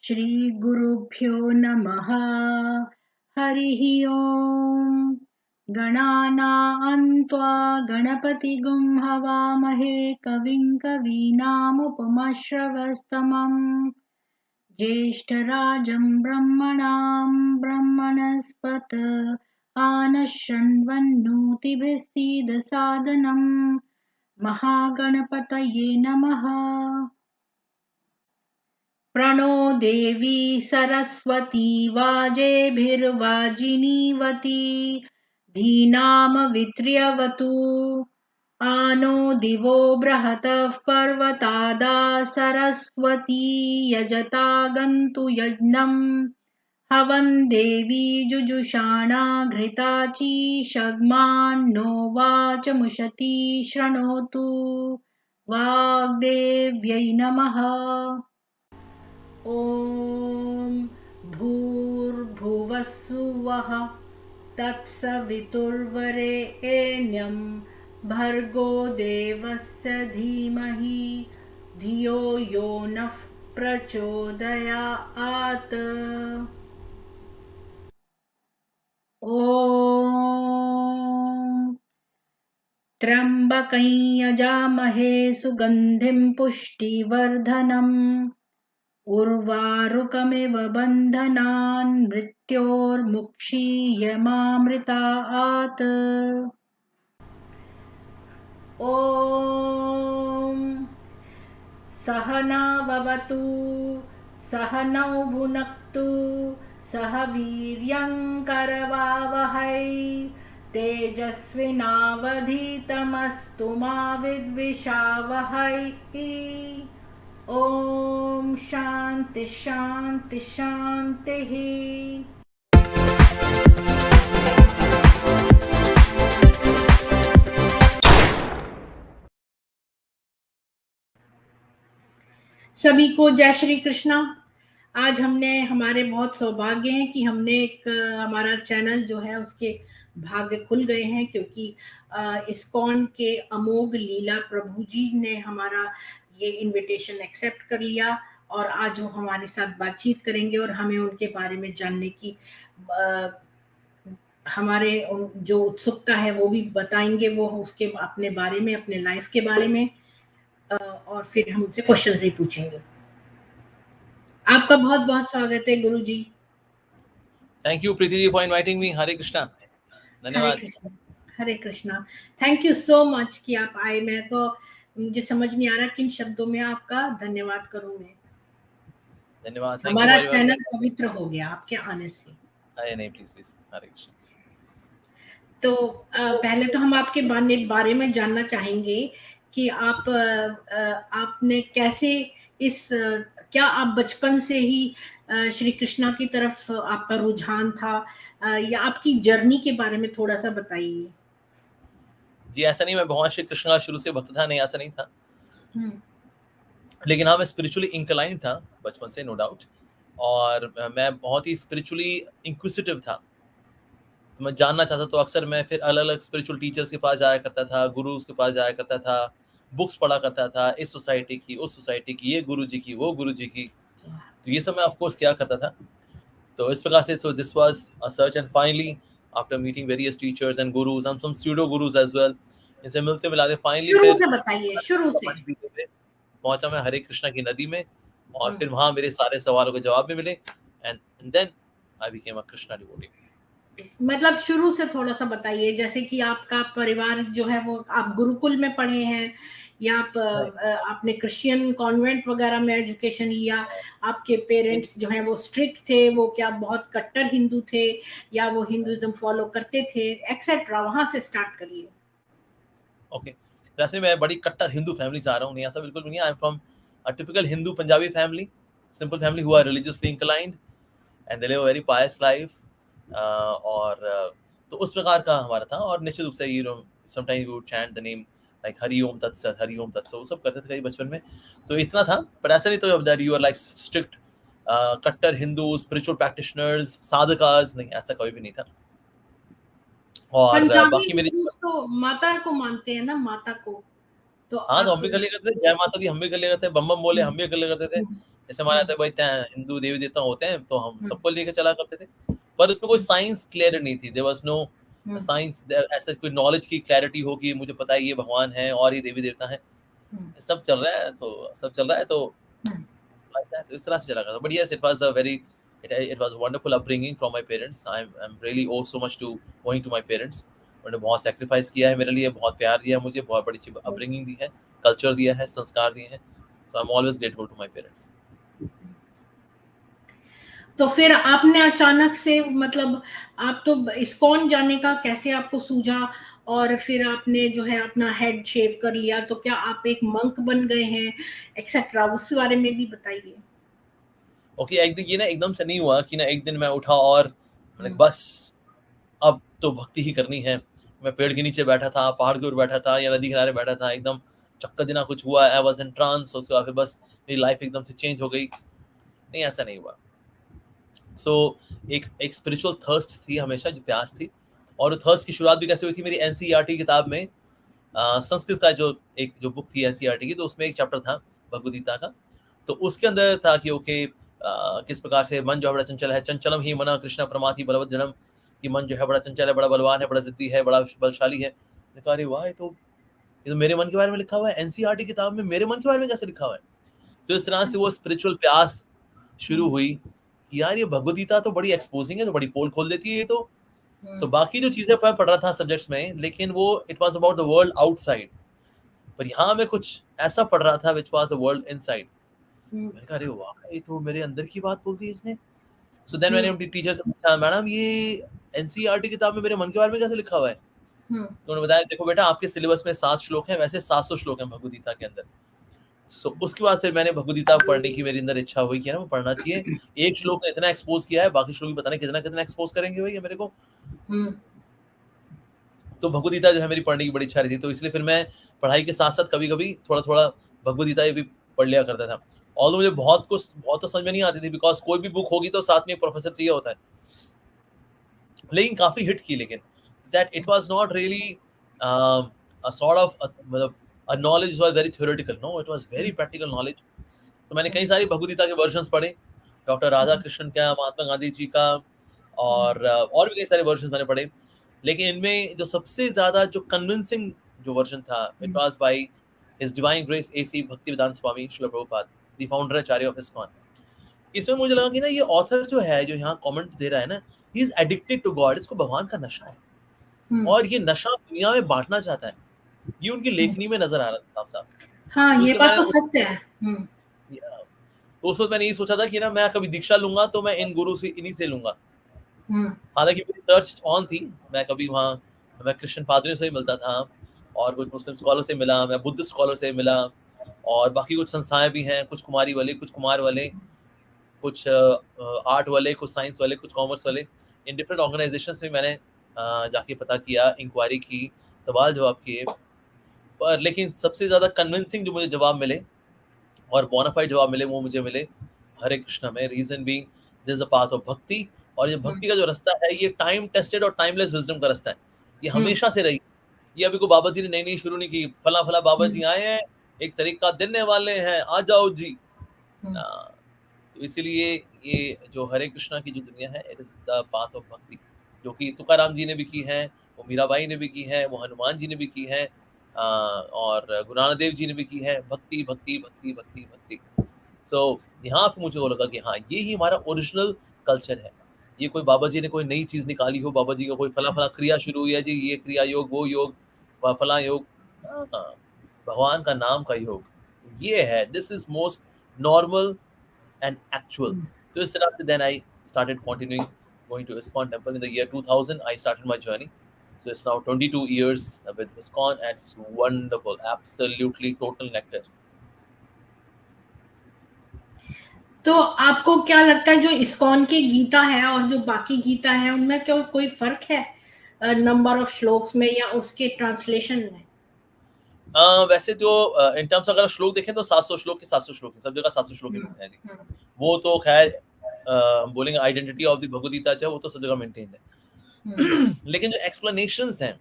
श्रीगुरुभ्यो नमः। हरिः ओम्। गणानां त्वा गणपतिगुं हवामहे कविं कवीनामुपमश्रवस्तमम् ज्येष्ठराजं ब्रह्मणां ब्रह्मणस्पत आनशृण्वन्नोतिभिः सीदसादनम् महागणपतये नमः। प्रणो देवी सरस्वती वाजेभिर्वाजिनीवती धीनामवित्र्यवतु आनो दिवो बृहतः पर्वतादा सरस्वती यजता गन्तु यज्ञम् हवन् देवी जुजुषाणा घृताचीषग्मान्नो वाचमुशती शृणोतु वाग्देव्यै नमः। ॐ भूर्भुवः सुवः तत्सवितुर्वरेण्यं भर्गो देवस्य धीमहि धियो यो नः प्रचोदयात्। ॐ त्र्यम्बकं यजामहे सुगन्धिं पुष्टिवर्धनम् उर्वारुकमिव बन्धनान् मृत्योर्मुक्षीयमामृतात्। ॐ सहनाववतु सहनौ भुनक्तु सह वीर्यं करवावहै तेजस्विनावधीतमस्तु मा विद्विषावहै। ओम शांति शांति शांति। सभी को जय श्री कृष्णा। आज हमने हमारे बहुत सौभाग्य हैं कि हमने एक हमारा चैनल जो है उसके भाग्य खुल गए हैं, क्योंकि इस्कॉन के अमोघ लीला प्रभु जी ने हमारा ये इनविटेशन एक्सेप्ट कर लिया और आज वो हमारे साथ बातचीत करेंगे और हमें उनके बारे में जानने की हमारे जो उत्सुकता है वो भी बताएंगे, वो उसके अपने बारे में, अपने लाइफ के बारे में, और फिर हम उनसे क्वेश्चन भी पूछेंगे। आपका बहुत बहुत स्वागत है गुरु जी। Thank you Preeti ji for inviting me. Hare Krishna. धन्यवाद। Hare Krishna. Thank you so much कि आप आए। मैं तो मुझे समझ नहीं आ रहा किन शब्दों में आपका धन्यवाद करूं मैं। धन्यवाद। हमारा चैनल पवित्र हो गया आपके आने से। अरे नहीं, प्लीज प्लीज। हरे कृष्णा। तो पहले तो हम आपके बारे में जानना चाहेंगे कि आपने कैसे क्या आप बचपन से ही श्री कृष्णा की तरफ आपका रुझान था, या आपकी जर्नी के बारे में थोड़ा सा बताइए। जी ऐसा नहीं, मैं भगवान श्री कृष्ण का शुरू से भक्त था, नहीं ऐसा नहीं था। लेकिन हाँ, मैं स्पिरिचुअली इंक्लाइंड था बचपन से, नो डाउट। और मैं बहुत ही स्पिरिचुअली इंक्विजिटिव था, तो मैं जानना चाहता, तो अक्सर मैं फिर अलग अलग स्पिरिचुअल टीचर्स के पास जाया करता था, गुरुज के पास जाया करता था, बुक्स पढ़ा करता था, इस सोसाइटी की, उस सोसाइटी की, ये गुरु जी की, वो गुरु जी की। तो ये सब मैं ऑफ कोर्स क्या करता था। तो इस प्रकार से, so this was a search, and finally after meeting various teachers and gurus and some pseudo gurus as well, इनसे मिलते मिलाते फाइनली शुरू से बताइए, शुरू से पहुंचा मैं हरे कृष्णा की नदी में, और फिर वहां मेरे सारे सवालों के जवाब भी मिले, and then I became a Krishna devotee. मतलब शुरू से थोड़ा सा बताइए, जैसे कि आपका परिवार जो है वो आप गुरुकुल में पढ़े हैं या आपने क्रिश्चियन कॉन्वेंट वगैरह में एजुकेशन लिया, आपके पेरेंट्स जो हैं वो स्ट्रिक्ट थे, वो क्या बहुत कट्टर हिंदू थे या वो हिंदुइज्म फॉलो करते थे, एक्सेट्रा, वहां से स्टार्ट करिए। ओके, वैसे मैं बड़ी कट्टर हिंदू फैमिली से आ रहा हूँ, नहीं ऐसा बिल्कुल भी नहीं। I am from a typical Hindu Punjabi family, simple family who are religiously inclined and they live a very pious life. और तो उस प्रकार का हमारा था। और निश्चित रूप से, you know, sometimes we would chant the name like Hari Om Tatsat, Hari Om तत्सत, वो सब करते थे बचपन में। तो इतना था, पर ऐसा नहीं तो that you are like strict कट्टर हिंदू स्पिरिचुअल प्रैक्टिशनर्स, साधकास, नहीं, ऐसा कोई भी नहीं था। और बाकी मेरी तो माता को मानते हैं ना, माता को, तो हाँ, तो हम भी कर लिया करते थे, जय माता दी हम भी कर लिया करते थे, बम बम बोले हम भी कर लिया करते थे, जैसे हमारे यहाँ भाई हिंदू देवी देवता होते हैं तो हम सबको लेके चला करते थे, पर उसमें कोई साइंस क्लियर नहीं थी। देयर वाज नो साइंस, ऐसा कोई नॉलेज की क्लैरिटी हो कि मुझे पता है ये भगवान है और ये देवी देवता है। सब चल रहा है तो like that, इस तरह से चला गया। But yes, it was a very it was a wonderful upbringing from my parents. I'm really owe so much to going to my parents. उन्होंने बहुत सैक्रिफाइस किया है मेरे लिए, बहुत प्यार दिया मुझे, बहुत बड़ी अच्छी अपब्रिंगिंग दी है, कल्चर दिया है, संस्कार दिए हैं। So I'm always grateful to my parents. तो फिर आपने अचानक से मतलब आप तो इस्कॉन जाने का कैसे आपको सूझा, और फिर आपने जो है अपना हेड शेव कर लिया, तो क्या आप एक मंक बन गए हैं एक्सेट्रा, उस बारे में भी बताइए। ओके, एक दिन ये ना एकदम से नहीं हुआ कि ना एक दिन मैं उठा और मैंने बस अब तो भक्ति ही करनी है। मैं पेड़ के नीचे बैठा था, पहाड़ के ऊपर बैठा था या नदी किनारे बैठा था, एकदम चक्कर देना कुछ हुआ, आई वाज इन ट्रांस, उसके बाद फिर बस मेरी लाइफ एकदम से चेंज हो गई। नहीं, ऐसा नहीं हुआ। सो एक स्पिरिचुअल थर्स्ट थी हमेशा, जो प्यास थी। और थर्स्ट की शुरुआत भी कैसे हुई थी, मेरी एनसीईआरटी किताब में संस्कृत का जो बुक थी एनसीईआरटी की, तो उसमें एक चैप्टर था भगवद गीता का। तो उसके अंदर था कि ओके किस प्रकार से मन जो है बड़ा चंचल है, चंचलम ही मना कृष्ण प्रमाथि बलवत जनम, कि मन जो है बड़ा चंचल है, बड़ा बलवान है, बड़ा जिद्दी है, बड़ा बलशाली है। कहा अरे वाह, ये तो मेरे मन के बारे में लिखा हुआ है, एनसीईआरटी किताब में मेरे मन के बारे में कैसे लिखा हुआ है। तो इस तरह से वो स्पिरिचुअल प्यास शुरू हुई कि यार ये भगवद गीता तो बड़ी एक्सपोजिंग है, तो बड़ी पोल खोल देती है ये तो। सो बाकी जो चीजें मैं पढ़ रहा था सब्जेक्ट्स में, लेकिन वो it was about the world outside, पर यहाँ मैं कुछ ऐसा पढ़ रहा था which was the world inside. मैंने कहा अरे वाह, ये तो मेरे अंदर की बात बोल दी इसने। सो देन मैंने अपनी टीचर से पूछा, मैडम ये एनसीईआरटी किताब में मेरे मन के बारे में कैसे लिखा हुआ है। तो उन्होंने बताया देखो बेटा, आपके सिलेबस में 7 श्लोक हैं, वैसे 700 श्लोक हैं भगवद गीता के अंदर। सो उसके बाद फिर मैंने भगवद गीता पढ़ने की मेरी अंदर इच्छा हुई कि ना वो पढ़ना चाहिए। एक श्लोक ने इतना एक्सपोज किया है, बाकी श्लोक भी पता नहीं कितना कितना एक्सपोज करेंगे भैया मेरे को। तो भगवद गीता जो है मेरी पढ़ने की बड़ी इच्छा रही थी, तो इसलिए फिर मैं पढ़ाई के साथ साथ कभी कभी थोड़ा थोड़ा भगवद गीता भी पढ़ लिया करता था। और मुझे बहुत तो समझ में नहीं आती थी, बिकॉज कोई भी बुक होगी तो साथ में एक प्रोफेसर चाहिए होता है, लेकिन काफी हिट की। लेकिन that it was not really a sort of मतलब a knowledge was very theoretical, no, it was very practical knowledge. तो मैंने कई सारी भगवद गीता के वर्जन्स पढ़े, डॉक्टर राधा कृष्णन का, महात्मा गांधी जी का, और भी कई सारे वर्जन्स मैंने पढ़े। लेकिन इनमें जो सबसे ज्यादा जो कन्विंसिंग जो वर्जन था, it was by his divine grace AC Bhaktivedanta Swami Srila Prabhupada, the founder Acharya of ISKCON. इसमें मुझे लगा कि ना ये ऑथर जो है, जो यहाँ कमेंट दे रहा है ना, he is addicted to God, इसको भगवान का नशा है और ये नशा दुनिया में बांटना चाहता है। ये उनकी लेखनी में नजर आ रहा था साफ। हाँ, ये बात तो सत्य है। तो उस वक्त मैंने ये सोचा था कि ना मैं कभी दीक्षा लूंगा तो मैं इन गुरु से इन्हीं से लूंगा। हालांकि मेरी सर्च ऑन थी, मैं कभी वहाँ मैं क्रिश्चियन पादरियों से मिलता था और कुछ मुस्लिम स्कॉलर से मिला, मैं बुद्धिस्ट स्कॉलर से मिला, और बाकी कुछ संस्थाएं भी हैं, कुछ कुमारी वाले, कुछ कुमार वाले, कुछ आर्ट वाले, कुछ साइंस वाले, कुछ कॉमर्स वाले। इन डिफरेंट ऑर्गेनाइजेशंस में मैंने जाके पता किया, इंक्वायरी की, सवाल जवाब किए, पर लेकिन सबसे ज्यादा कन्विंसिंग जो मुझे जवाब मिले और बोनाफाइड जवाब मिले, वो मुझे मिले हरे कृष्णा में। Reason being this is a path of bhakti, और ये भक्ति का जो रास्ता है ये टाइम टेस्टेड और टाइमलेस विजडम का रास्ता है। ये हमेशा से रही, ये अभी को बाबा जी ने नई शुरू नहीं की, फला फला बाबा जी आए हैं, एक तरीका देने वाले हैं, आ जाओ जी। तो इसीलिए ये जो हरे कृष्णा की जो दुनिया है, it is the path of भक्ति, जो कि तुकाराम जी ने भी की है, वो मीराबाई ने भी की है, वो हनुमान जी ने भी की है, और गुरु नानक देव जी ने भी की है। भक्ति भक्ति भक्ति भक्ति भक्ति। सो यहाँ पे मुझे को लगा कि हाँ, ये ही हमारा ओरिजिनल कल्चर है। ये कोई बाबा जी ने कोई नई चीज निकाली हो, बाबा जी का कोई फला फला क्रिया शुरू हुई है जी, ये क्रिया योग, वो योग, फला योग, भगवान का नाम का योग, ये है। This is most normal and actual. So इस तरह से then I started continuing going to ISKCON temple in the year 2000. I started my journey. So it's now 22 years with ISKCON, and it's wonderful, absolutely total nectar. तो आपको क्या लगता है जो ISKCON की गीता है और जो बाकी गीता है, उनमें क्या कोई फर्क है नंबर ऑफ श्लोक्स में या उसके ट्रांसलेशन में? वैसे जो इन टर्म्स अगर श्लोक देखें तो 700 श्लोक के 700 श्लोक, सब जगह 700 श्लोक मिलते हैं जी। वो तो खैर बोलेंगे identity of the Bhagavad Gita जो, वो तो सब जगह मेंटेन्ड है। लेकिन जो एक्सप्लेनेशंस हैं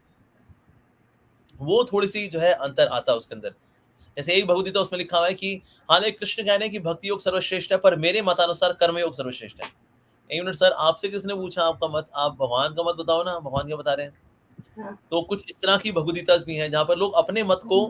वो थोड़ी सी जो है अंतर आता है उसके अंदर। जैसे एक भगवद गीता उसमें लिखा हुआ है कि हालांकि कृष्ण कह रहे हैं कि भक्ति योग सर्वश्रेष्ठ है, पर मेरे मतानुसार कर्म योग सर्वश्रेष्ठ है। एक मिनट सर, आपसे किसने पूछा आपका मत? आप भगवान का मत बताओ ना, भगवान क्या बता रहे हैं। हाँ, तो कुछ इस तरह की भगवद गीतास भी हैं जहां पर लोग अपने मत को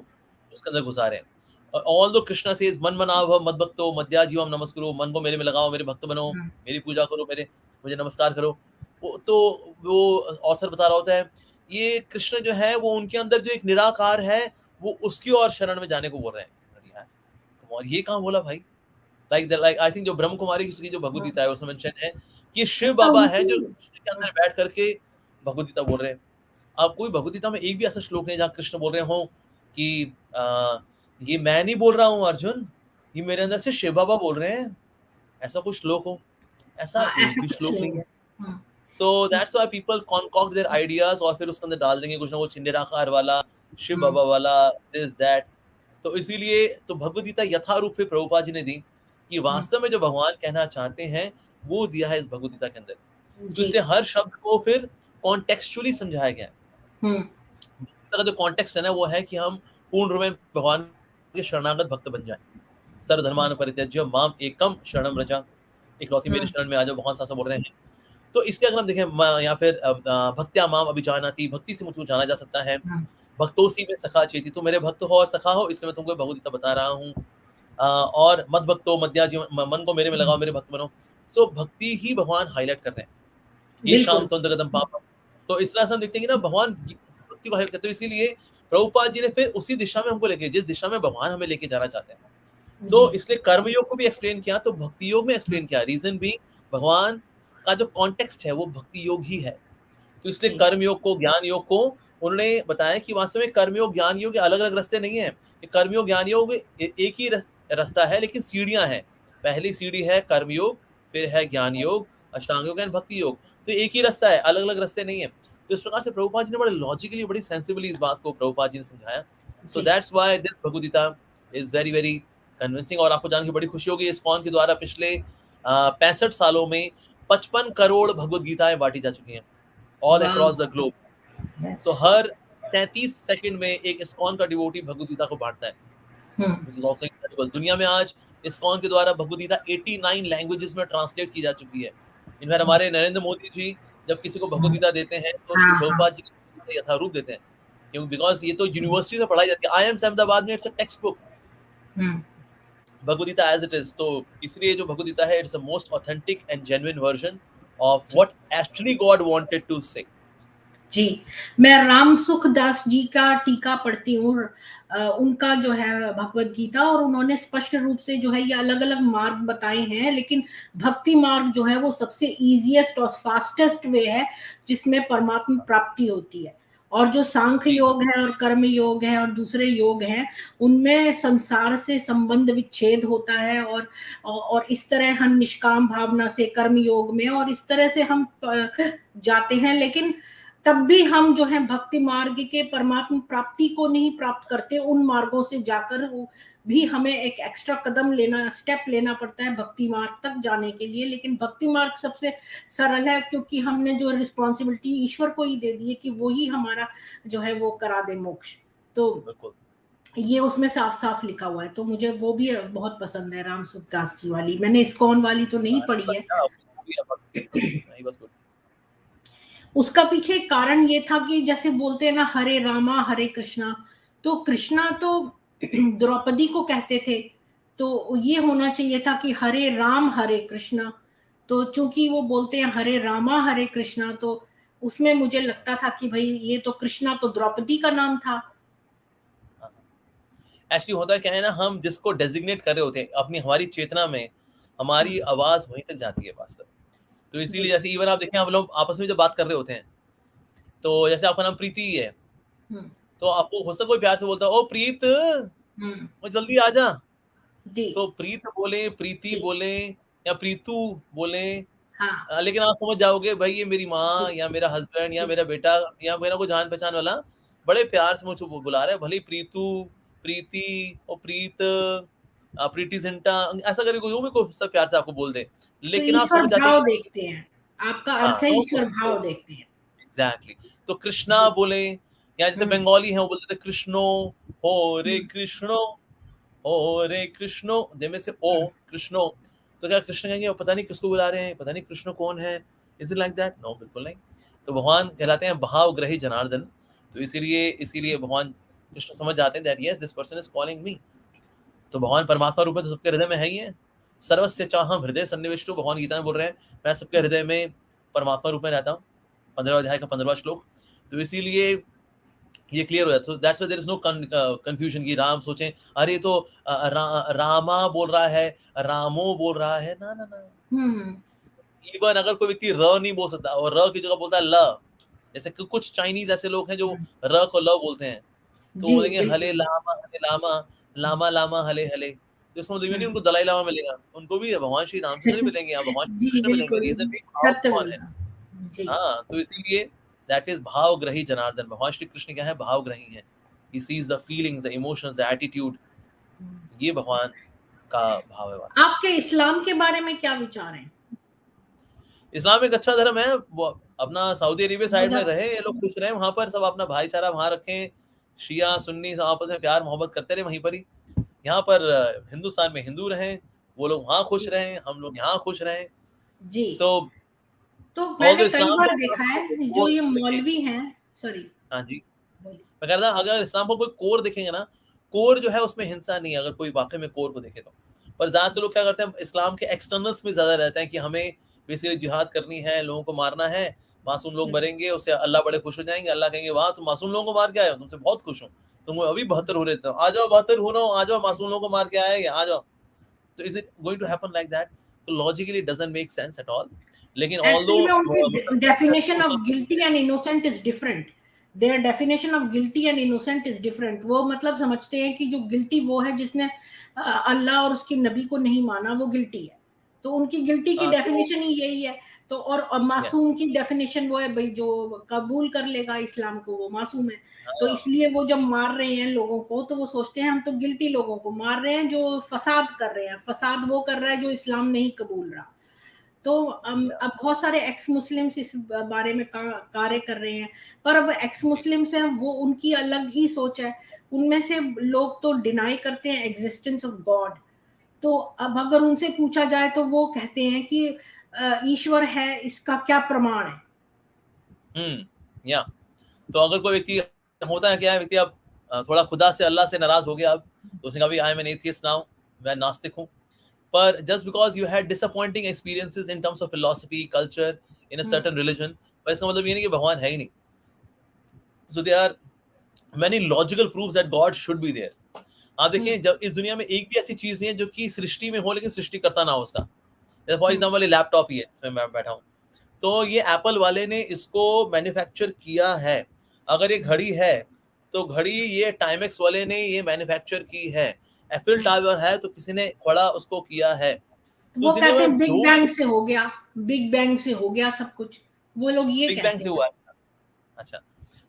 उसके अंदर घुसा रहे हैं। ऑल दो कृष्णा सेज मन मनाव मद भक्तो मध्या जीवम नमस्कुरु, मन को मेरे में लगाओ, मेरे भक्त बनो, हाँ, मेरी पूजा करो, मेरे मुझे नमस्कार करो। वो ऑथर बता रहा होता है ये कृष्ण जो है वो उनके अंदर जो एक निराकार है वो उसकी ओर शरण में जाने को बोल रहे हैं। अरे यार, और ये कहाँ बोला भाई? लाइक आई थिंक जो ब्रह्म कुमारी की जो भगवद गीता है उसमें मेंशन है कि शिव ऐसा बाबा है जो उनकी कृष्ण के अंदर बैठ करके भगवद गीता बोल रहे हैं। आप कोई भगवद गीता में एक भी ऐसा श्लोक नहीं जहाँ कृष्ण बोल रहे हो कि ये मैं नहीं बोल रहा हूँ अर्जुन, ये मेरे अंदर से शिव बाबा बोल रहे हैं, ऐसा कुछ श्लोक हो? ऐसा हाँ, एक ऐसा भी कुछ श्लोक नहीं नहीं है। है। हाँ, so that's why people concoct their ideas और फिर उसके अंदर डाल देंगे कुछ ना कुछ निराकार वाला, शिव हाँ, बाबा वाला, दिस दैट। तो इसीलिए तो भगवद गीता यथारूप फिर प्रभुपाद जी ने दी कि हाँ, वास्तव में जो भगवान कहना चाहते हैं वो दिया है इस भगवद गीता के अंदर। तो जी, इसलिए हर शब्द को फिर कॉन्टेक्सचुअली समझाया गया है। हम्म, का जो कॉन्टेक्स्ट है ना वो है कि हम पूर्ण रूप में भगवान के शरणागत भक्त बन जाए। सर्वधर्मान परित्यज्य माम एकम शरणम रजा, इकलौती मेरे हाँ, शरण में आ जाओ, बहुत सा बोल रहे हैं। तो इसलिए अगर हम देखें या फिर भक्त्या माम अभिजानाति, भक्ति से मुझको जाना जा सकता है। हाँ, भक्तोसी में सखा चेती, तो मेरे भक्त हो और सखा हो, इसलिए मैं तुमको भगवद गीता बता रहा हूँ। और मद भक्तो मध्या जीवन, मन को मेरे में लगाओ, मेरे भक्त बनो। सो भक्ति ही भगवान हाईलाइट कर रहे हैं। ये शाम बिल्कुल, तो अंतर्गतम पापम। तो इस तरह से हम देखते हैं कि ना भगवान भक्ति को हाईलाइट करते हैं। तो इसीलिए प्रभुपाद जी ने फिर उसी दिशा में हमको लेके, जिस दिशा में भगवान हमें लेके जाना चाहते हैं, तो जी, इसलिए कर्म योग को भी एक्सप्लेन किया, तो भक्ति योग में एक्सप्लेन किया। रीजन भी भगवान का जो कॉन्टेक्स्ट है वो भक्ति योग ही है। तो इसलिए जी, कर्म योग को, ज्ञान योग को उन्होंने बताया कि वास्तव में कर्म योग ज्ञान योग अलग अलग रास्ते नहीं है। कर्म योग ज्ञान योग एक ही रास्ता है, लेकिन सीढ़ियां हैं। पहली सीढ़ी है कर्म योग, फिर है ज्ञान योग, अष्टांग योग एंड भक्ति योग। तो एक ही रास्ता है, अलग अलग रास्ते नहीं है। तो इस प्रकार से प्रभुपाद जी ने बड़े लॉजिकली, बड़ी सेंसिबली इस बात को प्रभुपाद जी ने समझाया। सो जी, that's why this Bhagavad Gita is very very convincing. और आपको जान के बड़ी खुशी होगी, इस्कॉन के द्वारा पिछले 65 सालों में 55 करोड़ भगवद गीताएं बांटी जा चुकी हैं ऑल वाह, across the globe. Yes, so her 33 second में एक इस्कॉन का डिवोटी भगवद गीता को बांटता है, हम्म, व्हिच इज आल्सो इनक्रेडिबल। दुनिया में आज इस्कॉन के द्वारा भगवद गीता 89 लैंग्वेजेस में ट्रांसलेट की जा चुकी है। इनफैक्ट हमारे नरेंद्र मोदी जी जब किसी को भगवद गीता देते हैं तो श्री हाँ, हाँ, प्रभुपाद जी का यथारूप देते हैं, क्योंकि बिकॉज ये तो यूनिवर्सिटी से पढ़ाई जाती है। आई एम अहमदाबाद में it's a textbook hmm, Bhagavad Gita as it is. तो इसलिए जो भगवद गीता है, it's the most authentic and genuine version of what actually God wanted to say. जी, मैं राम सुखदास जी का टीका पढ़ती हूँ, उनका जो है भगवद गीता, और उन्होंने स्पष्ट रूप से जो है ये अलग-अलग मार्ग बताए हैं, लेकिन भक्ति मार्ग जो है वो सबसे ईज़ीएस्ट और फास्टेस्ट वे है, जिसमें परमात्मा प्राप्ति होती है। और जो सांख्य जी योग है और कर्म योग है और दूसरे योग हैं, उनमें संसार से संबंध विच्छेद होता है, और इस तरह हम निष्काम भावना से कर्म योग में और इस तरह से हम जाते हैं, लेकिन तब भी हम जो है भक्ति मार्ग के परमात्मा प्राप्ति को नहीं प्राप्त करते, उन मार्गों से जाकर भी हमें एक एक्स्ट्रा कदम लेना, स्टेप लेना पड़ता है भक्ति मार्ग तक जाने के लिए। लेकिन भक्ति मार्ग सबसे सरल है, क्योंकि हमने जो रिस्पॉन्सिबिलिटी ईश्वर को ही दे दी है कि वो ही हमारा जो है वो करा दे मोक्ष। तो बिल्कुल। ये उसमें साफ साफ लिखा हुआ है, तो मुझे वो भी बहुत पसंद है, राम सुखदास जी वाली। मैंने इस्कॉन वाली तो नहीं पढ़ी है। He was good. उसका पीछे कारण ये था कि जैसे बोलते हैं ना, हरे रामा हरे कृष्णा, तो कृष्णा तो द्रौपदी को कहते थे, तो ये होना चाहिए था कि हरे राम हरे कृष्णा। तो चूंकि वो बोलते हैं हरे रामा हरे कृष्णा, तो उसमें मुझे लगता था कि भाई ये तो कृष्णा तो द्रौपदी का नाम था। एक्चुअली होता क्या है ना, हम जिसको डेजिग्नेट कर रहे होते हैं अपनी हमारी चेतना में, हमारी आवाज वहीं तक जाती है वास्तव। तो इसीलिए जी, जैसे इवन आप देखें, हम लोग आपस में जब बात कर रहे होते हैं, तो जैसे आपका नाम प्रीति है, हम्म, तो आपको हो सकता कोई प्यार से बोलता है, ओ प्रीत हम्म, वो जल्दी आ जा। जी, तो प्रीत बोले, प्रीति जी, बोले या प्रीतु बोले, हाँ, लेकिन आप समझ जाओगे भाई ये मेरी जी, माँ या मेरा हस्बैंड या जी, मेरा बेटा या मेरा कोई जान पहचान वाला बड़े प्यार से मुझको बुला रहा है, भले ही प्रीतु, प्रीति और प्रीत, प्रीति जिंटा, ऐसा करके कोई वो भी कोई सब प्यार से आपको बोल दे, तो लेकिन आप ईश्वर समझ जाते भाव हैं कि देखते हैं, आपका हाँ अर्थ है तो ईश्वर भाव देखते हैं। एग्जैक्टली। तो कृष्णा जी, बोले, या जैसे हम्म, बंगाली है वो बोलते थे कृष्णो, हो रे हम्म, कृष्णो, ओ रे कृष्णो, दे में से ओ कृष्णो, तो क्या कृष्ण कहेंगे पता नहीं किसको बुला रहे हैं, पता नहीं कृष्ण कौन है, is it like that? No, बिल्कुल नहीं। तो भगवान कहलाते हैं भावग्रही जनार्दन। तो इसीलिए भगवान कृष्ण समझ जाते हैं that yes this person is calling me. तो भगवान परमात्मा रूप में तो सबके हृदय में है ही है। सर्वस्य चाहम हृदय सन्निविष्टो, भगवान गीता में बोल रहे हैं मैं सबके हृदय में परमात्मा रूप में रहता हूँ, 15वें अध्याय का 15वां श्लोक। तो इसीलिए ये क्लियर हो जाता है। So that's why there is no confusion कि राम सोचें अरे तो रामा बोल रहा है, रामो बोल रहा है, ना ना ना। इवन अगर कोई व्यक्ति र नहीं बोल सकता और र की जगह बोलता है ल, जैसे कुछ चाइनीज ऐसे लोग हैं जो र को ल बोलते हैं, तो बोलेंगे हले लामा लामा लामा हले हले, तो इसका मतलब नहीं उनको दलाई लामा मिलेगा, उनको भी भगवान श्री रामचंद्र मिलेंगे या भगवान श्री कृष्ण मिलेंगे। रीजन भी सत्य कौन है? जी। हाँ, तो इसीलिए दैट इज भावग्रही जनार्दन। भगवान श्री कृष्ण क्या है? भावग्रही है। He sees the feelings, the emotions, the attitude, ये भगवान का भाव है। आपके इस्लाम के बारे में क्या विचार हैं? इस्लाम एक अच्छा धर्म है। वो अपना सऊदी अरेबिया साइड में रहे ये लोग, खुश रहे वहां पर, सब अपना भाईचारा वहां रखें, शिया सुन्नी सब आपस में प्यार मोहब्बत करते रहे वहीं पर ही। यहाँ पर हिंदुस्तान में हिंदू रहें, वो लोग वहां खुश रहें, हम लोग यहाँ खुश रहें। जी। तो ऑल द मैंने कई इस्लाम बार देखा है जो ये मौलवी हैं, सॉरी, हाँ जी, मैं कह रहा था अगर इस्लाम को कोई कोर देखेंगे ना, कोर जो है उसमें हिंसा नहीं है, अगर कोई वाकई में कोर को देखे तो। पर ज्यादातर लोग क्या करते हैं, इस्लाम के एक्सटर्नल्स में ज्यादा रहते हैं कि हमें बेसिकली जिहाद करनी है, लोगों को मारना है, मासूम लोग मरेंगे उससे अल्लाह बड़े खुश हो जाएंगे, अल्लाह कहेंगे वाह तुम मासूम लोगों को मार के आए हो, तुमसे बहुत खुश हूँ, तुम अभी 72 हो रहे थे, आ जाओ 72 हो रहा हूँ, आ जाओ मासूम लोगों को मार के आए, आ जाओ। तो is it going to happen like that? तो logically doesn't make sense at all. लेकिन एक्चुअली में उनकी definition of although guilty and innocent is different. Their definition of guilty and innocent is different. वो मतलब समझते हैं कि जो गिल्टी वो है जिसने अल्लाह और उसके नबी को नहीं माना, वो गिल्टी है। तो उनकी गिल्टी की डेफिनेशन ही यही है। तो और मासूम की डेफिनेशन वो है भाई जो कबूल कर लेगा इस्लाम को वो मासूम है। तो इसलिए वो जब मार रहे हैं लोगों को तो वो सोचते हैं हम तो गिल्टी लोगों को मार रहे हैं जो फसाद कर रहे हैं। फसाद वो कर रहा है जो इस्लाम नहीं कबूल रहा। तो अब बहुत सारे एक्स मुस्लिम्स इस बारे में कार्य कर रहे हैं। पर अब एक्स मुस्लिम्स हैं वो उनकी अलग ही सोच है। उनमें से लोग तो डिनाई करते हैं एग्जिस्टेंस ऑफ गॉड। तो अब अगर उनसे पूछा जाए तो वो कहते हैं कि ईश्वर है, इसका क्या प्रमाण है? या तो अगर कोई व्यक्ति होता है, क्या है व्यक्ति अब थोड़ा खुदा से अल्लाह से नाराज हो गया, अब तो उसने कहा भी I am an atheist now, मैं नास्तिक हूँ। पर just because you had disappointing experiences in terms of philosophy culture in a certain religion, पर इसका मतलब ये नहीं कि भगवान है ही नहीं। So there are many logical proofs that God should be there. आप देखिए जब इस दुनिया में एक भी ऐसी चीज नहीं है जो कि सृष्टि में हो लेकिन सृष्टि करता ना हो उसका। फॉर एग्जाम्पल ये लैपटॉप ही है इसमें मैं बैठा हूँ, तो ये एप्पल वाले ने इसको मैन्युफैक्चर किया है। अगर ये घड़ी है तो घड़ी ये टाइमेक्स वाले ने ये मैन्युफैक्चर की है। एफिल टावर है तो किसी ने खड़ा उसको किया है। तो वो कहते हैं में बिग जो बैंग से हो गया, बिग बैंग से हो गया सब कुछ, वो लोग ये बिग बैंग कहते से हैं। हुआ है। अच्छा,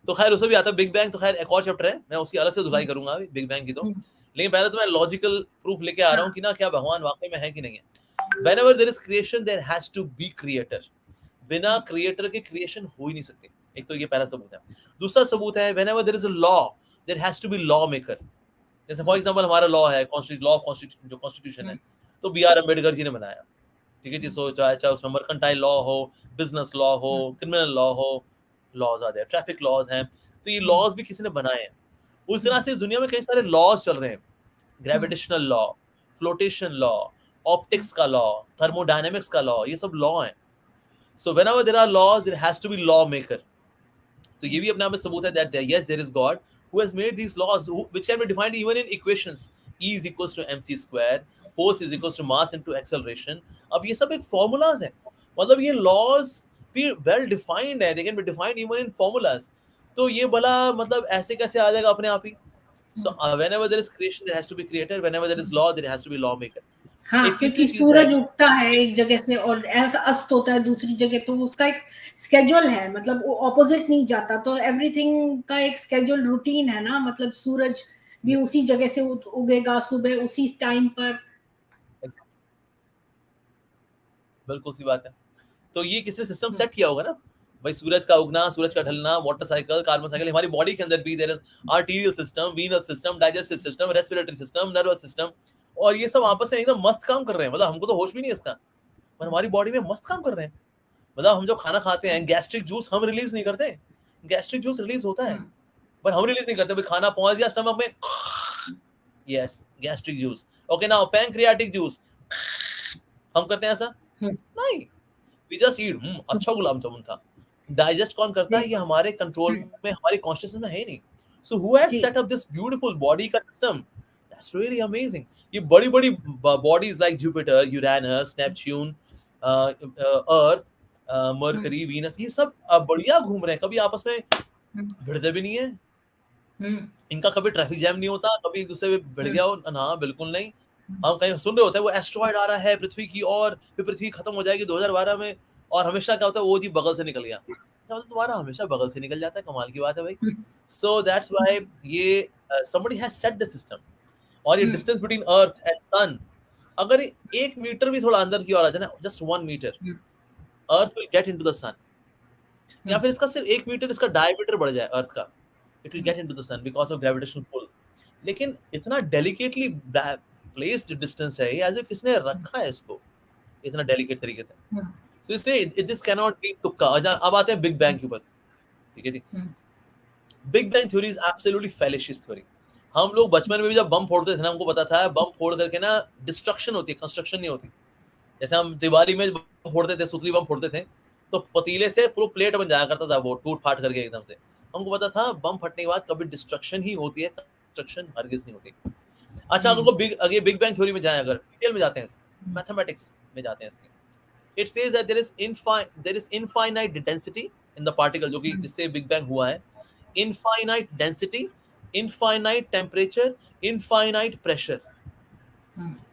तो खैर उसमें भी आता है बिग बैंग, तो खैर एक और चैप्टर है, मैं उसकी अलग से धुलाई करूंगा अभी बिग बैंग की तो। लेकिन पहले तो मैं लॉजिकल प्रूफ लेके आ रहा हूँ कि ना क्या भगवान वाकई में है कि नहीं है। Whenever there is creation, there has to be creator. बिना क्रिएटर के क्रिएशन हो ही नहीं सकती। एक तो ये पहला सबूत है। दूसरा सबूत है whenever there is a law, there has to be law maker. जैसे फॉर एग्जांपल हमारा लॉ है, लॉ ऑफ कॉन्स्टिट्यूशन जो कॉन्स्टिट्यूशन है, तो बी आर अम्बेडकर जी ने बनाया। ठीक है जी, सो चाहे उसमें मर्केंटाइल लॉ हो, बिजनेस लॉ हो, क्रिमिनल लॉ हो, laws are there, traffic laws हैं, तो ये लॉज भी किसी ने बनाए हैं। उस तरह से इस दुनिया में कई सारे लॉज चल रहे हैं। Gravitational law, flotation law, optics का लॉ, थर्मोडायनेमिक्स का लॉ, ये सब लॉ हैं। So whenever there are laws, there has to be lawmaker. तो ये भी अपने आप में सबूत है that yes, there is God who has made these laws, which can be defined even in equations. E is equals to mc square, force is equals to mass into acceleration. अब ये सब एक formulas है, मतलब ये laws भी well defined है, they can be defined even in formulas. तो ये भला मतलब ऐसे कैसे आ जाएगा अपने आप ही? So whenever there is creation, there has to be creator. Whenever there is law, there has to be lawmaker. हाँ, क्योंकि सूरज उगता है एक जगह से और ऐसा अस्त होता है दूसरी जगह, तो उसका एक स्केड्यूल है, मतलब वो ऑपोजिट नहीं जाता। तो एवरीथिंग का एक स्केड्यूल रूटीन है ना, मतलब सूरज भी उसी जगह से उगेगा सुबह उसी टाइम पर। बिल्कुल सी बात है। तो ये किसने सिस्टम सेट किया होगा ना, भाई सूरज का उगना, सूरज का ढलना, वाटर साइकिल, कार्बन साइकिल, हमारी बॉडी के अंदर भी there is arterial system, venous system, digestive system, respiratory system, nervous system, और ये सब आपस में एकदम मस्त काम कर रहे हैं। मतलब हमको तो होश भी नहीं है इसका, पर हमारी बॉडी में मस्त काम कर रहे हैं। मतलब हम जो खाना खाते हैं, गैस्ट्रिक जूस हम रिलीज नहीं करते, गैस्ट्रिक जूस रिलीज होता है पर हम रिलीज नहीं करते। भाई खाना पहुंच गया स्टमक में, yes gastric juice, okay now pancreatic juice, हम करते हैं ऐसा नहीं, वी जस्ट ईट। अच्छा गुलाब जामुन था, डाइजेस्ट कौन करता है? ये हमारे कंट्रोल में, हमारी कॉन्शियसनेस में है नहीं। So who has set up this beautiful body का सिस्टम? That's really amazing. ये बड़ी बड़ी bodies like Jupiter, Uranus, Neptune, Earth, Mercury, Venus, ये सब बढ़िया घूम रहे हैं, कभी आपस में भिड़ते भी नहीं है। इनका कभी ट्रैफिक जैम नहीं होता, कभी एक दूसरे पे भिड़ गया हो ना, बिल्कुल नहीं। हम कहीं सुन रहे होते हैं वो एस्ट्रॉइड आ रहा है पृथ्वी की ओर, फिर पृथ्वी खत्म हो जाएगी 2012 में, और हमेशा क्या होता है वो जी बगल से निकल गया। मतलब तुम्हारा हमेशा बगल से निकल जाता है, कमाल की बात है भाई। सो दैट्स व्हाई ये somebody has set the system। और ये डिस्टेंस बिटवीन अर्थ एंड सन, अगर 1 मीटर भी थोड़ा अंदर की ओर आ जाए ना, just 1 metre, Earth will get into the sun. या फिर इसका सिर्फ 1 मीटर इसका डायमीटर बढ़ जाए अर्थ का, it will get into the sun because of gravitational pull. लेकिन इतना डेलिकेटली प्लेस्ड डिस्टेंस है ये, एज इफ किसने रखा है इसको इतना डेलिकेट तरीके से। सो इसलिए दिस कैन नॉट बी तुक्का। अब आते हैं बिग बैंग के ऊपर, ठीक है जी। Big bang theory is absolutely fallacious theory. हम लोग बचपन में भी जब बम फोड़ते थे ना, हमको पता था बम फोड़ करके ना डिस्ट्रक्शन होती है, कंस्ट्रक्शन नहीं होती। जैसे हम दिवाली में बम फोड़ते थे, सुतली बम फोड़ते थे, तो पतीले से पूरा प्लेट बन जाया करता था वो, टूट फाट करके एकदम से। हमको पता था बम फटने के बाद कभी डिस्ट्रक्शन ही होती है, कंस्ट्रक्शन हरगिज नहीं होती। अच्छा, अगर बिग बैंग थ्योरी में जाएं, अगर डिटेल में जाते हैं, मैथमेटिक्स में जाते हैं इसके, it says that there is infinite density in the particle, जो कि जिससे बिग बैंग हुआ है। Infinite density, infinite temperature, infinite pressure.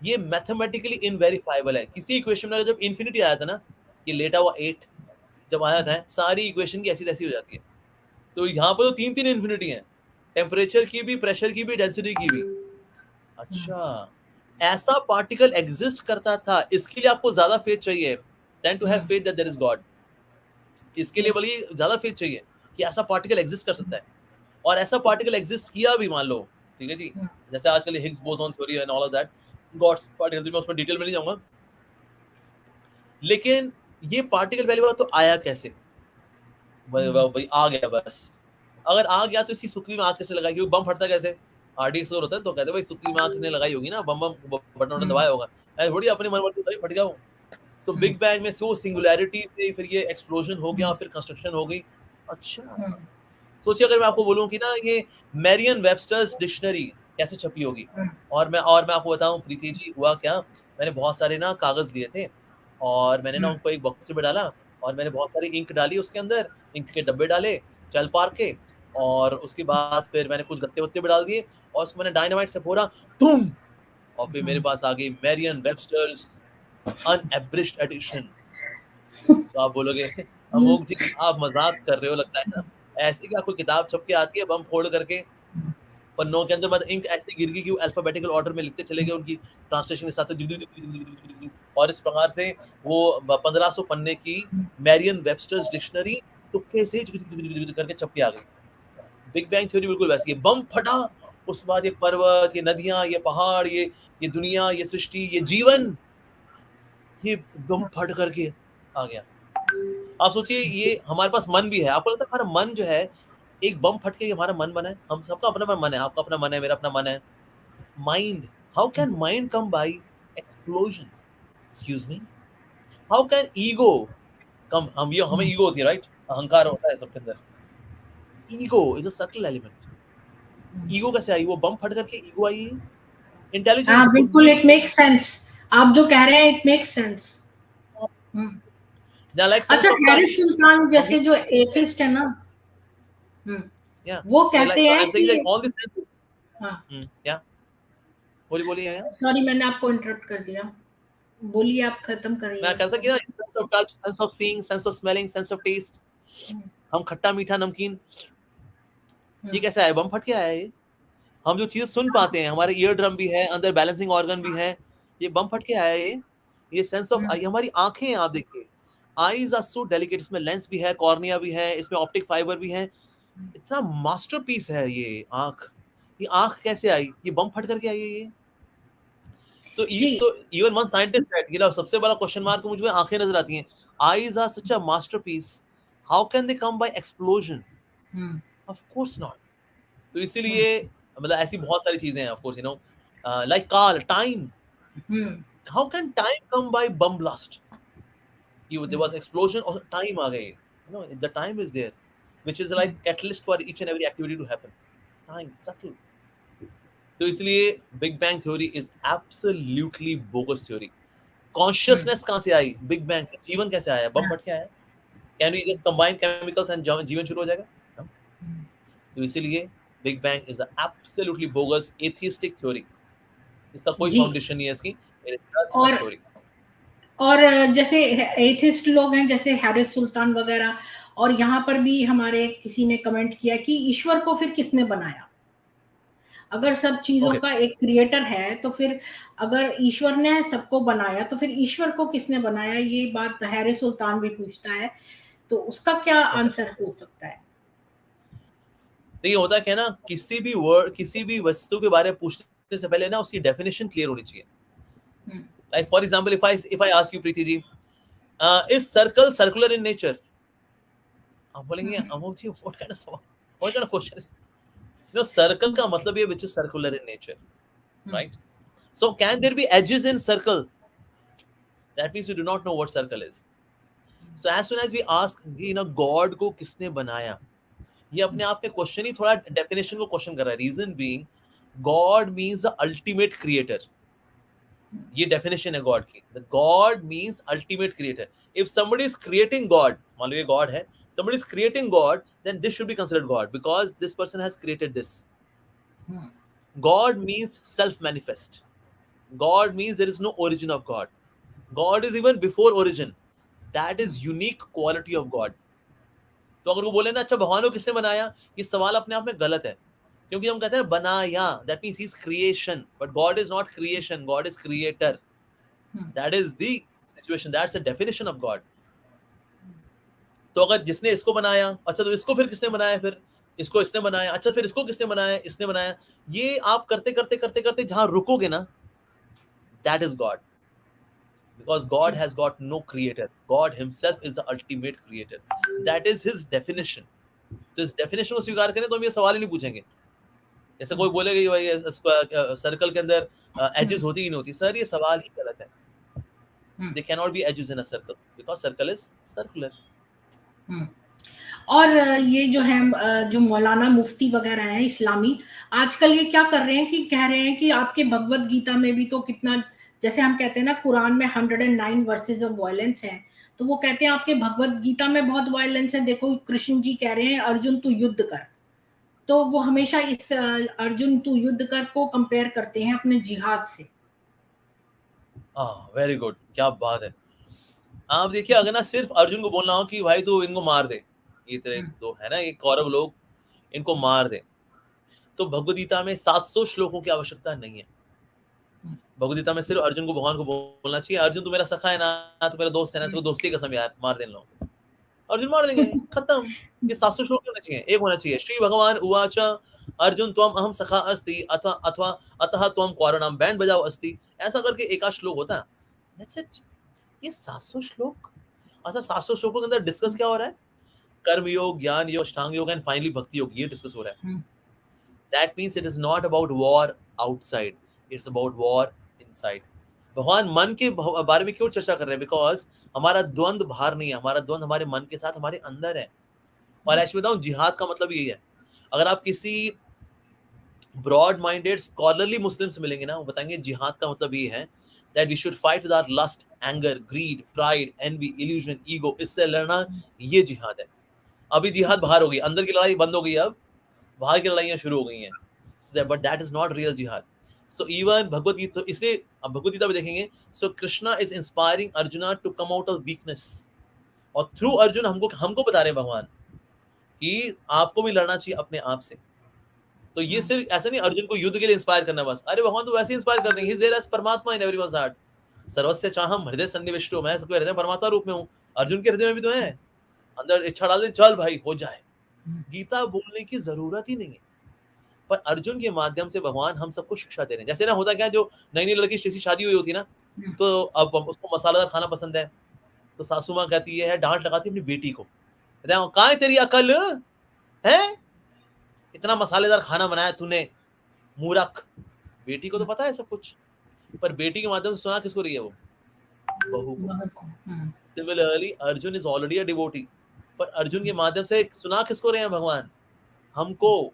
ये मैथमेटिकली इनवेरिफाइबल है। किसी इक्वेशन में जब इन्फिनिटी आया था ना, ये लेटा हुआ 8 जब आया था, सारी इक्वेशन की ऐसी तैसी हो जाती है। तो यहाँ पर तो 3 इन्फिनिटी हैं, टेम्परेचर की भी, प्रेशर की भी, डेंसिटी की भी। अच्छा, ऐसा पार्टिकल एग्जिस्ट करता था, इसके लिए आपको ज्यादा फेथ चाहिए then to have faith that there is God. इसके लिए बल्कि ज्यादा फेथ चाहिए कि ऐसा पार्टिकल एग्जिस्ट कर सकता है, और ऐसा पार्टिकल एग्जिस्ट किया भी, मान लो, ठीक है जी। जैसे आजकल Higgs boson theory and all of that, God's particle, मैं उसमें डिटेल में नहीं जाऊंगा। लेकिन ये पार्टिकल पहली बात तो आया कैसे? भाई आ गया बस। अगर आ गया तो इसी सुतली में आग कैसे लगाई? क्योंकि बम फटता कैसे? RDX होता है, तो कहते हैं भाई सुतली में आग किसने लगाई होगी ना, बम बटन दबाया होगा, ऐसे थोड़ी अपने मन मर्जी फट गया हो। तो बिग बैंग में सो सिंगुलैरिटी से फिर ये एक्सप्लोजन हो गया, फिर कंस्ट्रक्शन हो गई। अच्छा, सोचिए अगर मैं आपको बोलूं कि ना ये मैरियन वेबस्टर्स डिक्शनरी कैसे छपी होगी, और मैं आपको बताऊं प्रीति जी, हुआ क्या, मैंने बहुत सारे ना कागज लिए थे, और मैंने ना उनको एक बॉक्स में डाला, और मैंने बहुत सारी इंक डाली उसके अंदर, इंक के डब्बे डाले चल पार के, और उसके बाद फिर मैंने कुछ गत्ते वत्ते भी डाल दिए, और उसको मैंने डायनामाइट से फोड़ा, तुम, और फिर मेरे पास आ गई मैरियन वेबस्टर्स अनएब्रिश्ड एडिशन। तो आप बोलोगे अमोक जी आप मजाक कर रहे हो, लगता है ना। ऐसी क्या कोई किताब छप के आती है बम फोड़ करके, पन्नों के अंदर मतलब इंक ऐसे गिर गई कि अल्फाबेटिकल ऑर्डर में लिखते चले गए उनकी ट्रांसलेशन के साथ, और इस प्रकार से वो 1500 पन्ने की मैरियन वेबस्टर्स डिक्शनरी तुक्के से करके छप के आ गई। बिग बैंग थ्योरी बिल्कुल वैसी है। बम फटा, उसके बाद ये पर्वत, ये नदियां, ये पहाड़, ये दुनिया, ये सृष्टि, ये जीवन, ये बम फट करके आ गया। आप सोचिए ये हमारे पास मन भी है, आपको लगता है हमारा मन जो है एक बम फट के हमारा मन बना है? हम सबका अपना मन है, आपका अपना मन है, मेरा अपना मन है। Mind, how can mind come by explosion? Excuse me, how can ego come? हमें ईगो होती है, राइट? अहंकार होता है सबके अंदर। Ego is a subtle element. Ego कैसे आई? वो बम फट करके ईगो आई है। इंटेलिजेंस, हाँ बिल्कुल, इट मेक्स सेंस। आप जो कह रहे हैं इट मेक्स सेंस। अच्छा, हैरिस सुल्तान जैसे जो एथिस्ट है ना, वो कहते हैं कि बोलिए। सॉरी, मैंने आपको इंटरप्ट कर दिया, बोलिए, आप खत्म करिए। मैं कहता कि ना sense of touch, sense of seeing, sense of smelling, sense of taste, हम खट्टा मीठा नमकीन, ये कैसे आया? बम फट के आया ये। हम जो चीज सुन पाते हैं, हमारे ईयर ड्रम भी है, अंदर बैलेंसिंग ऑर्गन भी है, ये बम फट के आया ये सेंस ऑफ। हमारी आंखें, आप देखिए आईज आर सो डेलिकेट, इसमें लेंस भी है, कॉर्निया भी है, इसमें ऑप्टिक फाइबर भी है, इतना मास्टरपीस है ये आंख। ये आंख कैसे आई? ये बम फट करके आई है ये। तो जी। Even one scientist said, you know, सबसे बड़ा क्वेश्चन मार्क तो मुझे आंखें नजर आती हैं। Eyes are such a masterpiece, how can they come by explosion? Of course not. तो इसीलिए मतलब ऐसी बहुत सारी चीजें हैं, of course, you know, like car time, how can time come by bomb blast? There was explosion और time आ गई, you know, the time is there, which is like catalyst for each and every activity to happen. Time, subtle. तो इसलिए big bang theory is absolutely bogus theory. Consciousness कहां से आई? Big bang से। जीवन कैसे आया? बम फट के आया? Can we just combine chemicals and जीवन शुरू हो जाएगा? No. तो इसीलिए big bang is absolutely bogus atheistic theory. इसका कोई जी। फाउंडेशन नहीं है इसकी, इट इज जस्ट अ और थ्योरी। और जैसे एथिस्ट लोग हैं जैसे हारिस सुल्तान वगैरह, और यहाँ पर भी हमारे किसी ने कमेंट किया कि ईश्वर को फिर किसने बनाया? अगर सब चीजों ओके, का एक क्रिएटर है तो फिर अगर ईश्वर ने सबको बनाया तो फिर ईश्वर को किसने बनाया? ये बात हैरिस सुल्तान भी पूछता है, तो उसका क्या ओके। आंसर हो सकता है? देखिए होता क्या है ना, किसी भी वर्ड, किसी भी वस्तु के बारे में पूछने से पहले ना उसकी डेफिनेशन क्लियर होनी चाहिए। Like for example, if I ask you Preeti ji, is circle circular in nature? आप बोलेंगे Amogh ji, what kind of सवाल, what kind of question is, you know, circle का मतलब ये which is circular in nature, right? So can there be edges in circle? That means you do not know what circle is. So as soon as we ask, you know, God को किसने बनाया, ये अपने आप में question ही थोड़ा definition को question कर रहा है। Reason being, God means the ultimate creator. ये डेफिनेशन है गॉड की। The God means ultimate creator. If somebody is creating God, मान लो ये गॉड है, somebody is creating God, then this should be considered God because this person has created this. God means self-manifest. God means there is no origin of God. God is even before origin. That is unique quality of God. तो अगर वो बोले ना, अच्छा भगवान को किसने बनाया, ये सवाल अपने आप में गलत है, क्योंकि हम कहते हैं बनाया, that means he is creation, but God is not creation, God is creator. That is the situation, that's the definition of God. तो अगर जिसने इसको बनाया, अच्छा तो इसको फिर किसने बनाया? फिर इसको इसने बनाया, अच्छा फिर इसको किसने बनाया? इसने बनाया। ये आप करते करते करते करते जहां रुकोगे ना, that is God, because God has got no creator. God himself is the ultimate creator, that is his definition. तो इस डेफिनेशन को स्वीकार करें तो हम ये सवाल ही नहीं पूछेंगे। जैसे कोई बोलेगा कि भाई सर्कल के अंदर एजेस होती ही नहीं होती, सर ये सवाल ही गलत है। They can not be edges in a circle because circle is circular. और ये जो है जो मौलाना मुफ्ती वगैरह हैं इस्लामी, आजकल ये क्या कर रहे हैं कि कह रहे हैं कि आपके भगवत गीता में भी तो कितना, जैसे हम कहते हैं ना कुरान में 109 वर्सेस ऑफ वायलेंस हैं, तो वो कहते हैं आपके भगवत गीता में बहुत वायलेंस है। देखो कृष्ण जी कह रहे हैं अर्जुन तू युद्ध कर, तो वो हमेशा इस अर्जुन तू युद्ध कर को कंपेयर करते हैं अपने जिहाद से। वेरी गुड, क्या बात है। आप देखिए, अगर ना सिर्फ अर्जुन को बोलना हो कि भाई तू इनको मार दे, ये तेरे तो है ना ये कौरव लोग, इनको मार दे, तो भगवद गीता में 700 श्लोकों की आवश्यकता नहीं है। भगवद गीता में सिर्फ अर्जुन को, भगवान को बोलना चाहिए, अर्जुन तू मेरा सखा है ना, तू मेरा दोस्त है ना, तू दोस्ती की कसम यार, मार देना, अर्जुन मार देंगे, खत्म। ये 700 श्लोक होने चाहिए, एक होना चाहिए, श्री भगवान उवाच अर्जुन त्वम अहम सखा अस्ति अथवा अतः त्वम कौरवम, बैंड बजाओ अस्ति, ऐसा करके एक आध श्लोक होता है, दैट्स इट। ये 700 श्लोक, अच्छा 700 श्लोकों के अंदर डिस्कस क्या हो रहा है? कर्म योग, ज्ञान योग, अष्टांग योग एंड फाइनली भक्ति योग, ये डिस्कस हो रहा है। That means it is not about war outside, it's about war inside. भगवान मन के बारे में क्यों चर्चा कर रहे हैं? बिकॉज हमारा द्वंद्व बाहर नहीं है, हमारा द्वंद्व हमारे मन के साथ हमारे अंदर है। और ऐसे बताऊं, जिहाद का मतलब यही है। अगर आप किसी ब्रॉड माइंडेड स्कॉलरली मुस्लिम से मिलेंगे ना, वो बताएंगे जिहाद का मतलब ये है that we should fight with our lust, anger, greed, pride, envy, illusion, ego, इससे लड़ना, ये जिहाद है। अभी जिहाद बाहर हो गई, अंदर की लड़ाई बंद हो गई, अब बाहर की लड़ाइयां शुरू हो गई हैं। So that, but that is not real jihad. So even Bhagavad Gita, तो इसलिए अब भगवद गीता में देखेंगे, so Krishna is inspiring Arjuna to come out of weakness, और थ्रू अर्जुन हमको बता रहे हैं भगवान कि आपको भी लड़ना चाहिए अपने आप से। तो ये सिर्फ ऐसा नहीं अर्जुन को युद्ध के लिए इंस्पायर करना बस, अरे भगवान तो वैसे इंस्पायर कर देंगे, ही इज देयर एज परमात्मा इन एवरीवनस हार्ट, सर्वस्य चाहम हृदय सन्निविष्टो, मैं सबके हृदय परमात्मा रूप में हूँ, अर्जुन के हृदय में भी तो है, अंदर इच्छा डाल दे, चल भाई हो जाए। गीता बोलने की जरूरत ही नहीं है, पर अर्जुन के माध्यम से भगवान हम सबको शिक्षा दे रहे हैं। जैसे ना होता क्या, जो नई नई लड़की जैसी शादी हुई होती है ना, तो अब उसको मसालेदार खाना पसंद है, तो सासू माँ कहती है, डांट लगाती है अपनी बेटी को, कहाँ है तेरी अकल है, इतना मसालेदार खाना बनाया तूने, मूर्ख। बेटी को तो पता है सब कुछ, पर बेटी के माध्यम से सुना किसको रही है वो, बहू को। Similarly Arjun is already a devotee, पर अर्जुन के माध्यम से सुना किसको रहे हैं भगवान, हमको।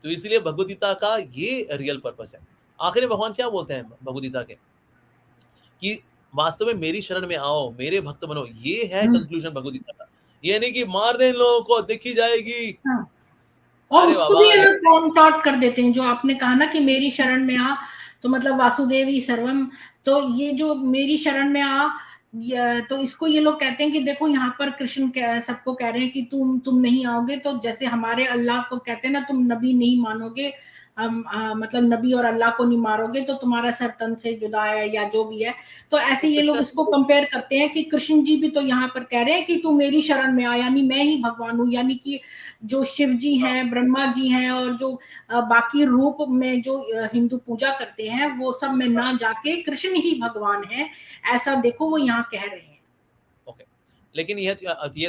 तो इसलिए भगवद गीता का ये रियल पर्पस है। आखिर में भगवान क्या बोलते हैं भगवद गीता के, कि वास्तव में मेरी शरण में आओ, मेरे भक्त बनो, ये है कंक्लूजन भगवद गीता का। ये नहीं कि मार दे इन लोगों को, दिखी जाएगी। हाँ। और अरे उसको भी बाबा, अलग टॉन्ट कर देते हैं, जो आपने कहा ना कि मेरी शरण में आ, तो मतलब वासुदेव ही सर्वम, तो ये जो मेरी शरण में आ, तो इसको ये लोग कहते हैं कि देखो यहाँ पर कृष्ण सबको कह रहे हैं कि तुम नहीं आओगे, तो जैसे हमारे अल्लाह को कहते हैं ना, तुम नबी नहीं मानोगे, मतलब नबी और अल्लाह को नहीं मारोगे तो तुम्हारा सर तन से जुदा है, या जो भी है। तो ऐसे ये लोग इसको कंपेयर करते हैं कि कृष्ण जी भी तो यहाँ पर कह रहे हैं कि तू मेरी शरण में आ, यानी मैं ही भगवान हूँ, यानी कि जो शिव जी हैं, ब्रह्मा जी हैं, और जो बाकी रूप में जो हिंदू पूजा करते हैं, वो सब में ना जाके कृष्ण ही भगवान है, ऐसा देखो वो यहाँ कह रहे हैं। ओके, लेकिन ये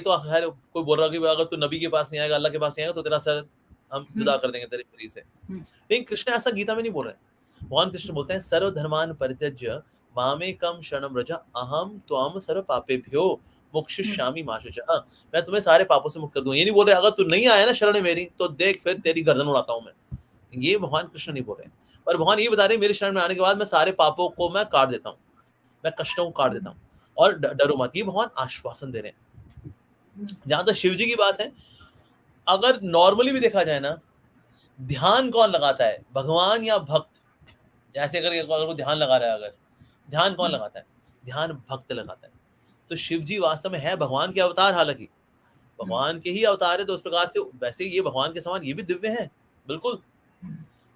तो खैर कोई बोल रहा है कि अगर तू नबी के पास नहीं आएगा, अल्लाह के पास नहीं आएगा, तो तेरा सर हम जुदा कर देंगे तेरे शरीर से। लेकिन कृष्ण ऐसा गीता में नहीं बोल रहे। भगवान कृष्ण बोलते हैं, सर्वधर्मान परित्यज्य मामेकम शरणं व्रज अहम त्वाम सर्व पापेभ्यो मोक्षयिष्यामि मा शुचः। मैं तुम्हें सारे पापों से मुक्त कर दूंगा। ये नहीं बोल रहे अगर तू नहीं आया ना शरण मेरी, तो देख फिर तेरी गर्दन उड़ाता हूं मैं। ये भगवान कृष्ण नहीं बोल रहे, पर भगवान ये बता रहे मेरे शरण में आने के बाद मैं सारे पापों को मैं काट देता हूँ, मैं कष्टों को काट देता हूँ, और डरो मत। ये भगवान आश्वासन दे रहे हैं। जहां तक शिव जी की बात है, अगर नॉर्मली भी देखा जाए ना, ध्यान कौन लगाता है, भगवान या भक्त? जैसे अगर वो ध्यान लगा रहा है, अगर ध्यान कौन लगाता है, ध्यान भक्त लगाता है। तो शिव जी वास्तव में है भगवान के अवतार, हालांकि भगवान के ही अवतार है, तो उस प्रकार से वैसे ये भगवान के समान ये भी दिव्य है बिल्कुल,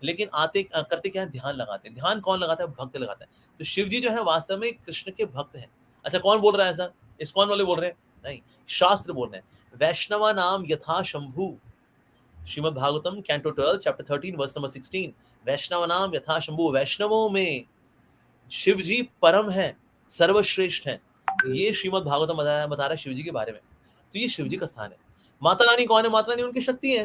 लेकिन आते करते क्या है, ध्यान लगाते हैं। ध्यान कौन लगाता है, भक्त लगाता है। तो शिव जी जो है वास्तव में कृष्ण के भक्त हैं। अच्छा, कौन बोल रहा है ऐसा, इस्कॉन वाले बोल रहे हैं? नहीं, शास्त्र बोल रहे हैं। वैष्णवा नाम यथा शंभु, Shrimad Bhagavatam canto 12 chapter 13 verse number 16, वैष्णव नाम यथा शंभु, वैष्णवों में शिव जी परम है, सर्वश्रेष्ठ है। ये श्रीमद् भागवतम बता रहा है शिव जी के बारे में। तो ये शिव जी का स्थान है। माता रानी कौन है? माता रानी उनकी शक्ति है।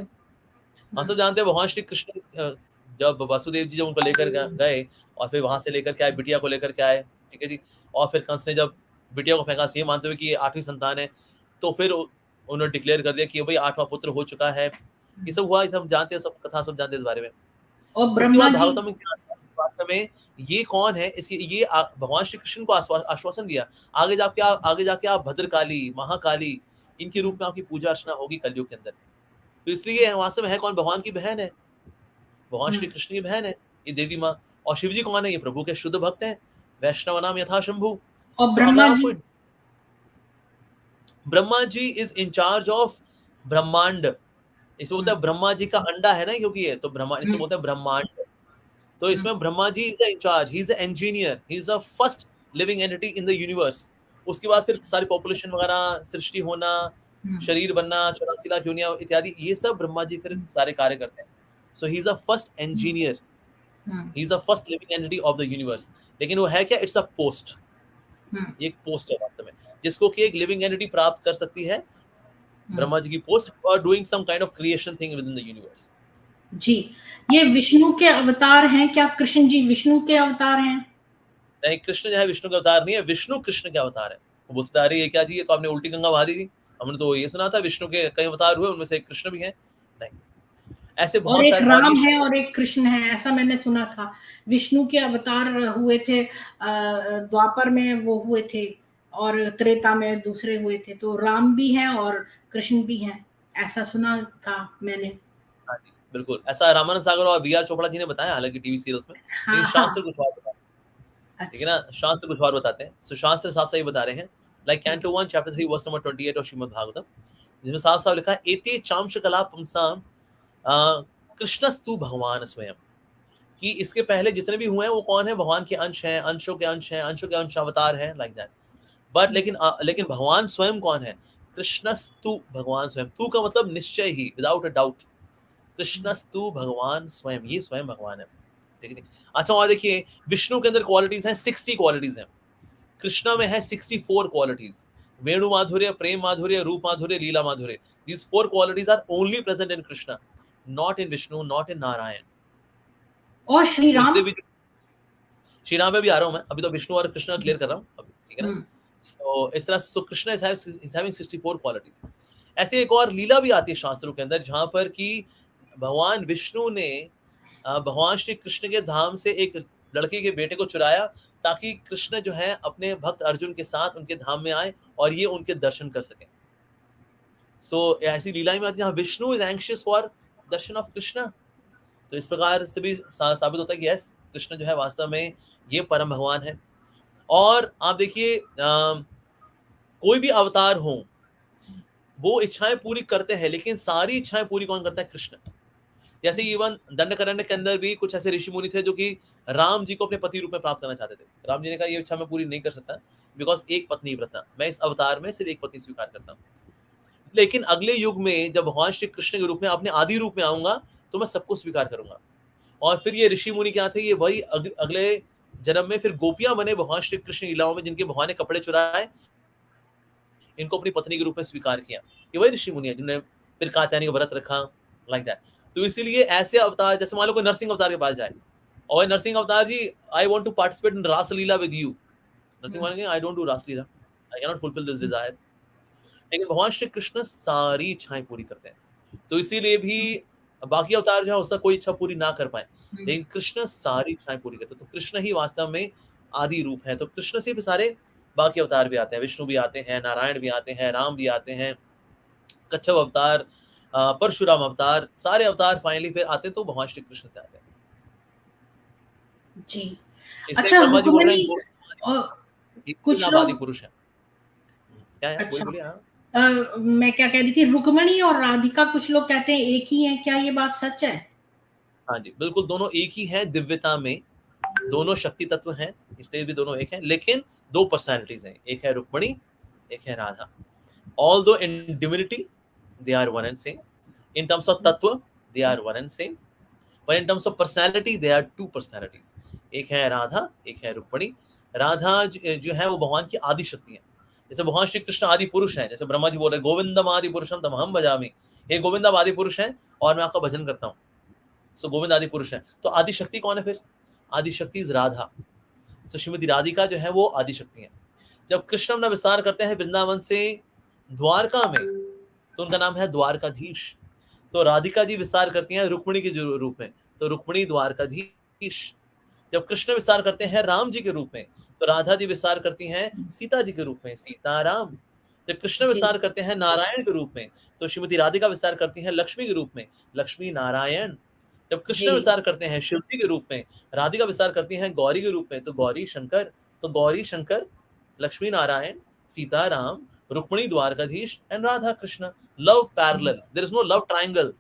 हम सब जानते हैं भगवान श्री कृष्ण जब वासुदेव जी जब उनको लेकर गए, और फिर वहां से लेकर के आए, बिटिया को लेकर के आए, ठीक है जी। और फिर कंस ने जब बिटिया को फेंका, ये मानते हुए कि ये 8वीं संतान है, तो फिर उन्होंने डिक्लेयर कर दिया कि भाई 8वां पुत्र हो चुका है। ये सब हुआ, ये सब जानते हैं, सब कथा सब जानते हैं इस बारे में। और उसके ब्रह्मा बाद जी, भागवतम में क्या वास्तव में ये कौन है, इसकी ये भगवान श्री कृष्ण को आश्वासन दिया, आगे जाके आप भद्रकाली, महाकाली, इनके रूप में आपकी पूजा अर्चना होगी कलयुग के अंदर। तो इसलिए वास्तव में है कौन, भगवान की बहन है, भगवान श्री कृष्ण की बहन है ये देवी माँ। और शिव जी कौन है? ये प्रभु के शुद्ध भक्त हैं, वैष्णव नाम यथा शंभु। और तो अगर ब्रह्मा आपको जी, Brahma ji is in charge of ब्रह्मांड, इसे बोलते हैं ब्रह्मा जी का अंडा है ना, क्योंकि ये तो ब्रह्मा, इसे बोलते हैं ब्रह्मांड। तो इसमें Brahma ji is in charge, he is a engineer, he is the first living entity in the universe. उसके बाद फिर सारी पॉपुलेशन वगैरह, सृष्टि होना, शरीर बनना, 84 लाख योनियां इत्यादि, ये सब ब्रह्मा जी फिर सारे कार्य करते हैं। So he is the first engineer, he is the first living entity of the universe. लेकिन वो है क्या? इट्स अ पोस्ट, एक पोस्ट है वास्तव में, जिसको कि एक लिविंग एंटिटी प्राप्त कर सकती है, ब्रह्मा जी की पोस्ट, और doing some kind of creation thing within the universe. जी, ये विष्णु के अवतार हैं क्या? कृष्ण जी विष्णु के अवतार हैं? नहीं, कृष्ण जो है विष्णु का अवतार नहीं है, विष्णु कृष्ण के अवतार है। वो बोलते अरे ये क्या जी, ये तो आपने उल्टी गंगा बहा दी थी, हमने तो ये सुना था विष्णु के कई अवतार हुए, उनमें से एक कृष्ण भी है। नहीं, ऐसे और बहुत एक सारे, और राम ये है और एक कृष्ण है, ऐसा मैंने सुना था। विष्णु के अवतार हुए थे, द्वापर में वो हुए थे, और त्रेता में दूसरे हुए थे। तो राम भी हैं और कृष्ण भी हैं, ऐसा सुना था मैंने। हाँ जी, बिल्कुल ऐसा रामानंद सागर और बी आर चोपड़ा जी ने बताया, हालांकि टीवी सीरियल्स में, लेकिन हाँ, शास्त्र हाँ। कुछ और बताते हैं, ठीक है अच्छा। ना, शास्त्र कुछ और बताते हैं। सो शास्त्र साफ सही बता रहे हैं, like canto 1 chapter 3 verse number 28 और श्रीमद् भागवतम, जिसमें साफ साफ लिखा है, एते चांश कला पुंसाम कृष्णस्तु भगवान स्वयं, कि इसके पहले जितने भी हुए हैं वो कौन है? भगवान के अंश हैं, अंशों के अंश हैं, अंशों के अंश अवतार हैं, लाइक दैट। बट लेकिन भगवान स्वयं कौन है? कृष्णस्तु, भगवान स्वयं। तू का मतलब निश्चय ही, विदाउट अ डाउट। कृष्णस्तु, भगवान स्वयं, ये स्वयं भगवान है। ठीक है। अच्छा, और देखिए विष्णु के अंदर क्वालिटीज हैं, 60 क्वालिटीज हैं। कृष्णा में है 64 क्वालिटीज। वेणु माधुर्य, प्रेम माधुर्य, रूप माधुर्य, लीला माधुर्य, these 4 qualities are only present in Krishna, not in Vishnu, not in Narayan. और श्री तो राम? इसलिए भी श्री राम पे भी आ रहा हूं मैं, अभी तो विष्णु और कृष्ण क्लियर कर रहा हूं अभी, ठीक है ना। सो इस तरह सो कृष्ण इज हैविंग 64 क्वालिटीज। ऐसे एक और लीला भी आती है शास्त्रों के अंदर, जहां पर कि भगवान विष्णु ने भगवान श्री कृष्ण के धाम से एक लड़के के बेटे को चुराया, ताकि कृष्ण जो है अपने भक्त अर्जुन के साथ उनके धाम में आए और ये उनके दर्शन कर सके। सो ऐसी लीला में आती है जहाँ Vishnu is anxious for Darshan of Krishna. तो इस प्रकार से भी साबित होता है कि यस, कृष्ण जो है वास्तव में ये परम भगवान है। और आप देखिए कोई भी अवतार हो, वो इच्छाएं पूरी करते हैं, लेकिन सारी इच्छाएं पूरी कौन करता है? कृष्ण। जैसे इवन दंडकारण्य के अंदर भी कुछ ऐसे ऋषि मुनि थे जो कि राम जी को अपने पति रूप में प्राप्त करना चाहते थे। राम जी ने कहा ये इच्छा मैं पूरी नहीं कर सकता, बिकॉज एक पत्नी व्रता, मैं इस अवतार में सिर्फ एक पत्नी स्वीकार करता हूँ। लेकिन अगले युग में जब भगवान श्री कृष्ण के रूप में अपने आदि रूप में आऊंगा, तो मैं सबको स्वीकार करूंगा। और फिर ये ऋषि मुनि क्या थे? ये वही अगले जन्म में फिर गोपियां बने भगवान श्री कृष्ण लीलाओं में, जिनके भगवान ने कपड़े चुराए, इनको अपनी पत्नी के रूप में स्वीकार किया। ये वही ऋषि मुनि है जिन्होंने फिर कात्यायनी का व्रत रखा, लाइक दैट। तो इसीलिए ऐसे अवतार, जैसे मान लो कोई नरसिंह अवतार के पास जाए और नरसिंह अवतार ji, I want to participate in Raslila with you. Narasimha मानेंगे I don't do Raslila, I cannot fulfil this desire. लेकिन भगवान श्री कृष्ण सारी इच्छाएं पूरी करते हैं। तो इसीलिए भी बाकी अवतार जो है उसका कोई इच्छा पूरी ना कर पाए, लेकिन कृष्ण सारी इच्छाएं पूरी करते हैं। तो कृष्ण ही वास्तव में आदि रूप है। तो कृष्ण से भी सारे बाकी अवतार भी आते हैं, विष्णु भी आते हैं, नारायण भी आते हैं, राम भी आते हैं, कच्छप अवतार, परशुराम अवतार, सारे अवतार फाइनली फिर आते हैं तो भगवान श्री कृष्ण से आते हैं। जी। इसलिए अच्छा, ब्रह्मा जी बोल रहे रुक्मणी हैं कुछ आदि लोग, पुरुष है। क्या है? अच्छा, बोलिए। हाँ, मैं क्या कह रही थी, रुक्मणी और राधिका कुछ लोग कहते हैं एक ही है, क्या ये बात सच है? हाँ जी, बिल्कुल दोनों एक ही हैं दिव्यता में, दोनों शक्ति तत्व हैं, इसलिए भी दोनों एक हैं, लेकिन दो पर्सनालिटीज हैं, एक है रुक्मणी, एक है Radha. Although in divinity they are one and same, in terms of tattva they are one and same, but in terms of personality they are two personalities. एक है राधा, एक है रुक्मणी। राधा जो है वो भगवान की आदि शक्ति है। जैसे भगवान श्री कृष्ण आदि पुरुष हैं, जैसे ब्रह्मा जी बोल रहे हैं गोविंदम आदि पुरुषम तमहम भजामि, हे गोविंद आप आदि पुरुष हैं और मैं आपका भजन करता हूँ। सो गोविंद आदि पुरुष है। तो आदि शक्ति कौन है फिर? आदि शक्ति इज राधा। सो श्रीमती राधिका जो है वो आदि शक्ति है। जब कृष्ण अपना विस्तार करते हैं वृंदावन से द्वारका में, तो उनका नाम है द्वारकाधीश। तो राधिका जी विस्तार करती हैं रुक्मणी के रूप में, तो रुक्मणी द्वारकाधीश। जब कृष्ण विस्तार करते हैं राम जी के रूप में, तो राधा जी विस्तार करती हैं सीता जी के रूप में, सीताराम। जब कृष्ण विस्तार करते हैं नारायण के रूप में, तो श्रीमती राधिका विस्तार करती हैं लक्ष्मी के रूप में, लक्ष्मी नारायण। जब कृष्ण विस्तार करते हैं शिव जी के रूप में, राधिका विस्तार करती हैं गौरी के रूप में, तो गौरी शंकर। तो Gauri Shankar, Lakshmi Narayan, Sitaram, Rukmini Dwarkadhish and Radha Krishna. Love parallel, there is no love triangle.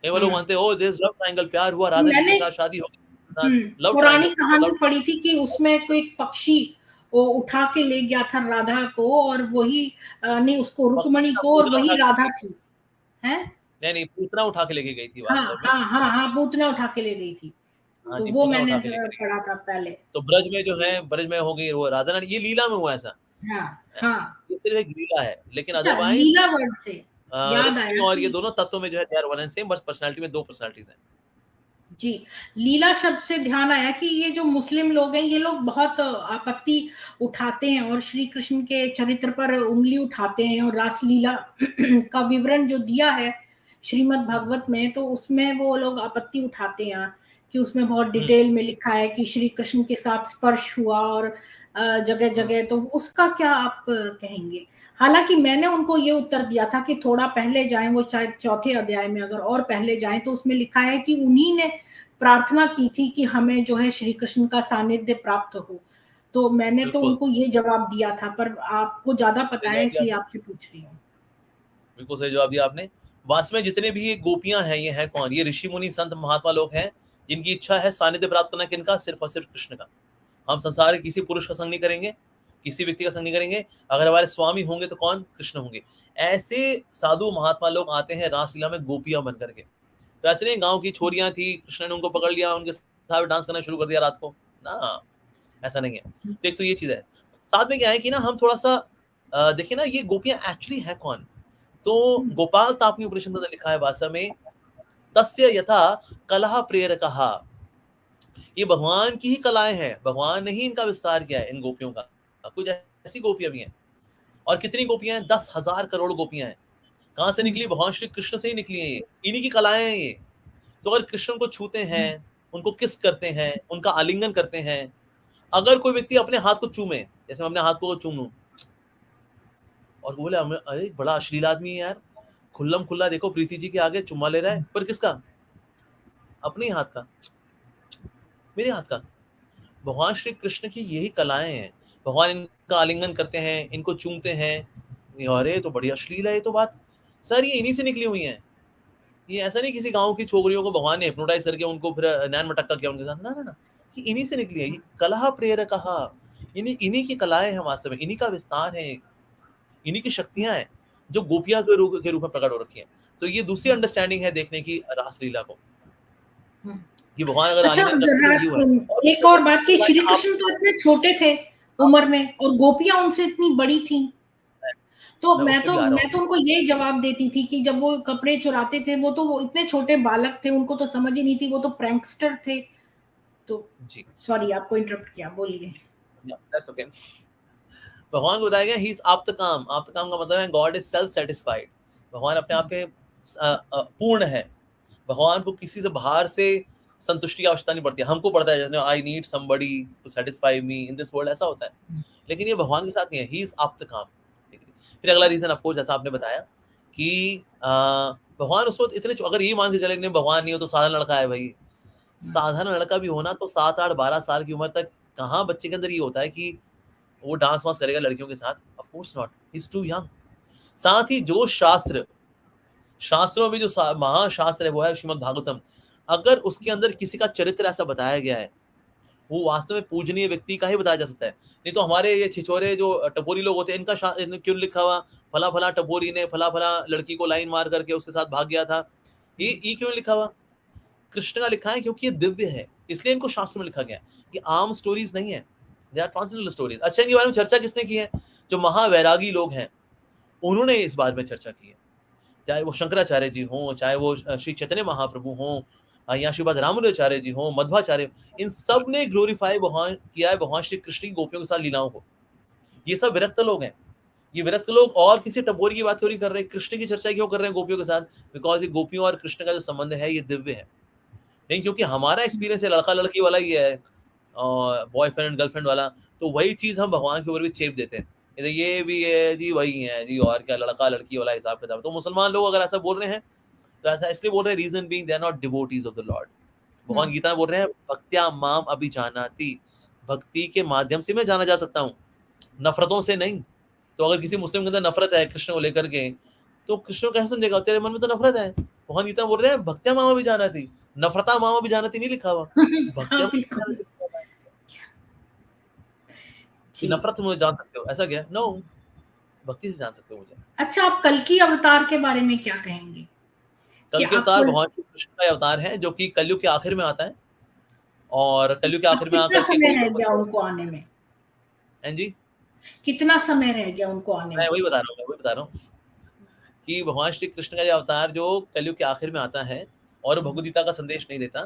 कई लोग मानते हैं oh there is love triangle, प्यार हुआ राधा जी के साथ, शादी हो गई। लव पौराणिक ट्रायंगल, कहानी पढ़ी थी कि उसमें कोई पक्षी वो उठा के ले गया था राधा को, और वही नहीं, उसको रुक्मणी को, और वही राधा थी, है? नहीं, पूतना उठा के लेके गई थी हाँ वास्तव में। हाँ हाँ हाँ, पूतना उठा के ले गई थी। हाँ तो जी, वो पूतना मैंने उठा के लेके गई। पढ़ा था पहले। तो ब्रज में जो है, ब्रज में हो गई वो राधा रानी, ये लीला में हुआ ऐसा। हाँ हाँ, ये सिर्फ एक लीला है, लेकिन अच्छा, अदरवाइज लीला वर्ड से याद रुक्मणी आया और ये कि दोनों तत्वों में जो है they are one and same, बस पर्सनालिटी में दो पर्सनालिटीज हैं। जी, लीला शब्द से ध्यान आया कि ये जो मुस्लिम लोग हैं, ये लोग बहुत आपत्ति उठाते हैं और श्री कृष्ण के चरित्र पर उंगली उठाते हैं, और रासलीला का विवरण जो दिया है श्रीमद् भागवत में, तो उसमें वो लोग आपत्ति उठाते हैं कि उसमें बहुत डिटेल में लिखा है कि श्री कृष्ण के साथ स्पर्श हुआ और जगह जगह, तो उसका क्या आप कहेंगे? हालांकि मैंने उनको ये उत्तर दिया था कि थोड़ा पहले जाएं, वो शायद चौथे अध्याय में अगर और पहले जाएं, तो उसमें लिखा है कि उन्हीं ने प्रार्थना की थी कि हमें जो है श्री कृष्ण का सानिध्य प्राप्त हो। तो मैंने तो उनको ये जवाब दिया था, पर आपको ज्यादा पता है इसलिए आपसे पूछ रही हूँ। बिल्कुल सही जवाब दिया आपने। वास्तव में जितने भी ये गोपियां हैं, ये हैं कौन? ये ऋषि मुनि संत महात्मा लोग हैं, जिनकी इच्छा है सानिध्य प्राप्त करना, किनका? सिर्फ और सिर्फ कृष्ण का। हम संसार के किसी पुरुष का संग नहीं करेंगे, किसी व्यक्ति का संग नहीं करेंगे। अगर हमारे स्वामी होंगे तो कौन? कृष्ण होंगे। ऐसे साधु महात्मा लोग आते हैं रासलीला में गोपियां बन करके। तो ऐसे नहीं गांव की छोरियां थी, कृष्ण ने उनको पकड़ लिया, उनके साथ डांस करना शुरू कर दिया रात को ना, ऐसा नहीं है। तो एक तो ये चीज है। साथ में क्या है कि ना हम थोड़ा सा देखिए ना, ये गोपियां एक्चुअली है कौन? तो गोपाल तापनी उपनिषद में लिखा है भाषा में, तस्य यथा कलह प्रेरकः, ये भगवान की ही कलाएं हैं, भगवान ने ही इनका विस्तार किया है इन गोपियों का। कुछ ऐसी गोपियां भी हैं। और कितनी गोपियां हैं? 10,000 करोड़ गोपियां हैं। कहां से निकली? भगवान श्री कृष्ण से ही निकली है, ये इन्हीं की कलाएं हैं ये। तो अगर कृष्ण को छूते हैं, उनको किस करते हैं, उनका आलिंगन करते हैं, अगर कोई व्यक्ति अपने हाथ को चूमे, जैसे मैं अपने हाथ को चूम लूं और बोले अरे बड़ा अश्लील आदमी है यार, खुल्लम खुल्ला देखो प्रीति जी के आगे चुम्मा ले रहा है, पर किसका? अपने हाथ का, मेरे हाथ का। भगवान श्री कृष्ण की यही कलाएं हैं। भगवान इनका आलिंगन करते हैं, इनको चूमते हैं। अरे तो बड़ी अश्लील है ये तो बात। सर ये इन्हीं से निकली हुई हैं। ये ऐसा नहीं किसी गांव की छोकरियों को भगवान ने हिप्नोटाइज करके उनको फिर नैन मटक्का किया उनके साथ, ना ना ना, कि इन्हीं से निकली है। ये कला प्रेरकः, इन्हीं की कलाएं हैं वास्तव में, इन्हीं का विस्तार है, इन्हीं की शक्तियां हैं जो गोपियां के रूप में प्रकट हो रखी हैं। तो ये दूसरी अंडरस्टैंडिंग है देखने की रासलीला को, कि भगवान अगर अच्छा, आलिंगन करते तो ये हुआ है। एक और बात कि श्री कृष्ण तो इतने छोटे थे उम्र में और गोपियां उनसे इतनी बड़ी थी। तो मैं तो उनको ये जवाब देती थी कि जब वो कपड़े चुराते थे, वो इतने छोटे बालक थे, उनको तो समझ ही नहीं थी, वो तो प्रैंकस्टर थे। तो जी सॉरी आपको इंटरप्ट किया, बोलिए। That's okay. भगवान को बताया गया ही इज आप्तकाम। आप्तकाम का मतलब है गॉड इज सेल्फ सेटिस्फाइड। भगवान अपने आप पे पूर्ण है। भगवान को किसी से बाहर से संतुष्टि की आवश्यकता नहीं पड़ती। हमको पड़ता है जैसे I need somebody to satisfy me in this world, ऐसा होता है। लेकिन ये भगवान के साथ नहीं है, ही इज आप्तकाम। फिर अगला रीजन ऑफ कोर्स जैसा आपने बताया कि भगवान उस वक्त इतने, अगर ये मान के चले नहीं भगवान नहीं हो तो साधारण लड़का है भाई। साधारण लड़का भी होना तो 7, 8, 12 साल की उम्र तक कहाँ बच्चे के अंदर ये होता है कि वो डांस वांस करेगा लड़कियों के साथ? Of course not, he is too young. साथ ही जो शास्त्रों में जो महाशास्त्र है वो है श्रीमद् भागवतम। अगर उसके अंदर किसी का चरित्र ऐसा बताया गया है, वो वास्तव में पूजनीय व्यक्ति का ही बताया जा सकता है। नहीं तो हमारे ये छिछोरे जो टपोरी लोग होते हैं, इनका क्यों लिखा हुआ फला फला टपोरी ने फला फला लड़की को लाइन मार करके उसके साथ भाग गया था, ये क्यों लिखा हुआ? कृष्ण का लिखा है क्योंकि ये दिव्य है, इसलिए इनको शास्त्र में लिखा गया है। ये आम स्टोरीज नहीं है, दे आर ट्रांसेंडेंटल स्टोरीज। अच्छा, इनके बारे में चर्चा किसने की है? जो महावैरागी लोग हैं उन्होंने इस बारे में चर्चा की है। चाहे वो शंकराचार्य जी हों, चाहे वो श्री चैतन्य महाप्रभु हों, या श्रीपाद रामानुजाचार्य जी हों, मध्वाचार्य, इन सब ने ग्लोरीफाई किया है भगवान श्री कृष्ण की गोपियों के साथ लीलाओं को। ये सब विरक्त लोग हैं। ये विरक्त लोग और किसी टपोरी की बात क्यों नहीं कर रहे, कृष्ण की चर्चा क्यों कर रहे हैं गोपियों के साथ? बिकॉज ये गोपियों और कृष्ण का जो संबंध है ये दिव्य है। नहीं क्योंकि हमारा एक्सपीरियंस है लड़का लड़की वाला ही है, बॉयफ्रेंड गर्लफ्रेंड वाला, तो वही चीज हम भगवान के ऊपर भी चेप देते हैं, ये भी है जी, वही है जी, और क्या लड़का लड़की वाला हिसाब किताब। तो मुसलमान लोग अगर ऐसा बोल रहे हैं तो ऐसा इसलिए बोल रहे हैं, reason being they are not devotees of the Lord. भगवान गीता में बोल रहे हैं भक्त्या माम अभिजानाति, भक्ति के माध्यम से मैं जाना जा सकता हूँ, नफरतों से नहीं। तो अगर किसी मुस्लिम के अंदर नफरत है कृष्ण को लेकर के, तो कृष्ण को कैसे समझेगा? तेरे मन में तो नफरत है। भगवान गीता बोल रहे हैं भक्त्या माम अभिजानाति, नफरता माम अभिजानाति नहीं लिखा हुआ, भक्त्या नफरत से मुझे जान सकते हो, ऐसा क्या? नो, भक्ति से जान सकते हो मुझे। अच्छा, आप कल्कि अवतार के बारे में क्या कहेंगे? कल्कि अवतार भगवान श्री कृष्ण का अवतार है जो कि कलयुग के आखिर में आता है, और कलयुग के आखिर में आकर के समय रह गया उनको आने में? हैं जी, कितना समय रह गया उनको आने में? मैं वही बता रहा हूँ कि भगवान श्री कृष्ण का अवतार जो कलयुग के आखिर में आता है और भगवद गीता का संदेश नहीं देता,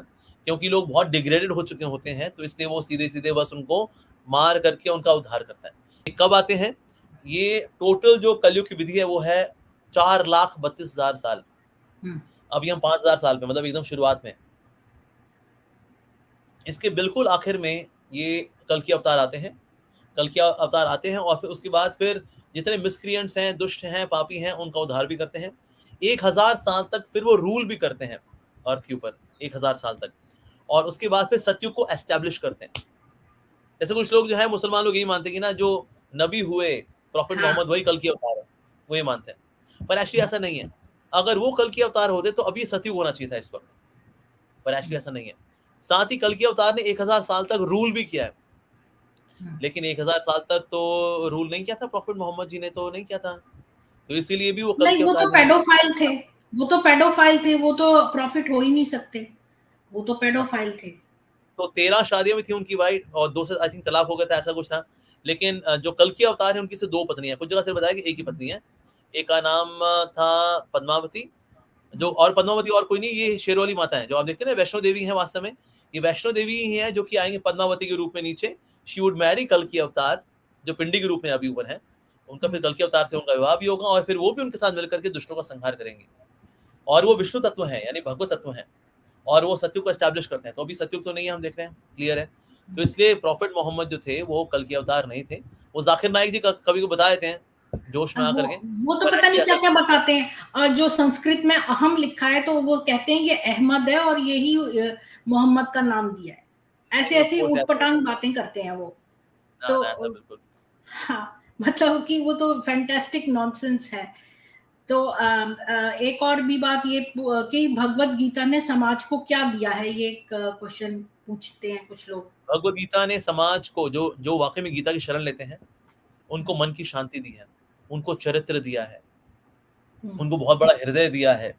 क्योंकि लोग बहुत डिग्रेडेड हो चुके होते हैं, तो इसलिए वो सीधे सीधे बस उनको मार करके उनका उद्धार करता है। कब आते हैं? ये टोटल जो कलयुग की विधि है वो है 4,32,000 साल। अभी हम 5,000 साल पे, मतलब एकदम शुरुआत में। इसके बिल्कुल आखिर में ये कल्कि अवतार आते हैं। कल्कि अवतार आते हैं और फिर उसके बाद फिर जितने मिसक्रिएंट्स हैं, दुष्ट हैं, पापी हैं, उनका उद्धार भी करते हैं। 1,000 साल तक फिर वो रूल भी करते हैं अर्थ के ऊपर, 1,000 साल तक, और उसके बाद फिर सत्युग को एस्टैब्लिश करते हैं। जैसे कुछ लोग जो है मुसलमान लोग यही मानते हैं कि ना जो नबी हुए प्रॉफिट मोहम्मद वही कल्कि अवतार है, वो ये मानते हैं। पर एक्चुअली ऐसा नहीं है। अगर वो कल्कि अवतार होते तो अभी सत्युग होना चाहिए था इस वक्त, पर एक्चुअली ऐसा नहीं है। साथ ही कल्कि अवतार ने 1,000 साल तक रूल भी किया है। लेकिन 1000 साल तक तो रूल नहीं किया था प्रॉफिट मोहम्मद जी ने, तो नहीं किया था, तो इसीलिए भी वो कल नहीं, के वो अवतार तो नहीं है। पेडोफाइल थे, वो तो पेडोफाइल थे, वो तो प्रॉफिट हो ही नहीं सकते, वो तो पेडोफाइल थे। तो 13 शादियां भी थी उनकी भाई, और 2 से आई थिंक तलाक हो गया था, ऐसा कुछ था। लेकिन जो कल की अवतार है उनकी से 2 पत्नियां, कुछ जगह से बताया कि एक ही पत्नी है। एक का नाम था पद्मावती, जो, और पद्मावती और कोई नहीं, ये शेरवाली माता है जो आप देखते हैं ना, वैष्णो देवी है वास्तव में, ये वैष्णो देवी ही है जो कि आएंगे पद्मावती के रूप में नीचे। शी वुड मैरी कल की अवतार, जो पिंडी के रूप में अभी ऊपर है, उनका फिर कल के अवतार से उनका विवाह भी होगा, और फिर वो भी उनके साथ मिलकर के दुष्टों का संहार करेंगे। और वो विष्णु तत्व है, यानी भगवत तत्व है, और वो सत्युग को एस्टैब्लिश करते हैं। तो अभी सत्युग तो नहीं है, हम देख रहे हैं, क्लियर है। तो इसलिए प्रॉफिट मोहम्मद जो थे वो कल के अवतार नहीं थे। वो जाकिर नाइक जी कभी को बता देते हैं जोश में वो आकर के, वो तो पर पता नहीं ऐसा क्या-क्या बताते हैं। जो संस्कृत में अहम लिखा है, तो वो कहते हैं ये अहमद है और यही मोहम्मद का नाम दिया है। नहीं, ऑफ ऐसी-ऐसी कोर्स ऐसा ऊट-पटांग बातें करते हैं वो। ना तो ना, ऐसा बिल्कुल हाँ, मतलब कि वो तो फैंटास्टिक नॉनसेंस है। तो एक और भी बात ये कि भगवत गीता ने समाज को क्या दिया है, ये एक क्वेश्चन पूछते हैं कुछ लोग। भगवत गीता ने समाज को, जो जो वाकई में गीता की शरण लेते हैं, उनको मन की शांति दी है, उनको चरित्र दिया है, उनको बहुत बड़ा हृदय दिया है,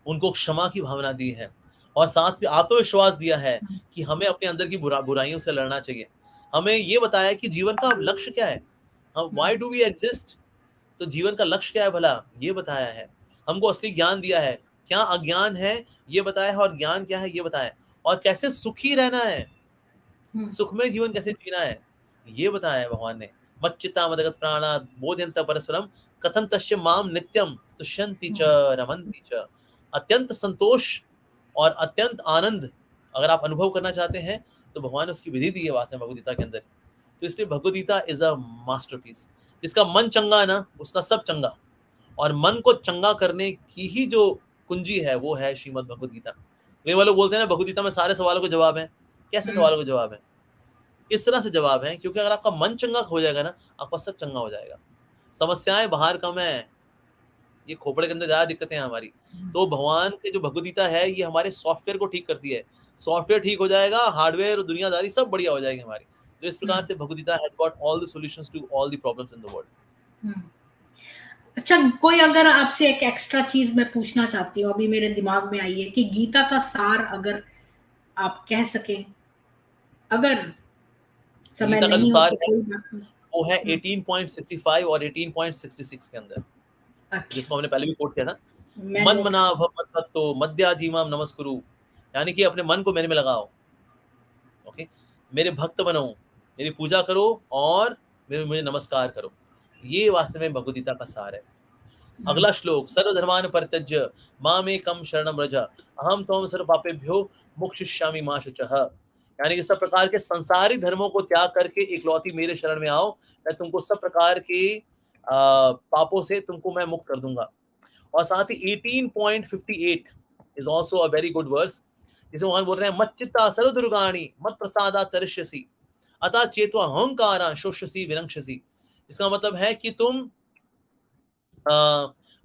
उनको क्षमा की भावना दी है, और साथ में आत्मविश्वास दिया है कि हमें अपने अंदर की बुराइयों से लड़ना चाहिए। हमें ये बताया कि जीवन का लक्ष्य क्या है, हम व्हाई डू वी एग्जिस्ट, तो जीवन का लक्ष्य क्या है भला, ये बताया है। हमको असली ज्ञान दिया है, क्या अज्ञान है ये बताया है, और ज्ञान क्या है ये बताया है, और कैसे सुखी रहना है, सुखमय जीवन कैसे जीना है, ये बताया है भगवान ने। मच्चिता मदगत प्राणा बोध्यंत परस्परम कथन तस्य माम नित्यम तुष्यंति च रमन्ति च। अत्यंत संतोष और अत्यंत आनंद अगर आप अनुभव करना चाहते हैं, तो भगवान ने उसकी विधि दी है वास्तव में भगवद गीता के अंदर। तो इसलिए Bhagavad Gita is a masterpiece. जिसका मन चंगा है ना, उसका सब चंगा, और मन को चंगा करने की ही जो कुंजी है वो है श्रीमद् भगवद गीता। कई वाले बोलते हैं ना भगवद गीता में सारे सवालों के जवाब है, कैसे सवालों के जवाब है, इस तरह से जवाब है, क्योंकि अगर आपका मन चंगा हो जाएगा ना, आपका सब चंगा हो जाएगा। समस्याएं बाहर कम है, ये खोपड़े के अंदर ज्यादा दिक्कतें हैं हमारी। तो भगवान के जो भगवद गीता है, ये हमारे सॉफ्टवेयर को ठीक करती है। सॉफ्टवेयर ठीक हो जाएगा, हार्डवेयर और दुनियादारी सब बढ़िया हो जाएगी हमारी। तो इस प्रकार से Bhagavad Gita has got all the solutions to all the problems in the world. अच्छा, कोई अगर आपसे एक एक्स्ट्रा चीज मैं पूछना चाहती हूँ, अभी मेरे दिमाग में आई है कि गीता का सार अगर आप कह सकें, अगर समय गीता का जो नहीं हो सार तो है कोई बात नहीं। वो है 18.65 और 18.66 के अंदर, अच्छा, जिसको हमने पहले भी कोट किया था। मैं मन नोट मना कर। भ मत्तो मद्याजीमाम नमस्कुरु, यानी कि अपने मन को मेरे में लगाओ, ओके, मेरे भक्त बनो, मेरी पूजा करो, और मुझे नमस्कार करो। ये वास्तव में भगवद गीता का सार है। अगला श्लोक, सर्वधर्मान् परित्यज्य मामेकं शरणं व्रज अहम त्वं सर्व पापेभ्यो मोक्षयिष्यामि मा शुचः। यानी कि सब प्रकार के संसारी धर्मों को त्याग करके इकलौती मेरे शरण में आओ, मैं तुमको सब प्रकार के पापों से तुमको मैं मुक्त कर दूंगा। और साथ ही 18.58 is also a very good verse, जिसे भगवान बोल रहे हैं, मच्चित्ता सर्वदुर्गाणि मत प्रसादा तरिष्यसि अतः चेत्वा अहंकारा शोष्यसि विनंक्षसि। इसका मतलब है कि तुम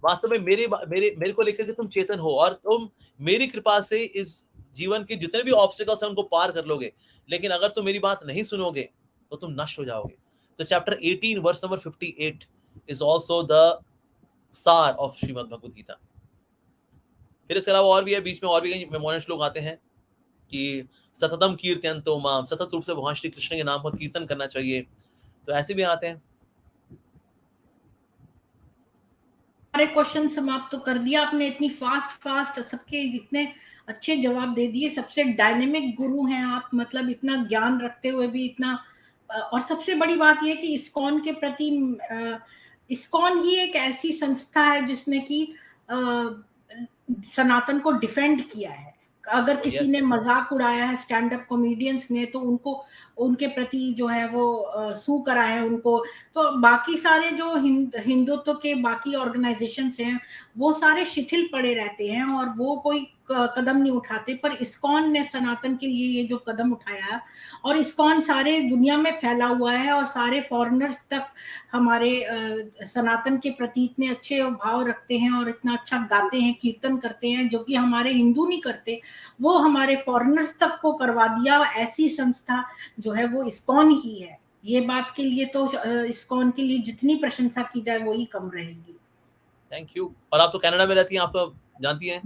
वास्तव में मेरे मेरे मेरे को लेकर के तुम चेतन हो, और तुम मेरी कृपा से इस जीवन के जितने भी ऑब्स्टिकल्स हैं उनको पार कर लोगे। लेकिन अगर तुम मेरी बात नहीं सुनोगे तो तुम नष्ट हो जाओगे। तो chapter 18 verse number 58 is also the सार ऑफ श्रीमद् भगवद गीता। फिर इसके अलावा और भी है, बीच में और भी कई मेमोरियल श्लोक आते हैं कि सततम कीर्तयन्तो माम, सतत रूप से भगवान श्री कृष्ण के नाम का कीर्तन करना चाहिए। तो ऐसे भी आते हैं। सारे क्वेश्चन समाप्त तो कर दिया आपने, इतनी फास्ट फास्ट सबके इतने अच्छे जवाब दे दिए। सबसे डायनेमिक गुरु हैं आप, मतलब इतना ज्ञान रखते हुए भी इतना। और सबसे बड़ी बात यह कि इस्कॉन के प्रति, इस्कॉन ही एक ऐसी संस्था है जिसने कि सनातन को डिफेंड किया है। अगर किसी ने यस, मजाक उड़ाया है स्टैंड अप कॉमेडियंस ने, तो उनको उनके प्रति जो है वो सू करा है उनको। तो बाकी सारे जो हिंदुत्व के बाकी ऑर्गेनाइजेशंस हैं, वो सारे शिथिल पड़े रहते हैं और वो कोई कदम नहीं उठाते। पर इस्कॉन ने सनातन के लिए ये जो कदम उठाया, और इस्कॉन सारे दुनिया में फैला हुआ है, और सारे फॉरेनर्स तक हमारे सनातन के प्रति इतने अच्छे भाव रखते हैं और इतना अच्छा गाते हैं, कीर्तन करते हैं, जो कि हमारे हिंदू नहीं करते, वो हमारे फॉरेनर्स तक को करवा दिया। ऐसी संस्था जो है वो इस्कॉन ही है। ये बात के लिए तो इस्कॉन के लिए जितनी प्रशंसा की जाए वही कम रहेगी। Thank you. और आप तो कनाडा में रहती हैं, आप तो जानती हैं।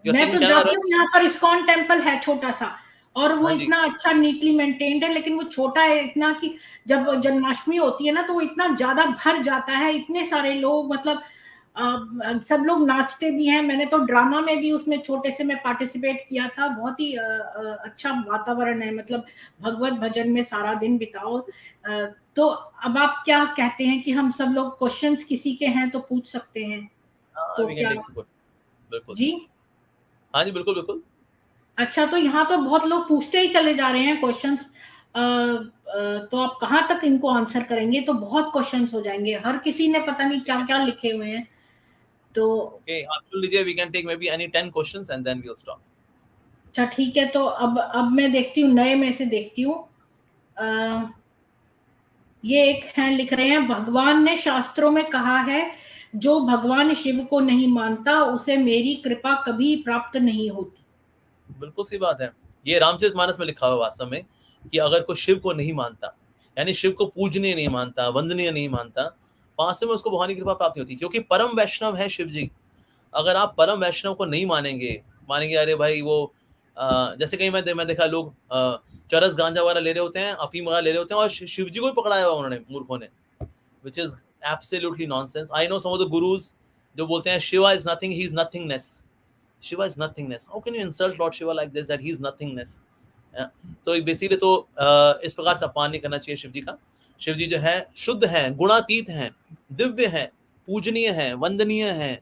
मैं तो जाती हूँ, यहाँ पर इस्कॉन टेम्पल है छोटा सा, और वो हाँ जी। इतना अच्छा नीटली मेंटेन्ड है, लेकिन वो छोटा है इतना कि जब जन्माष्टमी होती है ना तो वो इतना ज्यादा भर जाता है, इतने सारे लोग, मतलब सब लोग नाचते भी हैं। मैंने तो ड्रामा में भी उसमें छोटे से मैं पार्टिसिपेट किया था। बहुत ही अच्छा वातावरण है, मतलब भगवत भजन में सारा दिन बिताओ। तो अब आप क्या कहते हैं कि हम सब लोग क्वेश्चंस किसी के हैं तो पूछ सकते हैं, तो वी कैन क्या? टेक बिल्कुल। जी, हाँ जी, बिल्कुल बिल्कुल। अच्छा, तो यहाँ तो बहुत लोग पूछते ही चले जा रहे हैं क्वेश्चंस। तो आप कहाँ तक इनको आंसर करेंगे? तो बहुत क्वेश्चंस हो जाएंगे, हर किसी ने पता नहीं क्या क्या लिखे हुए हैं। तो ओके, आप चुन लीजिए, we can take maybe any 10 questions and then we will stop. अच्छा ठीक है, तो अब मैं देखती हूँ, नए में से देखती हूँ। ये एक है, लिख रहे हैं, भगवान ने शास्त्रों में कहा है, जो भगवान शिव को नहीं मानता उसे मेरी कृपा कभी प्राप्त नहीं होती। बिल्कुल सही बात है। ये रामचरितमानस में लिखा हुआ वास्तव में, कि अगर कोई शिव को नहीं मानता, यानी शिव को पूजनीय नहीं मानता, वंदनीय नहीं मानता, वास्तव में उसको भगवान की कृपा प्राप्त नहीं होती, क्योंकि परम वैष्णव है शिव जी। अगर आप परम वैष्णव को नहीं मानेंगे अरे भाई वो जैसे कहीं मैं देखा लोग चरस गांजा वाला ले रहे होते हैं, अफीम वाला ले रहे होते हैं, और शिव जी को भी पकड़ाया हुआ उन्होंने, मूर्खों ने, which is absolutely nonsense. I know some of the gurus जो बोलते हैं Shiva is nothing, he is nothingness. Shiva is nothingness. How can you insult Lord Shiva like this that he is nothingness? तो बेसिकली तो इस प्रकार से अपमान नहीं करना चाहिए शिव जी का। शिव जी जो है शुद्ध हैं, गुणातीत हैं, दिव्य हैं, पूजनीय हैं, वंदनीय हैं।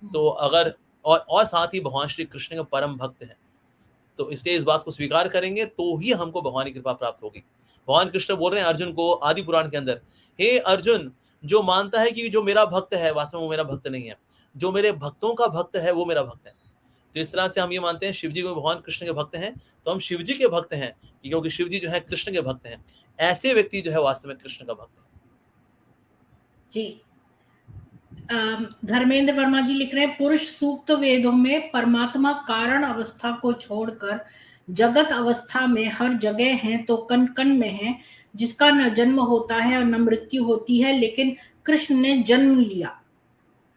तो अगर और साथ ही भगवान श्री कृष्ण के परम भक्त हैं, तो इसलिए इस बात को स्वीकार करेंगे तो ही हमको भगवान की कृपा प्राप्त होगी। भगवान कृष्ण बोल रहे हैं अर्जुन को आदि पुराण के अंदर, हे अर्जुन, जो मानता है कि जो मेरा भक्त है वास्तव में वो मेरा भक्त नहीं है, जो मेरे भक्तों का भक्त है वो मेरा भक्त है। तो इस तरह से हम ये मानते हैं शिव जी को भगवान कृष्ण के भक्त हैं, तो हम शिव जी के भक्त हैं, क्योंकि शिव जी जो है कृष्ण के भक्त हैं। ऐसे व्यक्ति जो है वास्तव में कृष्ण का भक्त है। जी, धर्मेंद्र वर्मा जी लिख रहे हैं, पुरुष सूक्त वेदों में परमात्मा कारण अवस्था को छोड़कर जगत अवस्था में हर जगह हैं, तो कण कण में है, जिसका न जन्म होता है और न मृत्यु होती है, लेकिन कृष्ण ने जन्म लिया।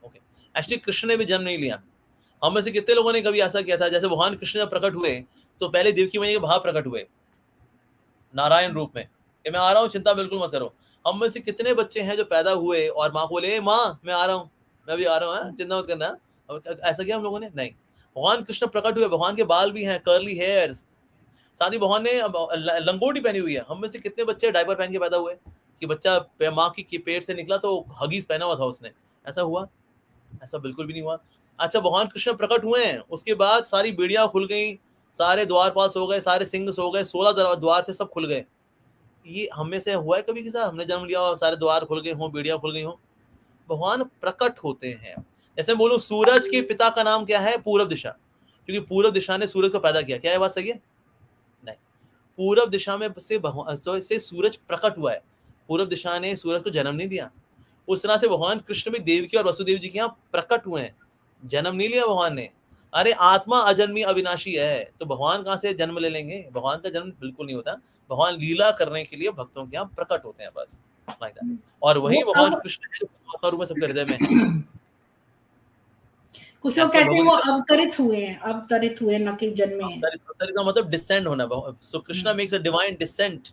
ओके, एक्चुअली कृष्ण ने भी जन्म नहीं लिया। हम में से कितने लोगों ने कभी ऐसा किया था, जैसे भगवान कृष्ण जब प्रकट हुए तो पहले देवकी मैया के भाव प्रकट हुए नारायण रूप में, कि मैं आ रहा हूँ, चिंता बिल्कुल मत करो। हम में से कितने बच्चे हैं जो पैदा हुए और माँ बोले, माँ मैं आ रहा हूँ, मैं भी आ रहा हूँ, चिंता मत करना। ऐसा किया हम लोगों ने? नहीं। भगवान कृष्ण प्रकट हुए, भगवान के बाल भी हैं, कर्ली हेयर्स, साथ ही भगवान ने लंगोटी पहनी हुई है। हम में से कितने बच्चे डायपर पहन के पैदा हुए, कि बच्चा माँ की पेट से निकला तो हगीज पहना हुआ था उसने? ऐसा हुआ? ऐसा बिल्कुल भी नहीं हुआ। अच्छा, भगवान कृष्ण प्रकट हुए हैं, उसके बाद सारी बेड़ियां खुल गई, सारे द्वारपाल सो गए, सारे सिंह सो गए, 16 द्वार थे सब खुल गए। ये हम में से हुआ है कभी के साथ? हमने जन्म लिया और सारे द्वार खुल गए हों, बेड़ियां खुल गई हों? भगवान प्रकट होते हैं। जैसे बोलो सूरज के पिता का नाम क्या है? पूर्व दिशा, क्योंकि पूर्व दिशा ने सूरज को पैदा किया। क्या ये बात सही है? नहीं। पूर्व दिशा में से सूरज प्रकट हुआ है, पूर्व दिशा ने सूरज को जन्म नहीं दिया। उस तरह से भगवान कृष्ण भी देवकी और वसुदेव जी के यहाँ प्रकट हुए हैं, जन्म नहीं लिया भगवान ने। अरे आत्मा अजन्मी अविनाशी है, तो भगवान कहाँ से जन्म ले लेंगे? भगवान का जन्म बिल्कुल नहीं होता। भगवान लीला करने के लिए भक्तों के यहाँ प्रकट होते हैं, बस लाइक दैट। और वही भगवान कृष्ण है जो परमात्मा रूप में सबके हृदय में है। कुछ लोग कहते हैं वो अवतरित हुए न कि जन्मे हैं। अवतरित का मतलब डिसेंड होना। So Krishna makes a divine descent,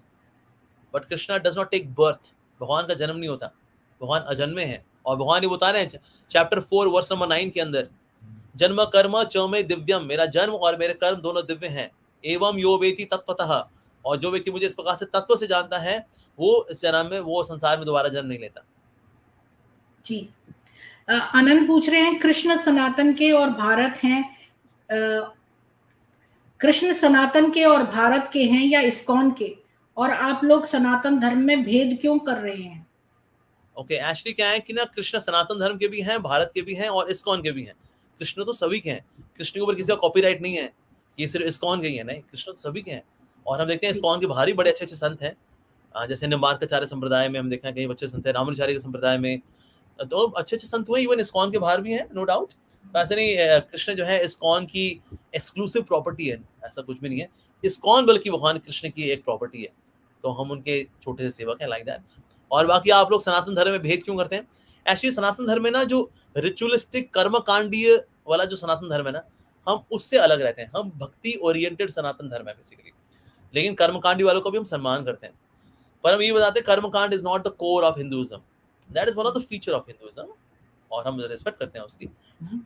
but Krishna does not take birth. भगवान का जन्म नहीं होता, भगवान अजन्मे हैं। और भगवान ये बता रहे हैं चैप्टर 4 वर्स नंबर 9 के अंदर, जन्म कर्म च में दिव्यम, मेरा जन्म और मेरे कर्म दोनों दिव्य हैं। एवं यो वेति तत्वतः, और जो व्यक्ति मुझे इस प्रकार से तत्व से जानता है, वो इस जन्म में, वो संसार में दोबारा जन्म नहीं लेता। जी, आनंद पूछ रहे हैं, कृष्ण सनातन के और भारत हैं, कृष्ण सनातन के और भारत के हैं या इस्कॉन के, और आप लोग सनातन धर्म में भेद क्यों कर रहे हैं? ओके, एक्चुअली क्या है कि ना, कृष्ण सनातन धर्म के भी हैं, भारत के भी हैं और इस्कॉन के भी हैं। कृष्ण तो सभी के हैं, कृष्ण के ऊपर किसी का कॉपीराइट नहीं है, ये सिर्फ इस्कॉन के ही है, नहीं, कृष्ण तो सभी के हैं। और हम देखते हैं इस्कॉन के बाहर ही बड़े अच्छे अच्छे संत हैं, जैसे निम्बार्काचार्य संप्रदाय में हम देखते हैं कई अच्छे संत हैं, रामानुचार्य के संप्रदाय में तो अच्छे अच्छे संत हुए, इवन इस्कॉन के बाहर भी हैं, नो डाउट। तो ऐसे नहीं कृष्ण जो है इस्कॉन की एक्सक्लूसिव प्रॉपर्टी है, ऐसा कुछ भी नहीं है। इस्कॉन बल्कि भगवान कृष्ण की एक प्रॉपर्टी है। तो हम उनके छोटे से सेवक हैं, लाइक दैट। और बाकी आप लोग सनातन धर्म में भेद क्यों करते हैं? एक्चुअली सनातन धर्म में ना जो रिचुअलिस्टिक कर्मकांडीय वाला जो सनातन धर्म है ना, हम उससे अलग रहते हैं। हम भक्ति ओरिएंटेड सनातन धर्म है बेसिकली, लेकिन कर्मकांडी वालों को भी हम सम्मान करते हैं। पर हम ये बताते हैं कर्मकांड is not the core of Hinduism, that is one of the feature of Hinduism, और हम रिस्पेक्ट करते हैं उसकी।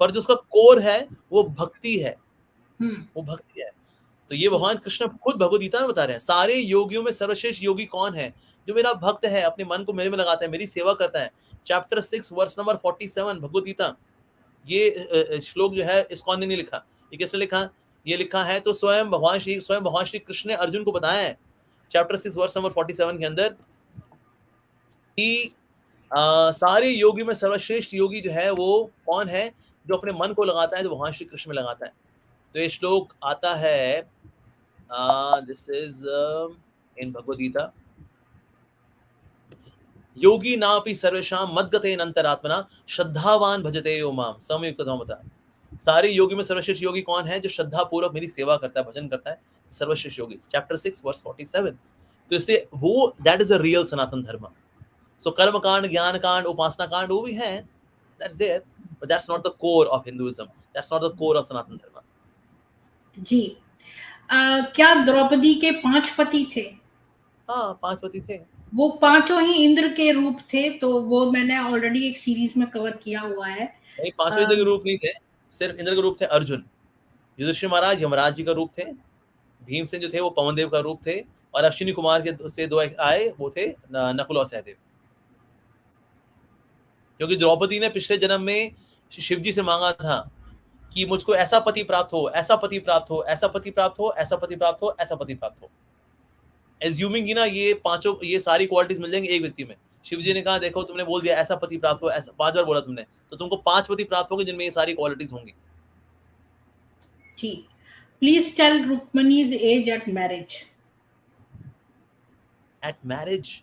पर जो उसका कोर है वो भक्ति है, वो भक्ति है। तो ये भगवान कृष्ण खुद भगवद गीता में बता रहे हैं, सारे योगियों में सर्वश्रेष्ठ योगी कौन है? जो मेरा भक्त है, अपने मन को मेरे में लगाता है, मेरी सेवा करता है। Chapter 6 verse number 47 Bhagavad Gita. ये श्लोक जो है इस्कॉन ने नहीं लिखा, ये किसने लिखा? ये लिखा है तो स्वयं भगवान श्री कृष्ण ने अर्जुन को बताया है चैप्टर 6 वर्स नंबर 47 के अंदर कि सारे योगी में सर्वश्रेष्ठ योगी जो है वो कौन है? जो अपने मन को लगाता है, जो भगवान श्री कृष्ण में लगाता है। तो ये श्लोक आता है, this is in Bhagavad Gita, योगी नापि सर्वेषां मद्गतेन अंतरात्मना श्रद्धावान भजते यो माम समयुक्ततमता। सारे योगी में सर्वश्रेष्ठ योगी कौन है? जो श्रद्धा पूर्वक मेरी सेवा करता है, भजन करता है, सर्वश्रेष्ठ योगी। Chapter 6 verse 47। तो इसलिए वो दैट इज अ रियल सनातन धर्म। सो कर्म कांड, ज्ञान कांड, उपासना कांड वो भी है, that's there, but that's not the core of Hinduism, that's not the core of Sanatan Dharma. जी। क्या द्रौपदी के 5 पति थे? हाँ, 5 पति थे। वो पांचों ही इंद्र के रूप थे, तो वो मैंने ऑलरेडी एक सीरीज में कवर किया हुआ है। नहीं, 5 इंद्र के रूप नहीं थे, सिर्फ इंद्र के रूप थे अर्जुन। युधिष्ठिर महाराज यमराज जी का रूप थे, भीमसेन जो थे वो पवन देव का रूप थे, और अश्विनी कुमार के से 2 आए, वो थे नकुल और सहदेव। क्योंकि द्रौपदी ने पिछले जन्म में शिव जी से मांगा था कि मुझको ऐसा पति प्राप्त हो, ऐसा पति प्राप्त हो, ऐसा पति प्राप्त हो, ऐसा पति प्राप्त हो, ऐसा पति प्राप्त हो। एज्यूमिंग ना ये पांचों, ये सारी क्वालिटीज मिल जाएंगी एक व्यक्ति में। शिव जी ने कहा देखो तुमने बोल दिया ऐसा पति प्राप्त हो, ऐसा 5 बार बोला तुमने, तो तुमको 5 पति प्राप्त होंगे जिनमें ये सारी क्वालिटीज होंगी। जी। Please tell Rukmini's age at marriage. At marriage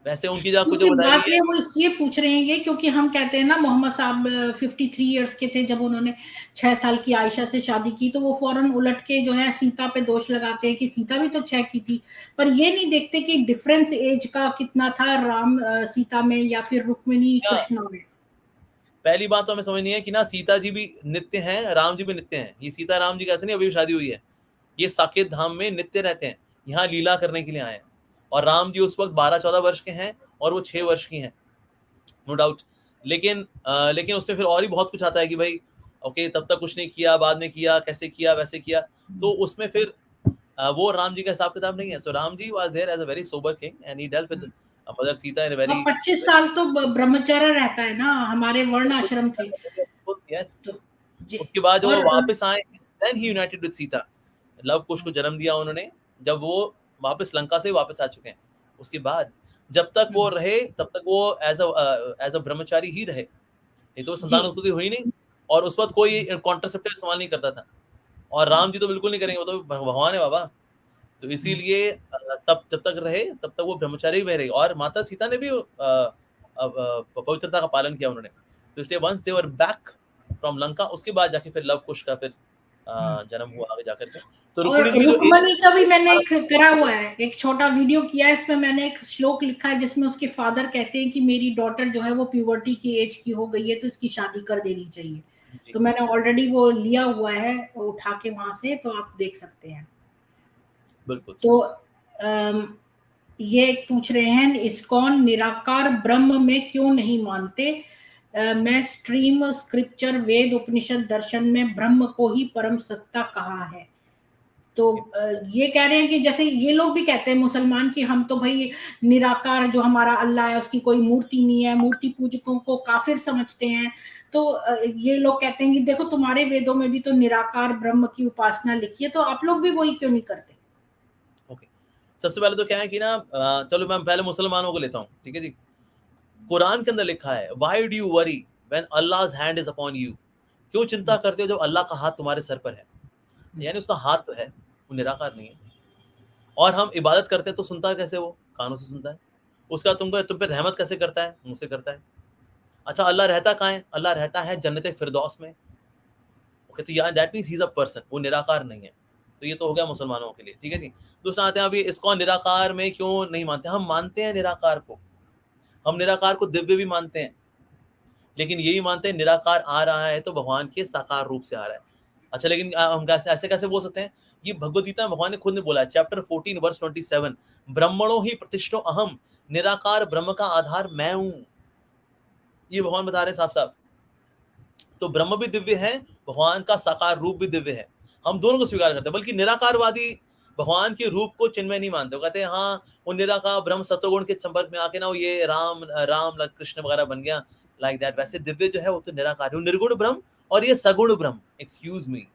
वैसे उनकी जगह कुछ क्योंकि बताया बात ये वो इसलिए पूछ रहे हैं ये, क्योंकि हम कहते हैं ना मोहम्मद साहब 53 इयर्स के थे जब उन्होंने 6 साल की आयशा से शादी की, तो वो फौरन उलट के जो है सीता पे दोष लगाते हैं कि सीता भी तो 6 की थी, पर ये नहीं देखते कि डिफरेंस एज का कितना था राम सीता में या फिर रुक्मिणी कृष्णा में। पहली बात तो हमें समझनी है कि ना सीता जी भी नित्य हैं, राम जी भी नित्य हैं। ये सीता राम जी कैसे नहीं, अभी भी शादी हुई है, ये साकेत धाम में नित्य रहते हैं, यहाँ लीला करने के लिए आए हैं। और राम जी उस वक्त 12-14 वर्ष के हैं और वो 6 वर्ष की हैं, नो डाउट। लेकिन उसमें फिर और ही बहुत कुछ आता है कि भाई ओके तब तक कुछ नहीं किया, बाद में किया, कैसे किया, वैसे किया, तो उसमें फिर वो राम जी का हिसाब किताब नहीं है। So Ram ji was there as a very sober king and he dealt with mother Sita in a very. 25 साल तो ब्रह्मचर्य रहता है ना, हमारे वर्ण आश्रम थे। यस। तो उसके बाद जब वो वापस आए, then he united with Sita, Luv Kush को जन्म दिया उन्होंने, जब वो वापस लंका से वापस आ चुके हैं। उसके बाद जब तक वो रहे तब तक वो एज अ ब्रह्मचारी ही रहे, नहीं तो संतान उत्पत्ति हुई नहीं, और उस वक्त कोई कॉन्ट्रासेप्टिव इस्तेमाल नहीं करता था। और राम जी तो बिल्कुल नहीं करेंगे, वो तो भगवान है बाबा। तो इसीलिए तब जब तक रहे तब तक वो ब्रह्मचारी ही रहे, और माता सीता ने भी पवित्रता का पालन किया उन्होंने। तो इसलिए once they were back from Lanka, उसके बाद जाके फिर लव कुश का फिर जन्म हुआ आगे जाकर के। तो रुक्मणी का भी मैंने एक करा हुआ है, एक छोटा वीडियो किया है, इसमें मैंने एक श्लोक लिखा है जिसमें उसके फादर कहते हैं कि मेरी डॉटर जो है वो प्यूबर्टी की एज की हो गई है तो इसकी शादी कर देनी चाहिए। तो मैंने ऑलरेडी वो लिया हुआ है उठा के वहां से, तो आप देख सकते हैं। बिल्कुल। तो ये पूछ रहे हैं इस्कॉन निराकार ब्रह्म में क्यों नहीं मानते? मैं स्ट्रीम स्क्रिप्चर वेद उपनिषद दर्शन में ब्रह्म को ही परम सत्ता कहा है। तो ये कह रहे हैं कि जैसे ये लोग भी कहते हैं मुसलमान कि हम तो भाई निराकार जो हमारा अल्लाह है उसकी कोई मूर्ति नहीं है, मूर्ति पूजकों को काफिर समझते हैं। तो ये लोग कहते हैं कि देखो तुम्हारे वेदों में भी तो निराकार ब्रह्म की उपासना लिखी है, तो आप लोग भी वही क्यों नहीं करते? ओके, सबसे पहले तो क्या है कि ना चलो मैं पहले मुसलमानों को लेता हूँ, ठीक है जी। कुरान के अंदर लिखा है why do you worry when Allah's hand is upon you. क्यों चिंता करते हो जब अल्लाह का हाथ तुम्हारे सर पर है? यानी उसका हाथ तो है, वो निराकार नहीं है। और हम इबादत करते हैं तो सुनता है कैसे? वो कानों से सुनता है। उसका तुम पे रहमत कैसे करता है? मुंह से करता है। अच्छा, अल्लाह रहता कहाँ है? अल्लाह रहता है जन्नत फिरदौस में। ओके, तो यार that means he is a person, वो निराकार नहीं है। तो ये तो हो गया मुसलमानों के लिए, ठीक है जी। दूसरा आते हैं अभी इस्कॉन निराकार में क्यों नहीं मानते? हम मानते हैं निराकार को, हम निराकार को दिव्य भी मानते हैं, लेकिन यही मानते हैं निराकार आ रहा है तो भगवान के साकार रूप से आ रहा है। अच्छा, लेकिन हम ऐसे कैसे बोल सकते हैं? ये भगवद गीता में भगवान ने खुद ने बोला है, चैप्टर 14 वर्स 27, ब्रह्मणो ही प्रतिष्ठो अहम, निराकार ब्रह्म का आधार मैं हूं। ये भगवान बता रहे हैं साफ साफ। तो ब्रह्म भी दिव्य है, भगवान का साकार रूप भी दिव्य है, हम दोनों को स्वीकार करते हैं। बल्कि निराकारवादी भगवान के रूप को चिन्मय नहीं मानते, वो कहते हैं हाँ वो निराकार ब्रह्म सत्वगुण के संपर्क में आके ना वो ये राम कृष्ण वगैरह बन गया, लाइक दैट। वैसे दिव्य जो है वो तो निराकार है, निर्गुण ब्रह्म और ये सगुण ब्रह्म। Excuse me,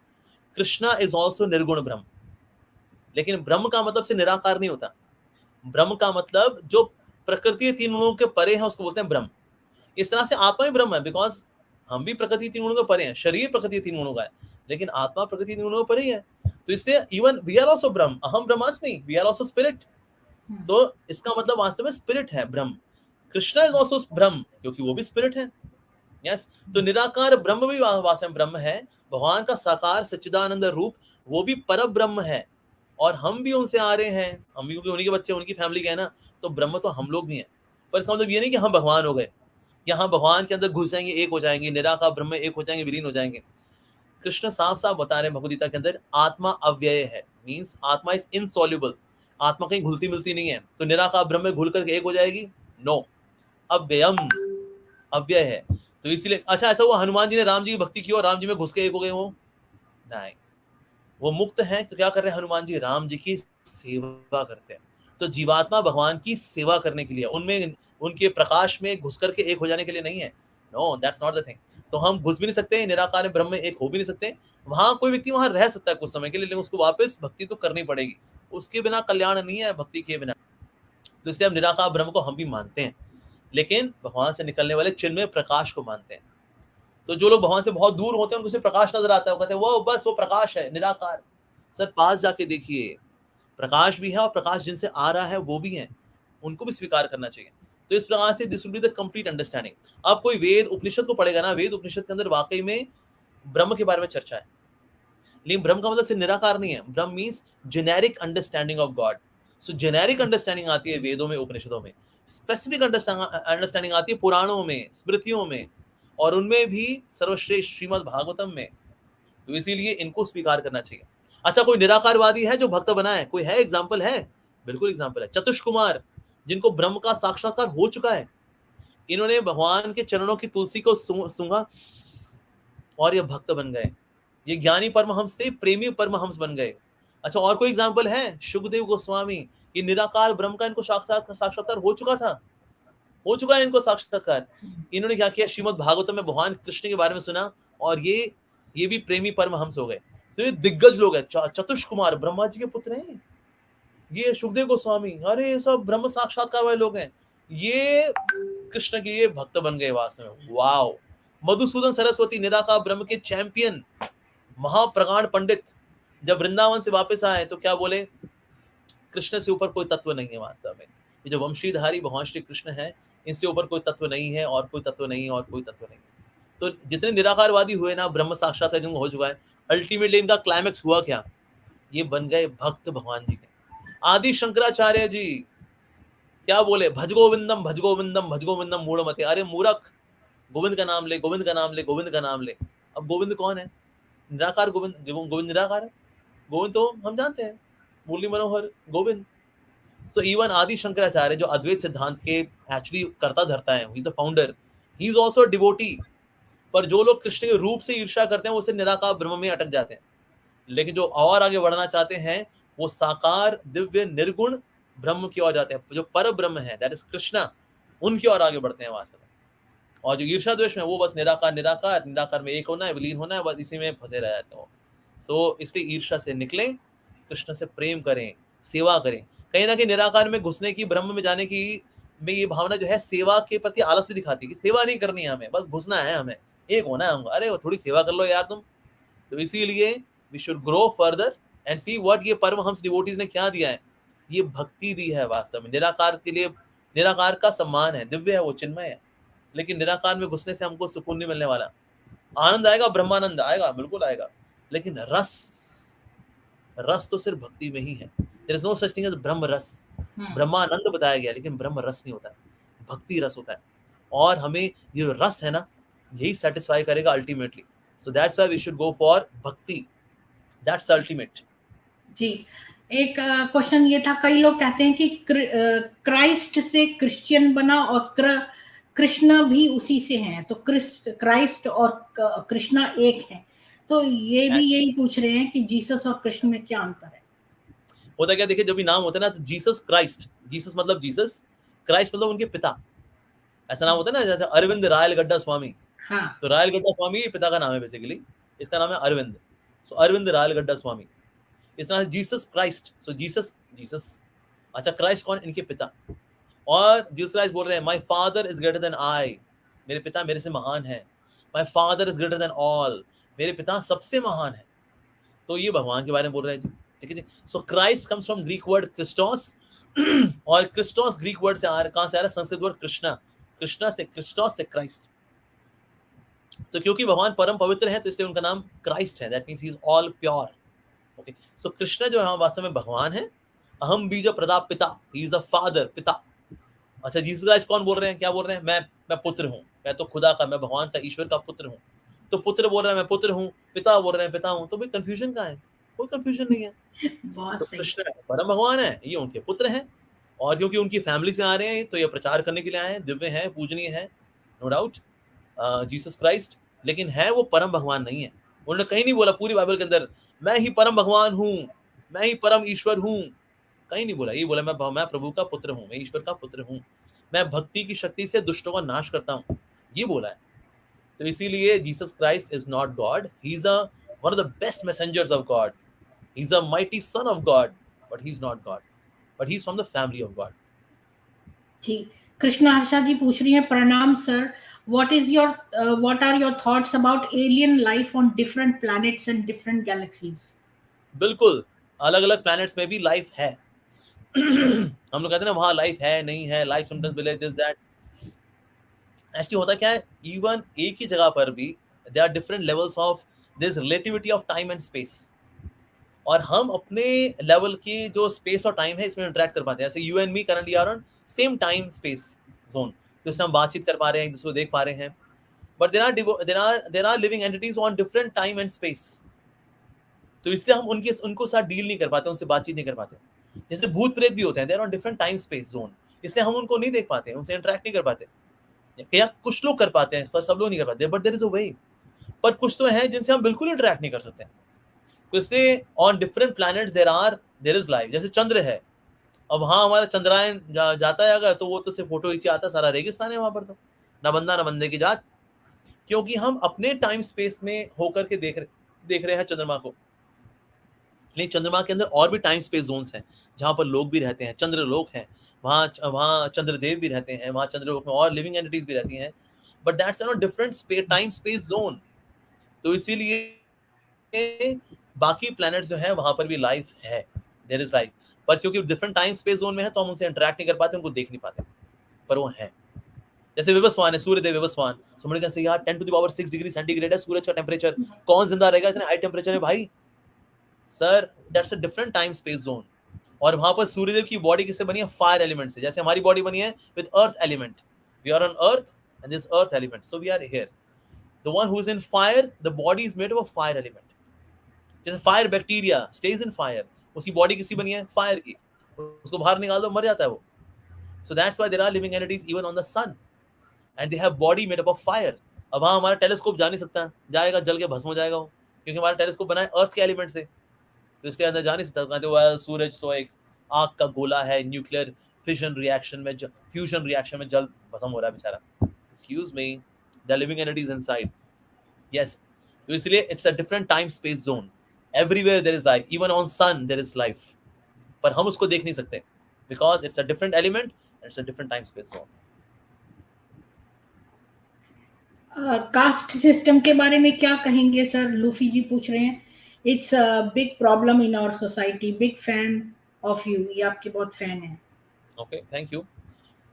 Krishna is also निर्गुण ब्रह्म, लेकिन ब्रह्म का मतलब से निराकार नहीं होता। ब्रह्म का मतलब जो प्रकृति तीन गुणों के परे है उसको बोलते हैं ब्रह्म। इस तरह से आत्मा ही ब्रह्म है, बिकॉज हम भी प्रकृति तीन गुणों के परे हैं, शरीर प्रकृति तीन गुणों का है, लेकिन आत्मा प्रकृति तीन गुणों के परे ही है। तो इसलिए इवन वी आर आल्सो ब्रह्म, अहम ब्रह्मास्मि, वी आर आल्सो स्पिरिट। तो इसका मतलब वास्तव में स्पिरिट है ब्रह्म। कृष्णा इज आल्सो ब्रह्म क्योंकि वो भी स्पिरिट है। यस, तो निराकार ब्रह्म भी वास्तव में ब्रह्म है, भगवान का साकार सच्चिदानंद रूप वो भी पर ब्रह्म है, और हम भी उनसे आ रहे हैं, हम भी क्योंकि उन्हीं के बच्चे उनकी फैमिली के हैं ना, तो ब्रह्म तो हम लोग भी हैं। पर इसका मतलब ये नहीं कि हम भगवान हो गए, यहाँ भगवान के अंदर घुस जाएंगे, एक हो जाएंगे, निराकार ब्रह्म एक हो जाएंगे, विलीन हो जाएंगे। कृष्ण साफ साफ बता रहे हैं भगवद गीता के अंदर, आत्मा अव्यय है, मींस आत्मा इज इनसॉल्युबल, आत्मा कहीं घुलती मिलती नहीं है। तो निराकार ब्रह्म में घुल करके एक हो जाएगी? नो, अव्ययम, अव्यय है। तो इसलिए अच्छा ऐसा हुआ हनुमान जी ने राम जी की भक्ति की और राम जी में घुस के एक हो गए? वो नहीं, वो मुक्त हैं। तो क्या कर रहे हैं हनुमान जी? राम जी की सेवा करते हैं। तो जीवात्मा भगवान की सेवा करने के लिए, उनमें उनके प्रकाश में घुस करके एक हो जाने के लिए नहीं है। No, that's not the thing. तो हम घुस भी नहीं सकते, निराकार ब्रह्म में एक हो भी नहीं सकते। वहां कोई व्यक्ति वहां रह सकता है कुछ समय के लिए, लेकिन उसको वापस भक्ति तो करनी पड़ेगी, उसके बिना कल्याण नहीं है, भक्ति के बिना। तो इसलिए हम निराकार ब्रह्म को हम भी मानते हैं, लेकिन भगवान से निकलने वाले चिन्मय प्रकाश को मानते हैं। तो जो लोग भगवान से बहुत दूर होते हैं उनको सिर्फ प्रकाश नजर आता है, वो कहते हैं वो बस वो प्रकाश है, निराकार। सर पास जाके देखिए, प्रकाश भी है और प्रकाश जिनसे आ रहा है वो भी है, उनको भी स्वीकार करना चाहिए। तो इस प्रकार से this will be the complete understanding. आप कोई वेद उपनिषद को पढ़ेगा ना, वेद उपनिषद के अंदर वाकई में ब्रह्म के बारे में चर्चा है, लेकिन ब्रह्म का मतलब सिर्फ निराकार नहीं है। ब्रह्म means generic understanding of God. So generic understanding आती है वेदों में, उपनिषदों में। स्पेसिफिक अंडरस्टैंडिंग आती है पुराणों में, स्मृतियों में, और उनमें भी सर्वश्रेष्ठ श्रीमद् भागवतम में। तो इसीलिए इनको स्वीकार करना चाहिए। अच्छा, कोई निराकारवादी है जो भक्त बना है? कोई है? एग्जाम्पल है? बिल्कुल एग्जाम्पल है। चतुष कुमार, जिनको ब्रह्म का साक्षात्कार हो चुका है, इन्होंने भगवान के चरणों की तुलसी को सूंघा और ये भक्त बन गए, ये ज्ञानी परमहंस थे, प्रेमी परमहंस बन गए। अच्छा, और कोई एग्जाम्पल है? सुखदेव गोस्वामी, ये निराकार ब्रह्म का इनको साक्षात्कार हो चुका था, हो चुका है इनको साक्षात्कार। इन्होंने क्या किया? श्रीमद् भागवतम में भगवान कृष्ण के बारे में सुना और ये भी प्रेमी परमहंस हो गए। तो ये दिग्गज लोग हैं। चतुष कुमार ब्रह्मा जी के पुत्र हैं, ये सुखदेव गोस्वामी, अरे ये सब ब्रह्म साक्षात्कार वाले लोग हैं, ये कृष्ण के ये भक्त बन गए वास्तव में। वाओ। मधुसूदन सरस्वती, निराकार ब्रह्म के चैंपियन, महाप्रगाढ़ पंडित, जब वृंदावन से वापस आए तो क्या बोले? कृष्ण से ऊपर कोई तत्व नहीं है वास्तव में, ये जो वंशीधारी भगवान श्री कृष्ण है, इनसे ऊपर कोई तत्व नहीं है, और कोई तत्व नहीं है, और कोई तत्व नहीं है। तो जितने निराकारवादी हुए ना, ब्रह्म साक्षात्कार जिनको हो चुका है, अल्टीमेटली इनका क्लाइमेक्स हुआ क्या? ये बन गए भक्त भगवान जी के। आदि शंकराचार्य जी क्या बोले? भज गोविंदम भज गोविंदम भज गोविंदम मूढ़मते। अरे मूर्ख, गोविंद का नाम ले, गोविंद का नाम ले, गोविंद का नाम ले। अब गोविंद कौन है? निराकार गोविंद, गोविंद निराकार है। गोविंद तो हम जानते हैं, मुरली मनोहर गोविंद। सो इवन आदि शंकराचार्य जो अद्वैत सिद्धांत के एक्चुअली करता धरता है, he is the founder, he is also devotee. पर जो लोग कृष्ण के रूप से ईर्ष्या करते हैं वो सिर्फ निराकार ब्रह्म में अटक जाते हैं, लेकिन जो और आगे बढ़ना चाहते हैं वो साकार दिव्य निर्गुण ब्रह्म की ओर जाते हैं, जो पर ब्रह्म है, दैट इज कृष्णा, उनकी ओर आगे बढ़ते हैं वास्तव में। और जो ईर्ष्या द्वेष में वो बस निराकार निराकार निराकार में एक होना है, विलीन होना है, बस इसी में फंसे रह जाते हो। सो इसलिए ईर्ष्या से निकलें, कृष्ण से प्रेम करें, सेवा करें। कहीं ना कहीं निराकार में घुसने की, ब्रह्म में जाने की में ये भावना जो है सेवा के प्रति आलस भी दिखाती है कि सेवा नहीं करनी है हमें, बस घुसना है, हमें एक होना है हमको। अरे वो थोड़ी सेवा कर लो यार तुम। तो इसीलिए we should grow further and see what ये परमहंस डिवोटीज ने क्या दिया है। ये भक्ति दी है वास्तव में। निराकार के लिए, निराकार का सम्मान है, दिव्य है, वो चिन्मय है, लेकिन निराकार में घुसने से हमको सुकून नहीं मिलने वाला। आनंद आएगा, ब्रह्मानंद आएगा, बिल्कुल आएगा, लेकिन रस रस तो सिर्फ भक्ति में ही है। There is no such thing as brahma rasa. ब्रह्मानंद बताया गया, लेकिन ब्रह्म रस नहीं होता है, भक्ति रस होता है। और हमें ये रस है ना, यही सेटिस्फाई करेगा ultimately. So that's why we should go for bhakti, that's ultimate. जी, एक क्वेश्चन ये था, कई लोग कहते हैं कि क्राइस्ट से क्रिश्चियन बना और कृष्ण भी उसी से हैं, तो क्राइस्ट और कृष्णा एक है, तो ये भी यही पूछ रहे हैं कि जीसस और कृष्ण में क्या अंतर है? होता क्या, देखिए जब भी नाम होता है ना, तो जीसस क्राइस्ट, जीसस मतलब जीसस, क्राइस्ट मतलब उनके पिता, ऐसा नाम होता है ना, जैसे अरविंद रायलगड्डा स्वामी। हाँ, तो रायलगड्डा स्वामी पिता का नाम है बेसिकली, इसका नाम है अरविंद। सो अरविंद रायलगड्डा स्वामी, इसका नाम है Jesus Christ. So Jesus, Jesus, अच्छा क्राइस्ट कौन, इनके पिता। और जीसस क्राइस्ट बोल रहे हैं my father is greater than I, मेरे पिता मेरे से महान है। My father is greater than all, मेरे पिता सबसे महान है। तो ये भगवान के बारे में बोल रहे हैं जी, ठीक है जी। So Christ comes from Greek word Christos, और क्रिस्टोस ग्रीक वर्ड से कहां से आ रहा है, संस्कृत वर्ड कृष्णा, कृष्णा से, क्रिस्टोस से क्राइस्ट। तो क्योंकि भगवान परम पवित्र है, तो इसलिए उनका नाम क्राइस्ट है, that means he is all pure. Okay, so Krishna जो है वास्तव में भगवान है। अहम बीज प्रदाप पिता, ही इज अ फादर, पिता। अच्छा, जीसस क्राइस्ट कौन बोल रहे हैं, क्या बोल रहे हैं, मैं पुत्र हूं, मैं तो खुदा का, मैं भगवान का, ईश्वर का पुत्र हूं। तो पुत्र बोल रहे हैं मैं पुत्र हूं, पिता बोल रहे हैं पिता हूं, तो भाई कंफ्यूजन कहां है, कोई कंफ्यूजन नहीं है। बहुत तो सही। कृष्ण परम भगवान है, ये उनके पुत्र हैं, और क्योंकि उनकी फैमिली से आ रहे हैं, तो ये प्रचार करने के लिए आए हैं, दिव्य है, पूजनीय है, नो डाउट, जीसस क्राइस्ट। लेकिन है वो परम भगवान नहीं है। उन्होंने कहीं नहीं बोला पूरी बाइबल के अंदर मैं ही परम भगवान हूं, मैं ही परम ईश्वर हूं, कहीं नहीं बोला। ये बोला मैं प्रभु का पुत्र हूं, मैं ईश्वर का पुत्र हूं, मैं भक्ति की शक्ति से दुष्टों का नाश करता हूं, ये बोला है। तो इसीलिए Jesus Christ is not God, he is one of the best messengers of God, he is a mighty son of God, but he is not God, but he is from the family of God. जी, कृष्णा हर्षा जी पूछ रही हैं, प्रणाम sir, what are your thoughts about alien life on different planets and different galaxies? बिल्कुल, अलग अलग planets में भी लाइफ है। हम लोग कहते हैं ना वहां लाइफ है नहीं है, life sometimes believe this that. Actually होता क्या है, इवन एक ही जगह पर भी there are different levels of this relativity of time and space, और हम अपने लेवल की जो स्पेस और टाइम है इसमें इंटरेक्ट कर पाते हैं। जैसे you and me currently are on same time space zone, तो इसमें हम बातचीत कर पा रहे हैं, एक दूसरे को देख पा रहे हैं, but there are living entities on different time and space. तो इसलिए हम उनको साथ डील नहीं कर पाते, उनसे बातचीत नहीं कर पाते। जैसे भूत प्रेत भी होते हैं, they're on different time space zone, इसलिए हम उनको नहीं देख पाते, उनसे इंटरेक्ट नहीं कर पाते। या कुछ लोग कर पाते हैं, पर सब लोग नहीं कर पाते, बट देयर इज अ वे। पर कुछ तो हैं जिनसे हम बिल्कुल इंटरेक्ट नहीं कर सकते। तो इसलिए on different planets there is life. जैसे चंद्र है, अब वहां हमारा चंद्रायन जाता है अगर, तो वो तो सिर्फ फोटो खींचे आता है, सारा रेगिस्तान है वहां पर, तो ना बंदा ना बंदे की जात, क्योंकि हम अपने टाइम स्पेस में होकर के देख रहे हैं चंद्रमा को। लेकिन चंद्रमा के अंदर और भी टाइम स्पेस जोन्स हैं जहां पर लोग भी रहते हैं, चंद्रलोक हैं, वहां चंद्रदेव भी रहते हैं, वहां चंद्रलोक में और लिविंग एंटिटीज भी रहती हैं, but that's on different time space zone. तो इसीलिए बाकी प्लैनेट्स जो है वहां पर भी लाइफ है, देयर इज लाइफ, पर क्योंकि डिफरेंट टाइम स्पेस जोन में है तो हम उनसे इंटरेक्ट नहीं कर पाते, उनको देख नहीं पाते, पर वो है। जैसे विवस्वान है, सूर्यदेव विवस्वान, समझ कैसे यार 10 to the power 6 degree centigrade है सूरज का टेम्परेचर, कौन जिंदा रहेगा इतने हाई टेम्परेचर है भाई। Sir that's a different time space zone. और वहां पर सूर्यदेव की बॉडी किससे बनी है, फायर एलिमेंट से, जैसे हमारी बॉडी बनी है with earth element, we are on earth and this earth element, so we are here. The one who is in fire, the body is made of a fire element. जैसे fire bacteria stays in fire, उसकी body किसी बनी है, fire की, उसको बाहर निकाल दो मर जाता है वो। So that's why there are living entities even on the sun and they have body made up of fire. अब वहां हमारा टेलीस्कोप जा नहीं सकता, जाएगा जल के भस्म हो जाएगा वो, क्योंकि हमारा टेलीस्कोप बना है अर्थ के एलिमेंट से, तो इसके अंदर जा नहीं सकता। कहते हैं सूरज तो एक आग का गोला है, न्यूक्लियर फिजन रिएक्शन में फ्यूजन रिएक्शन में जल भस्म हो रहा है बेचारा। Excuse me, they are living entities inside, yes. तो इसलिए it's a different time space zone, everywhere there is life, even on sun there is life, पर हम उसको देख नहीं सकते because it's a different element, it's a different time space zone. Caste system के बारे में क्या कहेंगे सर? लूफी जी पूछ रहे हैं, it's a big problem in our society, big fan of you, ये आपके बहुत फैन हैं। Okay, thank you.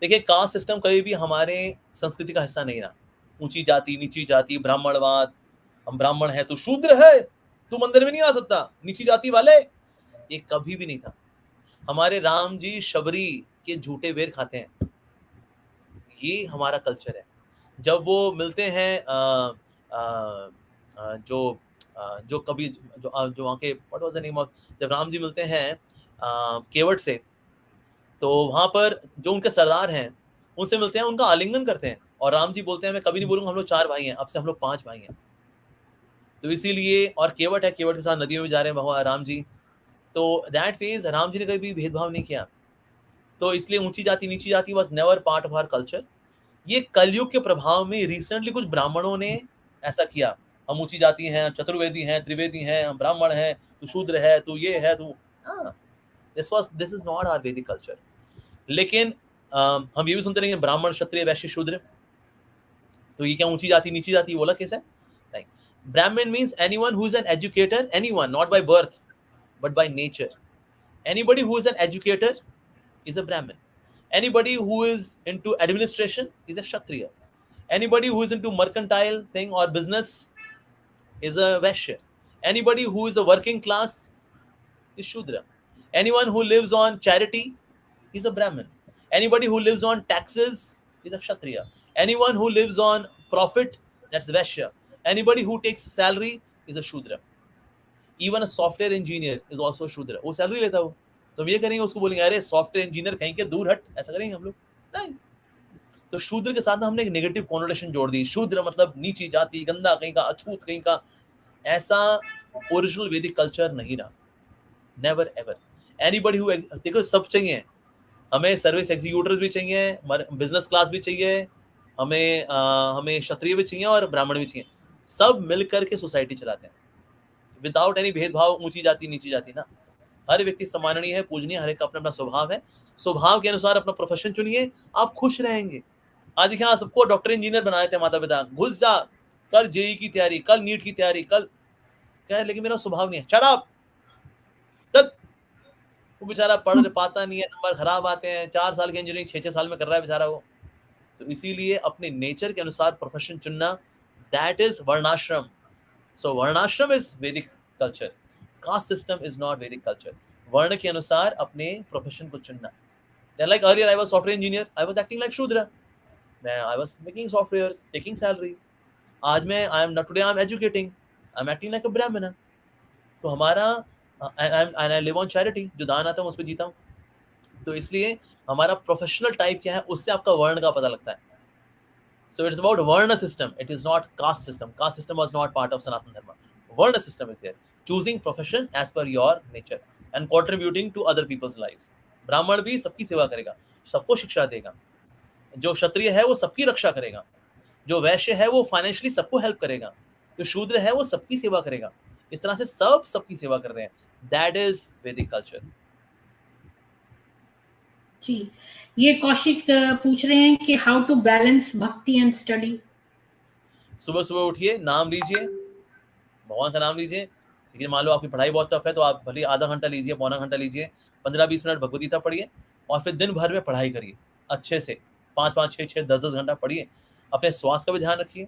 देखिए, कास्ट सिस्टम कभी भी हमारे संस्कृति का हिस्सा नहीं रहा। ऊंची जाति, नीची जाति, ब्राह्मणवाद, हम ब्राह्मण हैं तो शूद्र है, तू मंदिर में नहीं आ सकता, नीची जाति वाले, ये कभी भी नहीं था। हमारे राम जी शबरी के झूठे बेर खाते हैं, ये हमारा कल्चर है। जब वो मिलते हैं जो कभी जो वहाँ के what was the name of, जब राम जी मिलते हैं केवट से, तो वहां पर जो उनके सरदार हैं उनसे मिलते हैं, उनका आलिंगन करते हैं, और राम जी बोलते हैं मैं कभी नहीं बोलूंगा हम लोग 4 भाई हैं, अब से हम लोग 5 भाई हैं। तो इसीलिए, और केवट है, केवट के साथ नदियों में जा रहे हैं भगवान राम जी, तो दैट फेज राम जी ने कभी भेदभाव नहीं किया। तो इसलिए ऊंची जाति नीची जाति was never part of our culture. ये कलयुग के प्रभाव में रिसेंटली कुछ ब्राह्मणों ने ऐसा किया, हम ऊंची जाति हैं, चतुर्वेदी हैं, त्रिवेदी हैं, हम ब्राह्मण हैं, तू शूद्र है, तू ये है, तू दिस इज नॉट आवर वैदिक कल्चर। लेकिन हम ये भी सुनते रहेंगे ब्राह्मण क्षत्रिय वैश्य शूद्र, तो ये क्या ऊंची जाति नीची जाति बोला कैसे? नहीं, ब्राह्मण means anyone who is an educator, anyone, not by birth but by nature. Anybody who is an educator is a Brahmin. Anybody who is into administration is a Kshatriya. Anybody who is into mercantile thing or business is a Vaishya. Anybody who is a working class is Shudra. Anyone who lives on charity is a Brahmin. Anybody who lives on taxes is a Kshatriya. Anyone who lives on profit, that's Vaishya. Anybody who takes salary is a Shudra. Even a software engineer is also a Shudra. वो salary लेता हो, तो हम ये करेंगे उसको बोलेंगे अरे सॉफ्टवेयर इंजीनियर कहीं के दूर हट, ऐसा करेंगे हम लोग? नहीं। तो शूद्र के साथ हमने एक नेगेटिव कॉनोटेशन जोड़ दी, शूद्र मतलब नीची जाति, गंदा कहीं का, अछूत कहीं का। ऐसा ओरिजिनल वैदिक कल्चर नहीं रहा, नेवर एवर। एनीबडी हु, देखो सब चाहिए हमें, सर्विस एग्जीक्यूटिव्स भी चाहिए, बिजनेस क्लास भी चाहिए, हमें क्षत्रिय भी चाहिए और ब्राह्मण भी चाहिए, सब मिलकर के सोसाइटी चलाते हैं विदाउट एनी भेदभाव, ऊंची जाति नीची जाति ना। हर व्यक्ति सम्माननीय है, पूजनीय, हर एक का अपना अपना स्वभाव है। स्वभाव के अनुसार अपना प्रोफेशन चुनिए, आप खुश रहेंगे। आज देखिए सबको डॉक्टर इंजीनियर बनाए थे माता पिता, घुस जा, कल जेई की तैयारी, कल नीट की तैयारी, कल क्या है, लेकिन मेरा स्वभाव नहीं है, शट अप। वो बेचारा पढ़ पाता नहीं है, नंबर खराब आते हैं, 4 साल की इंजीनियरिंग 6-6 साल में कर रहा है बेचारा वो। तो इसीलिए अपने नेचर के अनुसार प्रोफेशन चुनना, दैट इज वर्णाश्रम। सो वर्णाश्रम इज वैदिक culture, caste system is not वैदिक कल्चर। वर्ण के अनुसार अपने प्रोफेशन को चुनना। Like earlier I was software engineer, I was acting like शूद्र, मैं I was making softwares, taking salary. आज मैं I am not, today I am educating, I am acting like अ ब्राह्मण। तो हमारा आई लिव ऑन चैरिटी, जो दान आता है उस पर जीता हूँ। तो इसलिए हमारा प्रोफेशनल टाइप क्या है, उससे आपका वर्ण का पता लगता है। So it's about Varna system. It is not caste system. Caste system was not part of Sanatana Dharma. Varna system is there. Choosing profession as per your nature and contributing to other people's lives. ब्राह्मण भी सबकी सेवा करेगा, सबको शिक्षा देगा। जो क्षत्रिय है वो सबकी रक्षा करेगा। जो वैश्य है वो फाइनेंशियली सबको हेल्प करेगा। जो शूद्र है वो सबकी सेवा करेगा। इस तरह से सब सबकी सेवा कर रहे हैं। That is Vedic culture. जी, ये कौशिक पूछ रहे हैं कि हाउ टू बैलेंस भक्ति एंड स्टडी। सुबह सुबह उठिए, नाम लीजिए, भगवान का नाम लीजिए। लेकिन मान लो आपकी पढ़ाई बहुत टफ है तो आप भले आधा घंटा लीजिए, पौना घंटा लीजिए, 15-20 मिनट भगवद गीता पढ़िए और फिर दिन भर में पढ़ाई करिए अच्छे से, 5-5, 6-6, 10-10 घंटा पढ़िए। अपने स्वास्थ्य का भी ध्यान रखिए।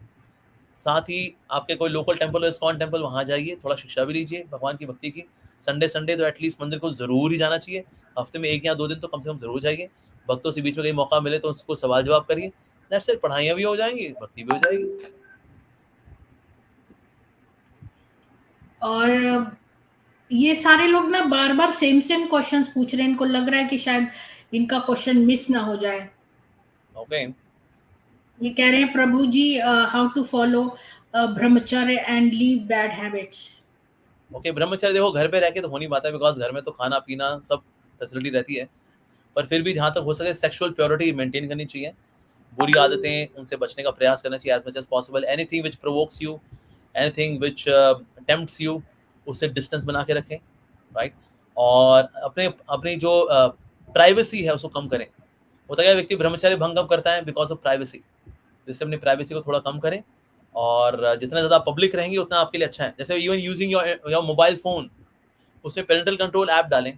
साथ ही आपके कोई लोकल टेम्पल हो, इस्कॉन टेम्पल, वहाँ जाइए, थोड़ा शिक्षा भी लीजिए भगवान की भक्ति की। संडे तो एटलीस्ट मंदिर को जरूर ही जाना चाहिए। हफ्ते में 1 या 2 दिन तो कम से कम जरूर जाइए। भक्तों से बीच में कहीं मौका मिले तो उसको सवाल जवाब करिए। दैट्स इट, पढ़ाइयाँ भी हो जाएंगी, भक्ति भी हो जाएगी। और ये सारे लोग ना बार बार सेम क्वेश्चंस पूछ रहे हैं, इनको लग रहा है कि शायद इनका क्वेश्चन मिस ना हो जाए। ओके, ये कह रहे हैं प्रभु जी हाउ टू फॉलो ब्रह्मचर्य and leave bad habits. Okay, ब्रह्मचर्य देखो घर पे रह के तो हो नहीं पाता, बिकॉज घर में तो खाना पीना सब फैसिलिटी रहती है, पर फिर भी जहाँ तक हो सके सेक्सुअल प्योरिटी मेंटेन करनी चाहिए। बुरी आदतें उनसे बचने का प्रयास करना चाहिए as much as possible. Anything which provokes you, anything which tempts you, उससे डिस्टेंस बना के रखें, राइट। और अपनी जो प्राइवेसी है उसको कम करें। होता है व्यक्ति ब्रह्मचर्य भंग करता है बिकॉज ऑफ प्राइवेसी, तो इससे अपनी प्राइवेसी को थोड़ा कम करें। और जितना ज़्यादा पब्लिक रहेंगे उतना आपके लिए अच्छा है। जैसे even using your mobile phone, उसमें पेरेंटल कंट्रोल ऐप डालें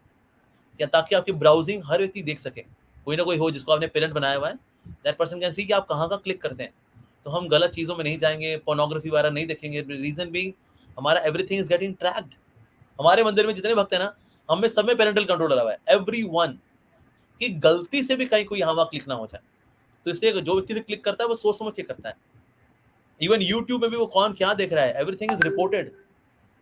क्या, ताकि आपकी ब्राउजिंग हर व्यक्ति देख सके। कोई ना कोई हो जिसको आपने पेरेंट बनाया हुआ है, दैट पर्सन कैन सी कि आप कहाँ का क्लिक करते हैं। तो हम गलत चीज़ों में नहीं जाएंगे, पोर्नोग्राफी वगैरह नहीं देखेंगे। रीज़न भी हमारा एवरीथिंग इज गेटिंग ट्रैक्ड। हमारे मंदिर में जितने भक्त हैं ना, हमें सब में पेरेंटल कंट्रोल डला हुआ है, एवरीवन, कि गलती से भी कहीं कोई यहाँ वहाँ क्लिक ना हो जाए। तो इसलिए जो व्यक्ति भी क्लिक करता है वो सोच समझ के करता है। इवन यूट्यूब में भी वो कौन क्या देख रहा है, एवरीथिंग इज रिपोर्टेड,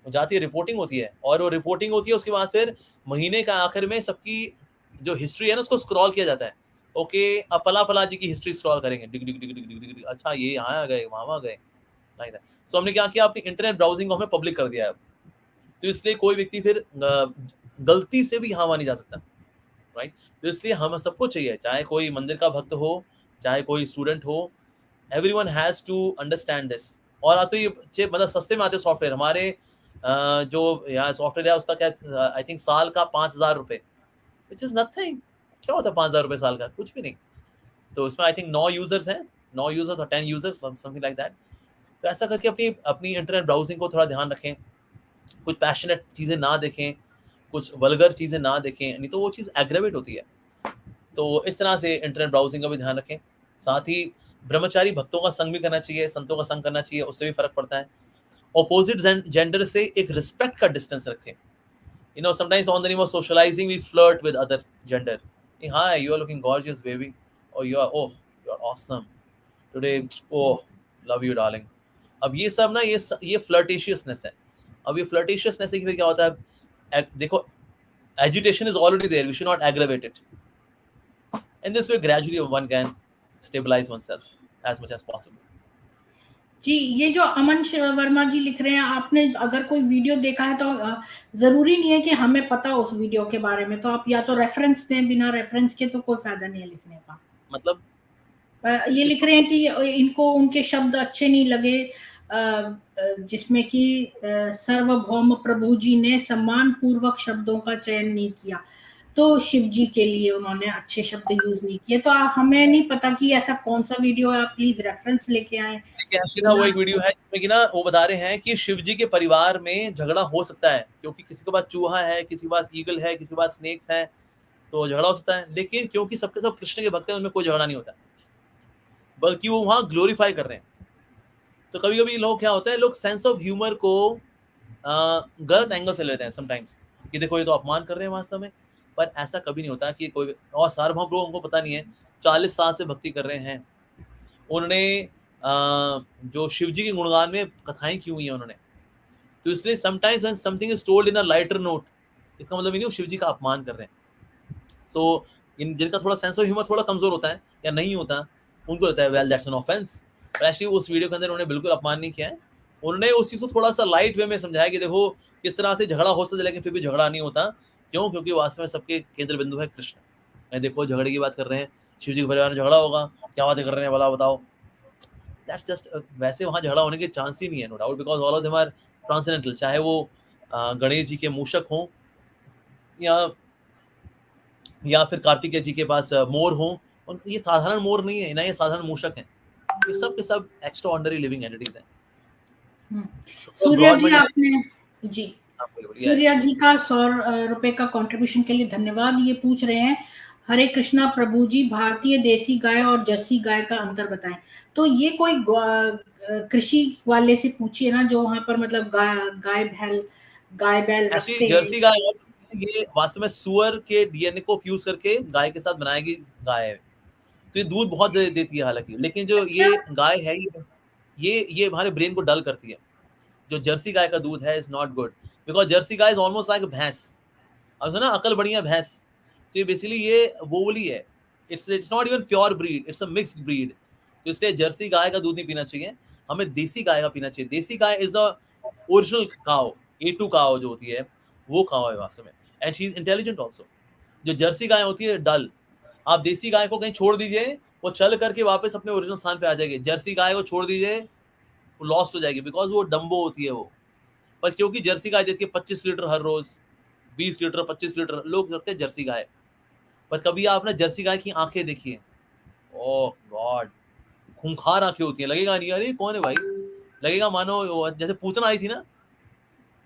जाती है रिपोर्टिंग होती है, और वो रिपोर्टिंग होती है, उसके बाद फिर महीने का आखिर में सबकी जो हिस्ट्री है ना उसको स्क्रॉल किया जाता है। ओके, अब फला फला जी की हिस्ट्री स्क्रॉल करेंगे, डिग डिग डिग डिग डिग डिग डिग, अच्छा ये यहाँ आ गए वहाँ गए, नहीं था। सो हमने क्या किया, अपनी इंटरनेट ब्राउजिंग को हमने पब्लिक कर दिया है। तो इसलिए कोई व्यक्ति फिर गलती से भी यहाँ वहाँ नहीं जा सकता, राइट। तो इसलिए हम सबको चाहिए, चाहे कोई मंदिर का भक्त हो, चाहे कोई स्टूडेंट हो, everyone has to understand this. और तो ये मतलब सस्ते में आते सॉफ्टवेयर हमारे, जो यहाँ सॉफ्टवेयर है उसका क्या, आई थिंक साल का 5,000 रुपए, विच इज नथिंग। क्या होता है 5,000 रुपए साल का, कुछ भी नहीं। तो इसमें आई थिंक 9 यूजर्स हैं, 9 यूजर्स और 10 यूजर्स, समथिंग लाइक दैट। तो ऐसा करके अपनी अपनी इंटरनेट ब्राउजिंग को थोड़ा ध्यान रखें, कुछ पैशनेट चीजें ना देखें, कुछ वल्गर चीजें ना देखें, नहीं तो वो चीज एग्रेवेट होती है। तो इस तरह से इंटरनेट ब्राउजिंग का भी ध्यान रखें। साथ ही ब्रह्मचारी भक्तों का संग भी करना चाहिए, संतों का संग करना चाहिए, उससे भी फर्क पड़ता है। ऑपोजिट जेंडर से एक रिस्पेक्ट का डिस्टेंस रखें। You know, sometimes on the name of socializing, we flirt with other gender. Hey, hi, you are looking gorgeous, baby. Oh, you are awesome today. Oh, love you, darling. अब ये सब ना ये flirtatiousness है। अब ये flirtatiousness है कि फिर क्या होता है, देखो, agitation is already there. We should not aggravate it. In this way, gradually one can stabilize oneself as much as possible. जी, ये जो अमन वर्मा जी लिख रहे हैं, आपने अगर कोई वीडियो देखा है तो जरूरी नहीं है कि हमें पता उस वीडियो के बारे में, तो आप या तो रेफरेंस दें, बिना रेफरेंस के तो कोई फायदा नहीं है लिखने का। मतलब ये लिख रहे हैं कि इनको उनके शब्द अच्छे नहीं लगे, जिसमें कि सार्वभौम प्रभु जी ने सम्मान पूर्वक शब्दों का चयन नहीं किया, तो शिव जी के लिए उन्होंने अच्छे शब्द यूज नहीं किए। तो हमें नहीं पता कि ऐसा कौन सा वीडियो है, आप प्लीज रेफरेंस लेके आए। ना वो एक वीडियो है जिसमें कि ना वो बता रहे हैं कि शिव जी के परिवार में झगड़ा हो सकता है, क्योंकि किसी के पास चूहा है, किसी के पास ईगल है, किसी के पास स्नेक्स है, तो झगड़ा हो सकता है। लेकिन क्योंकि सबके सब कृष्ण के भक्त हैं, उनमें कोई झगड़ा नहीं होता, बल्कि वो वहां ग्लोरीफाई कर रहे हैं। तो कभी कभी लोग क्या होता है, लोग सेंस ऑफ ह्यूमर को गलत एंगल से लेते हैं समटाइम्स, कि देखो ये तो अपमान कर रहे हैं वास्तव में। पर ऐसा कभी नहीं होता कि कोई, और सार्वभौम लोगों को पता नहीं है, 40 साल से भक्ति कर रहे हैं उन्होंने, जो शिव जी के गुणगान में कथाएं की हुई हैं उन्होंने। तो इसलिए sometimes when something is told in a lighter note, इसका मतलब ये नहीं शिव जी का अपमान कर रहे हैं। सो इन जिनका थोड़ा सेंस ऑफ ह्यूमर थोड़ा कमजोर होता है या नहीं होता, उनको लगता है वेल दैट्स एन ऑफेंस। पर एक्चुअली उस वीडियो के अंदर उन्होंने बिल्कुल अपमान नहीं किया है, उन्होंने उस चीज को थोड़ा सा लाइट वे में समझाया कि देखो किस तरह से झगड़ा हो सकता है, लेकिन फिर भी झगड़ा नहीं होता। क्यों? क्योंकि वास्तव में सबके केंद्र बिंदु है कृष्ण। देखो झगड़े की बात कर रहे हैं, शिव जी के परिवार में झगड़ा होगा, क्या बातें कर रहे हैं भला बताओ। दैट्स जस्ट, वैसे वहां झगड़ा होने के चांस ही नहीं है, no doubt, because all of them are transcendental. चाहे वो गणेश जी के मूषक हों, या फिर कार्तिकेय जी के पास मोर हों, ये साधारण मोर नहीं है ना, ये साधारण मूषक हैं, ये सब के सब एक्स्ट्रा ऑर्डिनरी लिविंग एंटिटीज हैं। सूर्या जी आपने जी बोलिए। सूर्या जी का 100 रुपए का कंट्रीब्यूशन के लिए धन्यवाद। ये पूछ रहे हैं, हरे कृष्णा प्रभु जी, भारतीय देसी गाय और जर्सी गाय का अंतर बताएं। तो ये कोई कृषि वाले से पूछिए ना, जो वहां पर मतलब गाय बैल रखते हैं। जर्सी गाय ये वास्तव में सुअर के डीएनए को फ्यूज करके गाय के साथ बनाई गई गाय है, तो ये दूध बहुत देती है हालांकि, लेकिन जो ये गाय है ये हमारे ब्रेन को डल करती है। जो जर्सी गाय का दूध है is not good, because Jersey guy is almost like भैंस। अब सुना अकल बढ़िया भैंस, तो ये बेसिकली ये वोवली है, it's not even pure breed, it's a mixed breed. तो इसलिए जर्सी गाय का दूध नहीं पीना चाहिए, हमें देसी गाय का पीना चाहिए। देसी guy is a original cow, A2 cow जो होती है वो काउ है वास्तव में, and she is intelligent also. जो जर्सी गाय होती है डल, आप देसी गाय को कहीं छोड़ दीजिए, वो चल करके वापस अपने ओरिजिनल स्थान पे आ जाएगी। जर्सी गाय को छोड़ दीजिए, वो लॉस्ट हो जाएगी, बिकॉज वो डम्बो होती है वो। पर क्योंकि जर्सी गाय देती है 25 लीटर हर रोज, 20 लीटर 25 लीटर, लोग रखते हैं जर्सी गाय। पर कभी आपने जर्सी गाय की आंखें देखिए, ओह गॉड, खूंखार आंखें होती हैं, लगेगा नहीं अरे कौन है भाई, लगेगा मानो जैसे पूतना आई थी ना,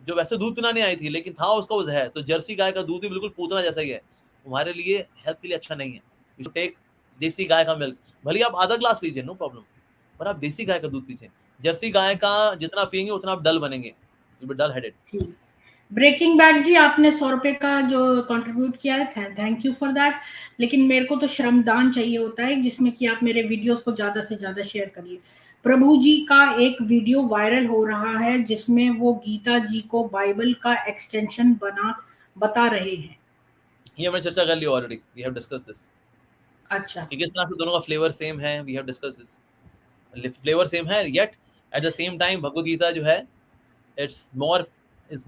जो वैसे दूध पिलाने आई थी लेकिन था उसका वो जहर। तो जर्सी गाय का दूध भी बिल्कुल पूतना जैसा ही है, हमारे लिए हेल्थ के लिए अच्छा नहीं है। यू टेक देसी गाय का मिल्क, भले आप आधा ग्लास लीजिए नो प्रॉब्लम, पर आप देसी गाय का दूध पीजिए। जर्सी गाय का जितना पियेंगे उतना आप डल बनेंगे, you be dull headed. Breaking Bad ji, आपने 100 रुपए का जो कंट्रीब्यूट किया है, थैंक यू फॉर दैट। लेकिन मेरे को तो श्रमदान चाहिए होता है, जिसमें कि आप मेरे वीडियोस को ज्यादा से ज्यादा शेयर करिए। प्रभु जी का एक वीडियो वायरल हो रहा है, जिसमें वो गीता जी को बाइबल का एक्सटेंशन बता रहे हैं। ये हमने चर्चा कर ली already, we have discuss this अच्छा। कि किस तरह से दोनों का फ्लेवर सेम है, we have discuss this. Flavour same है, yet at the same time Bhagavad Gita जो है it's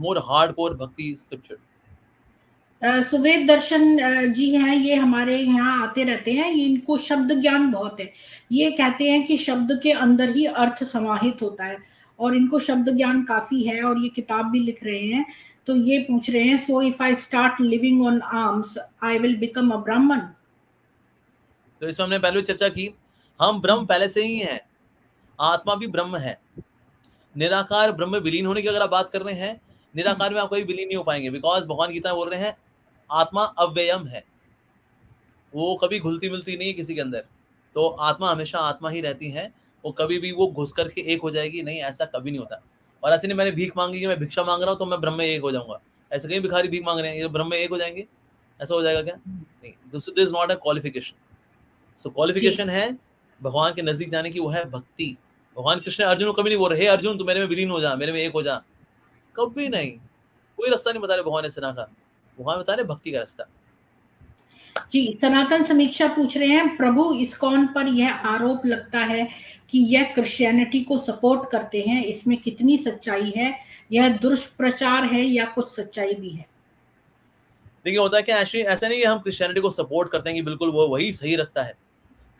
more hardcore bhakti scripture. Suved Darshan ji हैं, ये हमारे यहाँ आते रहते हैं, इनको शब्द ज्ञान बहुत है। ये कहते हैं कि शब्द के अंदर ही अर्थ समाहित होता है, और इनको शब्द ज्ञान काफी है, और ये किताब भी लिख रहे हैं। तो ये पूछ रहे हैं, so if I start living on arms I will become a ब्राह्मण। तो इसमें हमने पहले चर्चा की, हम ब्रह्म पहले से ही हैं, आत्मा भी ब्रह्म है। निराकार ब्रह्म में विलीन होने की अगर आप बात कर रहे हैं, निराकार में आप कभी विलीन नहीं हो पाएंगे, बिकॉज भगवान गीता में बोल रहे हैं आत्मा अव्ययम है, वो कभी घुलती मिलती नहीं है किसी के अंदर। तो आत्मा हमेशा आत्मा ही रहती है, वो कभी भी वो घुस करके एक हो जाएगी नहीं, ऐसा कभी नहीं होता। और ऐसे नहीं मैंने भीख मांगी कि मैं भिक्षा मांग रहा हूँ तो मैं ब्रह्म में एक हो जाऊंगा, ऐसे कहीं भिखारी भीख मांग रहे हैं ये ब्रह्म में एक हो जाएंगे, ऐसा हो जाएगा क्या? नहीं, this is not a qualification. So qualification है भगवान के नजदीक जाने की, वो है भक्ति। भगवान कृष्ण अर्जुन को कभी नहीं बोल रहे, हे अर्जुन तू मेरे में विलीन हो जा, मेरे में एक हो जा, कभी नहीं। कोई रास्ता नहीं बता रहे भगवान इस तरह का, भगवान बता रहे भक्ति का रास्ता। जी, सनातन समीक्षा पूछ रहे हैं, प्रभु इस्कॉन पर यह आरोप लगता है कि यह क्रिश्चियनिटी को सपोर्ट करते हैं, इसमें कितनी सच्चाई है? यह दुष्प्रचार है या कुछ सच्चाई भी है? देखिए होता है क्या, ऐसा नहीं है हम क्रिश्चियनिटी को सपोर्ट करते हैं कि बिल्कुल वो वही सही रास्ता है।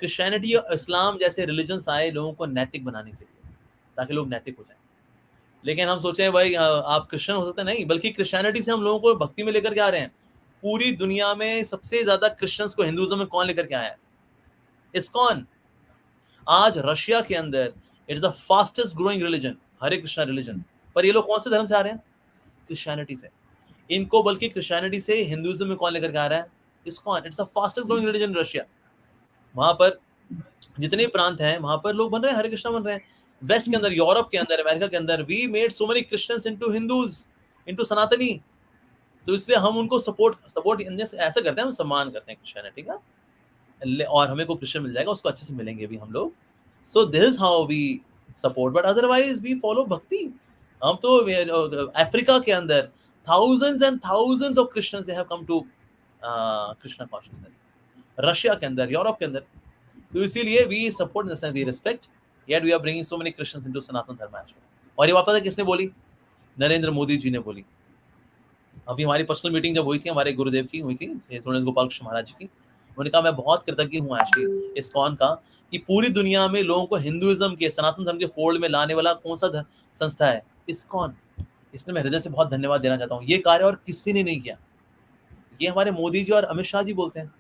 क्रिश्चियनिटी और इस्लाम जैसे रिलीजन्स आए लोगों को नैतिक बनाने के लिए, ताकि लोग नैतिक हो जाए। लेकिन हम सोचे भाई आप क्रिश्चियन हो सकते हैं, नहीं, बल्कि क्रिश्चियनिटी से हम लोगों को भक्ति में लेकर के आ रहे हैं। पूरी दुनिया में सबसे ज्यादा क्रिश्चियंस को हिंदुइज्म में कौन लेकर के आया है? इस्कॉन। आज रशिया के अंदर it is the fastest growing religion, Hare Krishna religion. पर ये लोग कौन से धर्म से आ रहे हैं? क्रिश्चियनिटी से। इनको बल्कि क्रिश्चियनिटी से हिंदुइज्म में कौन लेकर के आ रहा है? ISKCON. It's the fastest growing religion in Russia. वहां पर जितने प्रांत हैं वहां पर लोग बन रहे हैं, हरे कृष्णा बन रहे हैं। वेस्ट के अंदर, यूरोप के अंदर, अमेरिका के अंदर, we made so many Christians into Hindus, into Sanatani. तो इसलिए हम उनको सपोर्ट ऐसा करते हैं, हम सम्मान करते हैं क्रिश्चियनिटी का, और हमें को क्रिश्चियन मिल जाएगा, उसको अच्छे से मिलेंगे भी हम लोग। So this is how we support, but otherwise we follow bhakti. हम तो अफ्रीका के अंदर thousands and thousands of Christians they have come to Krishna consciousness, Russia के अंदर, यूरोप के अंदर। तो इसीलिए we support in we respect, yet we are bringing so many Christians into Sanatan Dharma. और ये बात पता है किसने बोली? नरेंद्र मोदी जी ने बोली। अभी हमारी पर्सनल मीटिंग जब हुई थी, हमारे गुरुदेव की हुई थी, सोनेश गोपाल कृष्ण महाराज जी की, उन्होंने कहा मैं बहुत कृतज्ञ हूँ एक्चुअली इस्कॉन का, कि पूरी दुनिया में लोगों को हिंदुइज्म के, सनातन धर्म के फोल्ड में लाने वाला कौन सा संस्था है? इस्कॉन। इसने मैं हृदय से बहुत धन्यवाद देना चाहता हूँ। ये कार्य और किसी ने नहीं किया, ये हमारे मोदी जी और अमित शाह जी बोलते हैं।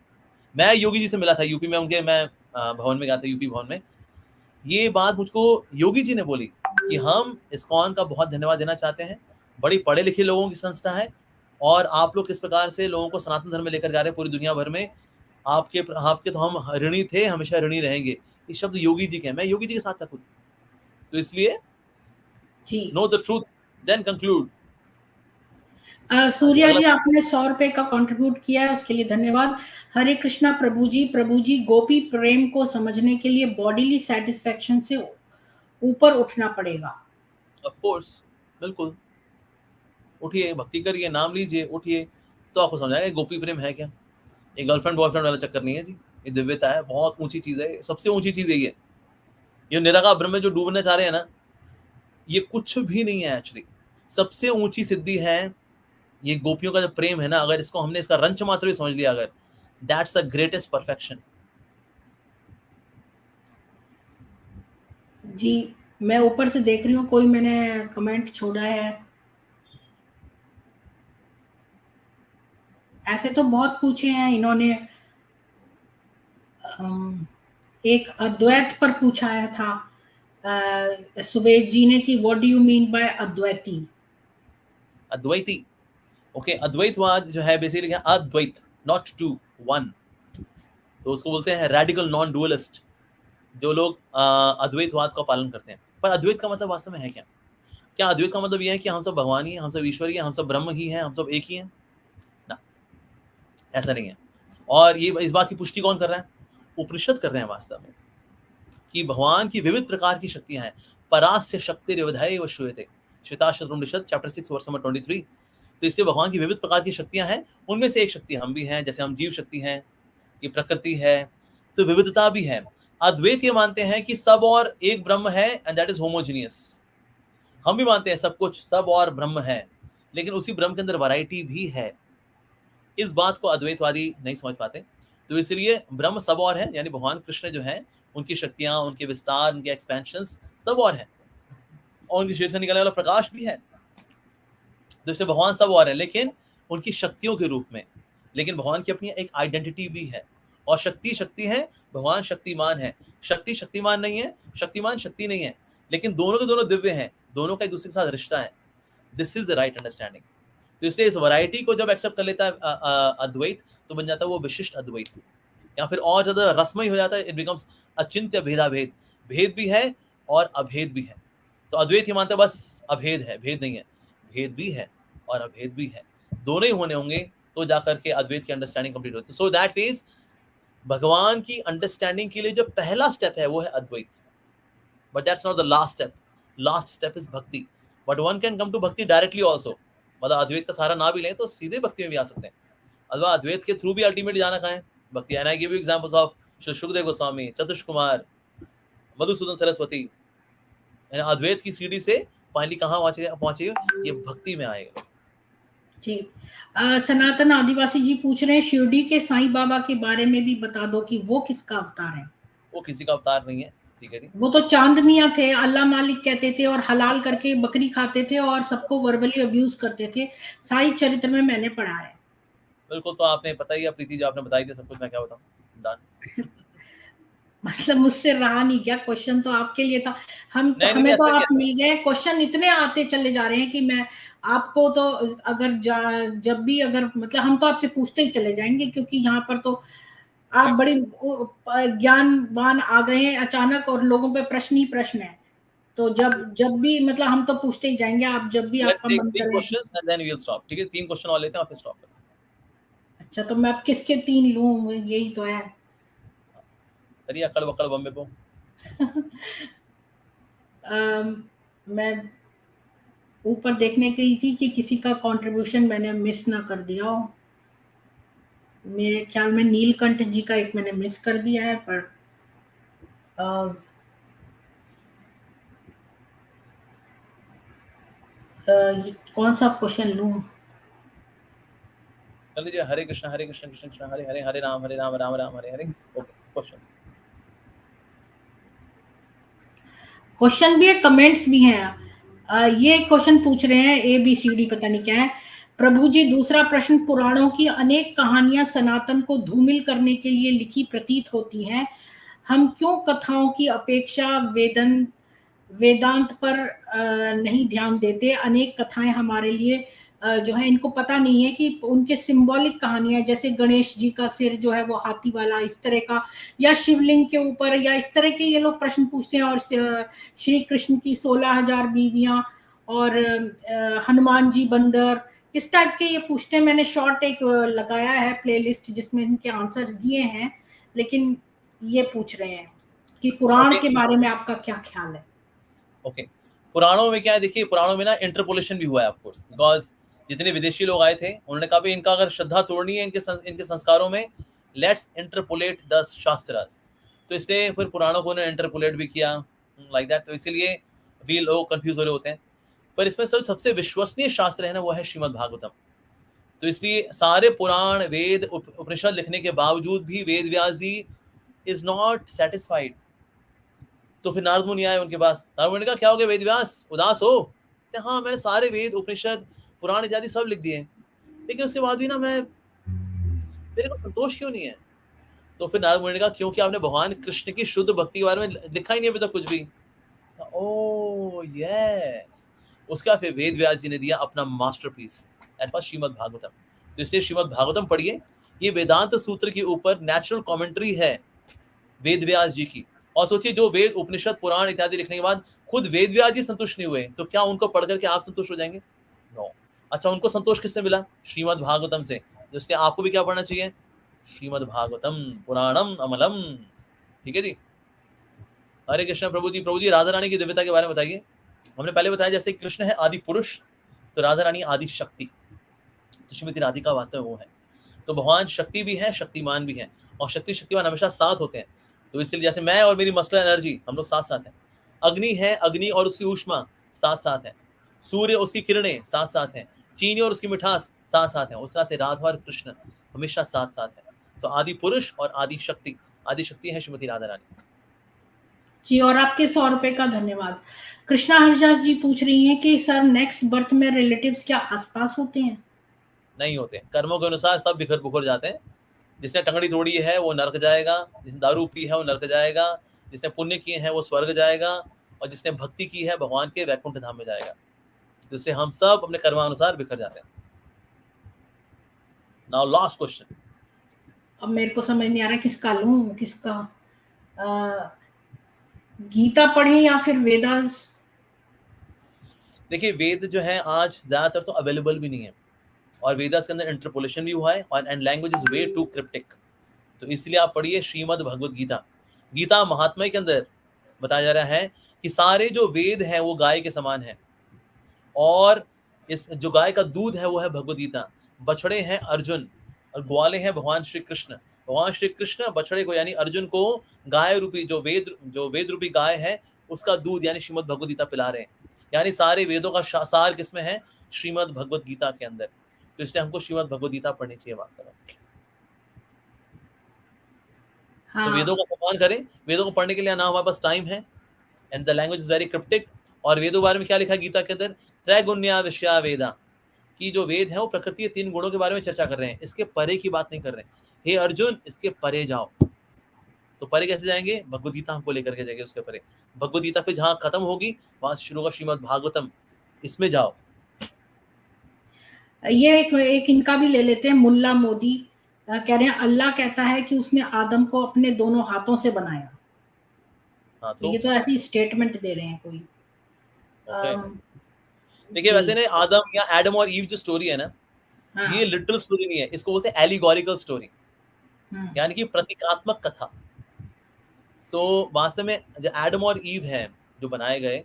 मैं योगी जी से मिला था यूपी में, उनके मैं भवन में गया था, यूपी भवन में। ये बात मुझको योगी जी ने बोली कि हम इस्कॉन का बहुत धन्यवाद देना चाहते हैं, बड़ी पढ़े लिखे लोगों की संस्था है, और आप लोग किस प्रकार से लोगों को सनातन धर्म में लेकर जा रहे हैं पूरी दुनिया भर में, आपके तो हम ऋणी थे, हमेशा ऋणी रहेंगे। ये शब्द योगी जी के हैं, मैं योगी जी के साथ था खुद। तो इसलिए know the truth then conclude. Surya ji, आपने 100 रुपए का कंट्रीब्यूट किया है, उसके लिए धन्यवाद। हरे कृष्णा प्रभु जी, गोपी प्रेम को समझने के लिए बॉडीली सेटिस्फेक्शन से ऊपर उठना पड़ेगा। ऑफ कोर्स, बिल्कुल। उठिए, भक्ति करिए, नाम लीजिए, उठिए, तो आपको समझ आएगा गोपी प्रेम है क्या। ये गर्लफ्रेंड बॉयफ्रेंड वाला चक्कर नहीं है जी, ये दिव्यता है, बहुत ऊंची चीज है, सबसे ऊंची चीज यही है। ये निराकार ब्रह्म में जो डूबना चाह रहे हैं ना, ये कुछ भी नहीं है एक्चुअली। सबसे ऊंची सिद्धि है ये गोपियों का जो प्रेम है ना, अगर इसको हमने इसका रंच मात्र भी समझ लिया, अगर दैट्स द ग्रेटेस्ट परफेक्शन। जी, मैं ऊपर से देख रही हूँ, कोई मैंने कमेंट छोड़ा है। ऐसे तो बहुत पूछे हैं इन्होंने। एक अद्वैत पर पूछा है था सुवेद जी ने कि what do you mean by Advaiti? Advaiti, okay, अद्वैतवाद जो है बेसिकली क्या? Advaita, not two, one. तो उसको बोलते हैं रेडिकल नॉन डुअलिस्ट, जो लोग अद्वैतवाद का पालन करते हैं। पर अद्वैत का मतलब वास्तव में है क्या? क्या अद्वैत का मतलब यह है कि हम सब भगवान ही हैं, हम सब ईश्वर ही हैं, हम सब ब्रह्म ही हैं, हम सब एक ही हैं? ना, ऐसा नहीं है। और ये इस बात की पुष्टि कौन कर रहा है? उपनिषद कर रहे हैं वास्तव में, कि भगवान की विविध प्रकार की शक्तियां हैं। परास्य शक्ति रिवधय व श्रूयते, श्वेताश्वतरोपनिषद चैप्टर 6 वर्स नंबर 23। तो इसलिए भगवान की विविध प्रकार की शक्तियां हैं, उनमें से एक शक्ति हम भी हैं, जैसे हम जीव शक्ति हैं, ये प्रकृति है, तो विविधता भी है। अद्वैत ये मानते हैं कि सब और एक ब्रह्म है, एंड दैट इज होमोजीनियस। हम भी मानते हैं सब कुछ, सब और ब्रह्म है, लेकिन उसी ब्रह्म के अंदर वैरायटी भी है। इस बात को अद्वैतवादी नहीं समझ पाते। तो इसलिए ब्रह्म सब और है, यानी भगवान कृष्ण जो है, उनकी शक्तियां, उनके विस्तार, उनके एक्सपेंशंस सब और है, और उनके शरीर से निकलने वाला प्रकाश भी है। तो इसलिए भगवान सब और है, लेकिन उनकी शक्तियों के रूप में। लेकिन भगवान की अपनी एक आइडेंटिटी भी है, और शक्ति शक्ति है, भगवान शक्तिमान है। शक्ति शक्तिमान नहीं है, शक्तिमान शक्ति नहीं है, लेकिन दोनों के दोनों दिव्य हैं, दोनों का एक दूसरे के साथ रिश्ता है। This is the right understanding. तो इसलिए इस वैरायटी को जब एक्सेप्ट कर लेता है अद्वैत, तो बन जाता है वो विशिष्ट अद्वैत, या फिर और ज्यादा रसमय हो जाता है, इट बिकम्स अचिंत्य भेदाभेद। भेद भी है और अभेद भी है। तो अद्वैत ही मानता है बस अभेद है, भेद नहीं है। भेद भी है और अभेद भी है, दोनों ही होने होंगे, तो जाकर के अद्वैत की अंडरस्टैंडिंग कंप्लीट होती है। सो दैट मीन्स भगवान की अंडरस्टैंडिंग के लिए जो पहला स्टेप है वो है Advaita, but that's not the last step. Last step is bhakti, but one can come to bhakti directly also. मतलब अद्वैत का सहारा ना भी लें तो सीधे भक्ति में भी आ सकते हैं, अथवा अद्वैत के थ्रू भी अल्टीमेट जाना कहाँ है, भक्ति। And I give you examples of Shri Sukhdev Goswami, Chatush Kumar, Madhusudan Saraswati. Advaita की सीढ़ी से फाइनली कहाँ पहुंचे, ये भक्ति में आएगा। जी। सनातन आदिवासी जी पूछ रहे हैं, शिरडी के साईं बाबा के बारे में भी बता दो कि वो किसका अवतार है। वो किसी का अवतार नहीं है, ठीक है जी। वो तो चांद मियां थे, अल्लाह मालिक कहते थे, और हलाल करके बकरी खाते थे और सबको वर्बली अब्यूज करते थे। साई चरित्र में मैंने पढ़ा है। बिल्कुल, तो आपने पता ही है प्रीति, जो आपने बताई थी सब कुछ, मैं क्या बताऊं। डन। मतलब मुझसे रहा नहीं क्या, क्वेश्चन तो आपके लिए था। हमें तो ऐसा आप मिल गए, क्वेश्चन इतने आते चले जा रहे हैं कि मैं आपको तो अगर जब भी अगर मतलब हम तो आपसे पूछते ही चले जाएंगे, क्योंकि यहाँ पर तो आप बड़ी ज्ञानवान आ गए हैं अचानक, और लोगों पे प्रश्न ही प्रश्न है। तो जब भी मतलब हम तो पूछते ही जाएंगे, आप जब भी लेट्स आपका टेक मन 3 करे। Questions and then we will stop, ठीक है। 3 क्वेश्चन और लेते हैं और फिर स्टॉप करते हैं। अच्छा, तो मैं अब किसके 3 लूं, यही तो है। करिए अकड़ बकड़ बम्बे पो। मैं ऊपर देखने गई थी कि किसी का कंट्रीब्यूशन मैंने मिस ना कर दिया हो। मेरे ख्याल में नीलकंठ जी का एक मैंने मिस कर दिया है, पर ये कौन सा क्वेश्चन लूं। कर लीजिए, हरे कृष्ण कृष्ण कृष्ण हरे हरे, हरे राम राम राम हरे हरे। ओके, क्वेश्चन भी है, कमेंट्स भी हैं। ये क्वेश्चन पूछ रहे हैं ABCD, पता नहीं क्या है। प्रभु जी, दूसरा प्रश्न, पुराणों की अनेक कहानियां सनातन को धूमिल करने के लिए लिखी प्रतीत होती हैं। हम क्यों कथाओं की अपेक्षा वेदांत पर नहीं ध्यान देते। अनेक कथाएं हमारे लिए जो है, इनको पता नहीं है कि उनके सिंबॉलिक कहानियां, जैसे गणेश जी का सिर जो है वो हाथी वाला, इस तरह का, या शिवलिंग के ऊपर, या इस तरह के ये लोग प्रश्न पूछते हैं। और श्री कृष्ण की 16,000 बीवियां, और हनुमान जी बंदर, इस टाइप के ये पूछते हैं। मैंने शॉर्ट एक लगाया है प्लेलिस्ट जिसमें इनके आंसर दिए हैं, लेकिन ये पूछ रहे हैं कि पुराण के बारे में आपका क्या ख्याल है। ओके, पुराणों में क्या है, देखिए पुराणों में ना इंटरपोलेशन भी हुआ है ऑफ कोर्स, बिकॉज जितने विदेशी लोग आए थे उन्होंने कहा भी इनका अगर श्रद्धा तोड़नी है इनके संस्कारों में, लेट्स इंटरपोलेट द शास्त्रास। तो इसलिए फिर पुराणों को उन्होंने इंटरपोलेट भी किया लाइक दैट। तो इसीलिए भी लोग कंफ्यूज हो रहे होते हैं। पर इसमें सबसे विश्वसनीय शास्त्र है ना, वो है श्रीमद् भागवतम। तो इसलिए सारे पुराण वेद उपनिषद लिखने के बावजूद भी वेद व्यास जी इज नॉट सेटिस्फाइड। तो फिर नारद मुनि आए उनके पास। नारद मुनि ने कहा, क्या हो गया वेद व्यास, उदास हो? हाँ, मैंने सारे वेद उपनिषद पुराण इत्यादि सब लिख दिए, लेकिन उसके बाद भी ना मेरे को संतोष क्यों नहीं है? तो फिर नारद मुनि ने कहा, क्योंकि आपने भगवान कृष्ण की शुद्ध भक्ति के बारे में लिखा ही नहीं अभी तक कुछ भी। Oh yes. उसके बाद फिर वेद व्यास जी ने दिया अपना masterpiece, that was Shrimad Bhagavatam. तो इसलिए श्रीमद् भागवतम पढ़िए, ये वेदांत सूत्र के ऊपर नेचुरल कमेंट्री है वेद व्यास जी की। और सोचिए जो वेद उपनिषद पुराण इत्यादि लिखने के बाद खुद वेद व्यास जी संतुष्ट नहीं हुए, तो क्या उनको पढ़ करके आप संतुष्ट हो जाएंगे? नो। अच्छा, उनको संतोष किससे मिला? श्रीमद् भागवतम से। जिसके आपको भी क्या पढ़ना चाहिए? श्रीमद् भागवतम पुराणम अमलम। ठीक है जी। हरे कृष्ण। प्रभु जी राधा रानी की दिव्यता के बारे में बताइए। हमने पहले बताया जैसे कृष्ण है आदि पुरुष, तो राधा रानी आदि शक्ति, तो श्रीमती राधिका वास्तव में वो है। तो भगवान शक्ति भी है, शक्तिमान भी है, और शक्ति शक्तिमान हमेशा साथ होते हैं। तो इसलिए जैसे मैं और मेरी मस्कुलर एनर्जी, हम लोग साथ साथ हैं। अग्नि है, अग्नि और उसकी ऊष्मा साथ साथ है। सूर्य उसकी किरणें साथ साथ हैं। चीनी और उसकी मिठास साथ साथ है। उस तरह से राधा और कृष्ण हमेशा साथ साथ है। तो आदि पुरुष और आदि शक्ति है श्रीमती राधा रानी जी। और आपके 100 रुपए का धन्यवाद। कृष्णा हरदास जी पूछ रही हैं कि सर नेक्स्ट बर्थ में रिलेटिव्स क्या आसपास होते हैं? नहीं होते। कर्मों के अनुसार सब बिखर बुखर जाते हैं। जिसने टंगड़ी तोड़ी है वो नरक जाएगा, जिसने दारू पी है वो नरक जाएगा, जिसने पुण्य किए हैं वो स्वर्ग जाएगा, और जिसने भक्ति की है भगवान के वैकुंठ धाम में जाएगा। जिससे हम सब अपने कर्मानुसार बिखर जाते हैं। Now last question. अब मेरे को समझ नहीं आ रहा किसका लूं, किसका। गीता पढ़े या फिर वेदास? देखिए वेद जो है आज ज्यादातर तो अवेलेबल भी नहीं है, और वेदास के अंदर इंटरपोलेशन भी हुआ है, और and language is way too cryptic. तो इसलिए आप पढ़िए श्रीमद् भगवद गीता। गीता महात्मा के अंदर बताया जा रहा है कि सारे जो वेद हैं वो गाय के समान है, और इस जो गाय का दूध है वो है भगवद गीता। बछड़े हैं अर्जुन और ग्वाले हैं भगवान श्री कृष्ण। भगवान श्री कृष्ण बछड़े को यानी अर्जुन को गाय रूपी जो वेद रूपी गाय है उसका दूध यानी श्रीमद् भगवद गीता पिला रहे हैं। यानी सारे वेदों का सार किसमें है? श्रीमद् भगवद गीता के अंदर। तो इसलिए हमको श्रीमद् भगवद गीता पढ़नी चाहिए वास्तव में। तो वेदों का सम्मान करें। वेदों को पढ़ने के लिए ना हमारे पास टाइम है, and the language is very cryptic. और वेदों के बारे में क्या लिखा है गीता के अंदर? त्रैगुण्या विषया वेदा, कि जो वेद है वो प्रकृति के 3 गुणों के बारे में चर्चा कर रहे हैं, इसके परे की बात नहीं कर रहे हैं। हे अर्जुन, इसके परे जाओ। तो परे कैसे जाएंगे? भगवद गीता हमको लेकर के जाएंगे उसके परे। भगवद गीता पे जहां खत्म होगी वहां से शुरू होगा श्रीमद् भागवतम, इसमें जाओ। ये एक इनका भी ले लेते हैं। मुल्ला मोदी कह रहे हैं अल्लाह कहता है कि उसने आदम को अपने दोनों हाथों से बनाया। हाँ, तो ये तो ऐसी स्टेटमेंट दे रहे हैं कोई। देखिए वैसे ना आदम या एडम और ईव जो स्टोरी है ना, ये लिटरल स्टोरी नहीं है, इसको बोलते हैं एलिगोरिकल स्टोरी, यानी कि प्रतीकात्मक कथा। तो वास्तव में जो एडम और ईव है जो बनाए गए,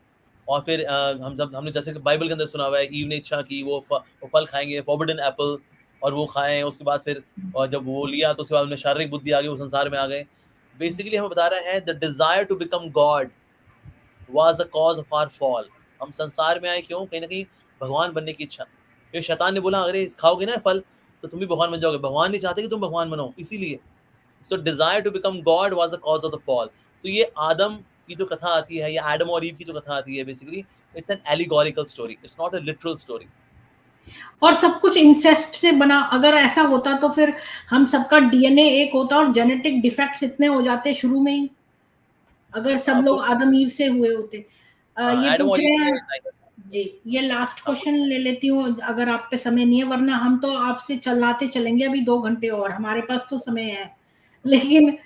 और फिर हमने जैसे बाइबल के अंदर सुना हुआ है ईव ने इच्छा की वो फल खाएंगे, फॉरबिडन एप्पल, और वो खाएं। उसके बाद फिर और जब वो लिया तो उसके बाद उन्हें शारीरिक बुद्धि आ गई, वो संसार में आ गए। बेसिकली हमें बता रहा है the desire to become God was the cause of our fall. हम संसार में आए क्यों? कहीं ना कहीं भगवान बनने की इच्छा। क्योंकि शैतान ने बोला अगर खाओगे ना फल तो तुम भी भगवान बन जाओगे। भगवान नहीं चाहते कि तुम भगवान बनो, इसीलिए so desire to become God was the cause of the fall. तो ये आदम की जो कथा आती है या एडम और ईव की जो कथा आती है, basically it's an allegorical story, it's not a literal story. और सब कुछ इंसेस्ट से बना। अगर ऐसा होता तो फिर हम सबका डीएनए एक होता और जेनेटिक डिफेक्ट्स इतने हो जाते शुरू में ही, अगर सब लोग आदम ईव से हुए होते। ये पूछ रहे हैं जी। ये लास्ट क्वेश्चन ले लेती हूँ अगर आप पे समय नहीं है, वरना हम तो आपसे चलाते चलेंगे अभी 2 घंटे और, हमारे पास तो समय है। लेकिन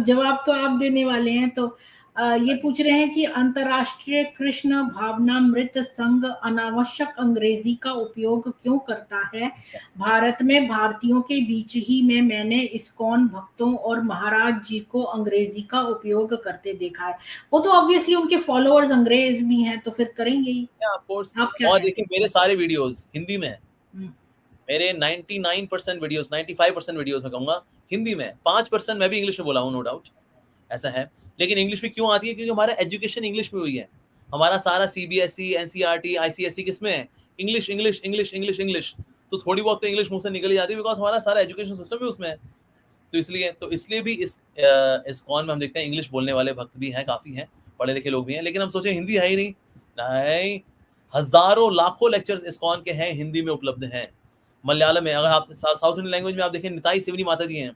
जवाब तो आप देने वाले हैं। तो ये पूछ रहे हैं कि अंतर्राष्ट्रीय कृष्ण भावनामृत संघ अनावश्यक अंग्रेजी का उपयोग क्यों करता है? भारत में भारतीयों के बीच ही में मैंने इस्कॉन भक्तों और महाराज जी को अंग्रेजी का उपयोग करते देखा है। वो तो ऑब्वियसली उनके फॉलोअर्स अंग्रेज भी हैं, तो फिर करेंगे ही। और देखिए मेरे सारे वीडियोस हिंदी में हैं। मेरे 99% वीडियोस, 95% वीडियोस में कहूंगा हिंदी में। 5% मैं भी इंग्लिश में बोला हूँ, नो डाउट ऐसा है। लेकिन इंग्लिश में क्यों आती है? क्योंकि हमारा एजुकेशन इंग्लिश में हुई है। हमारा सारा सीबीएसई, एनसीईआरटी, आईसीएसई किसमें है? English English English English English. तो थोड़ी बहुत तो इंग्लिश मुंह से निकल ही जाती है, बिकॉज हमारा सारा एजुकेशन सिस्टम भी उसमें है। तो इसलिए भी इस कॉन में हम देखते हैं इंग्लिश बोलने वाले भक्त भी हैं, काफी हैं, पढ़े लिखे लोग भी हैं। लेकिन हम सोचे हिंदी है ही नहीं, हजारों लाखों लेक्चर्स इस्कॉन के हैं, हिंदी में उपलब्ध हैं। मलयालम में, अगर आप साउथ इंडियन लैंग्वेज में आप देखें, निताई सिवनी माता जी हैं,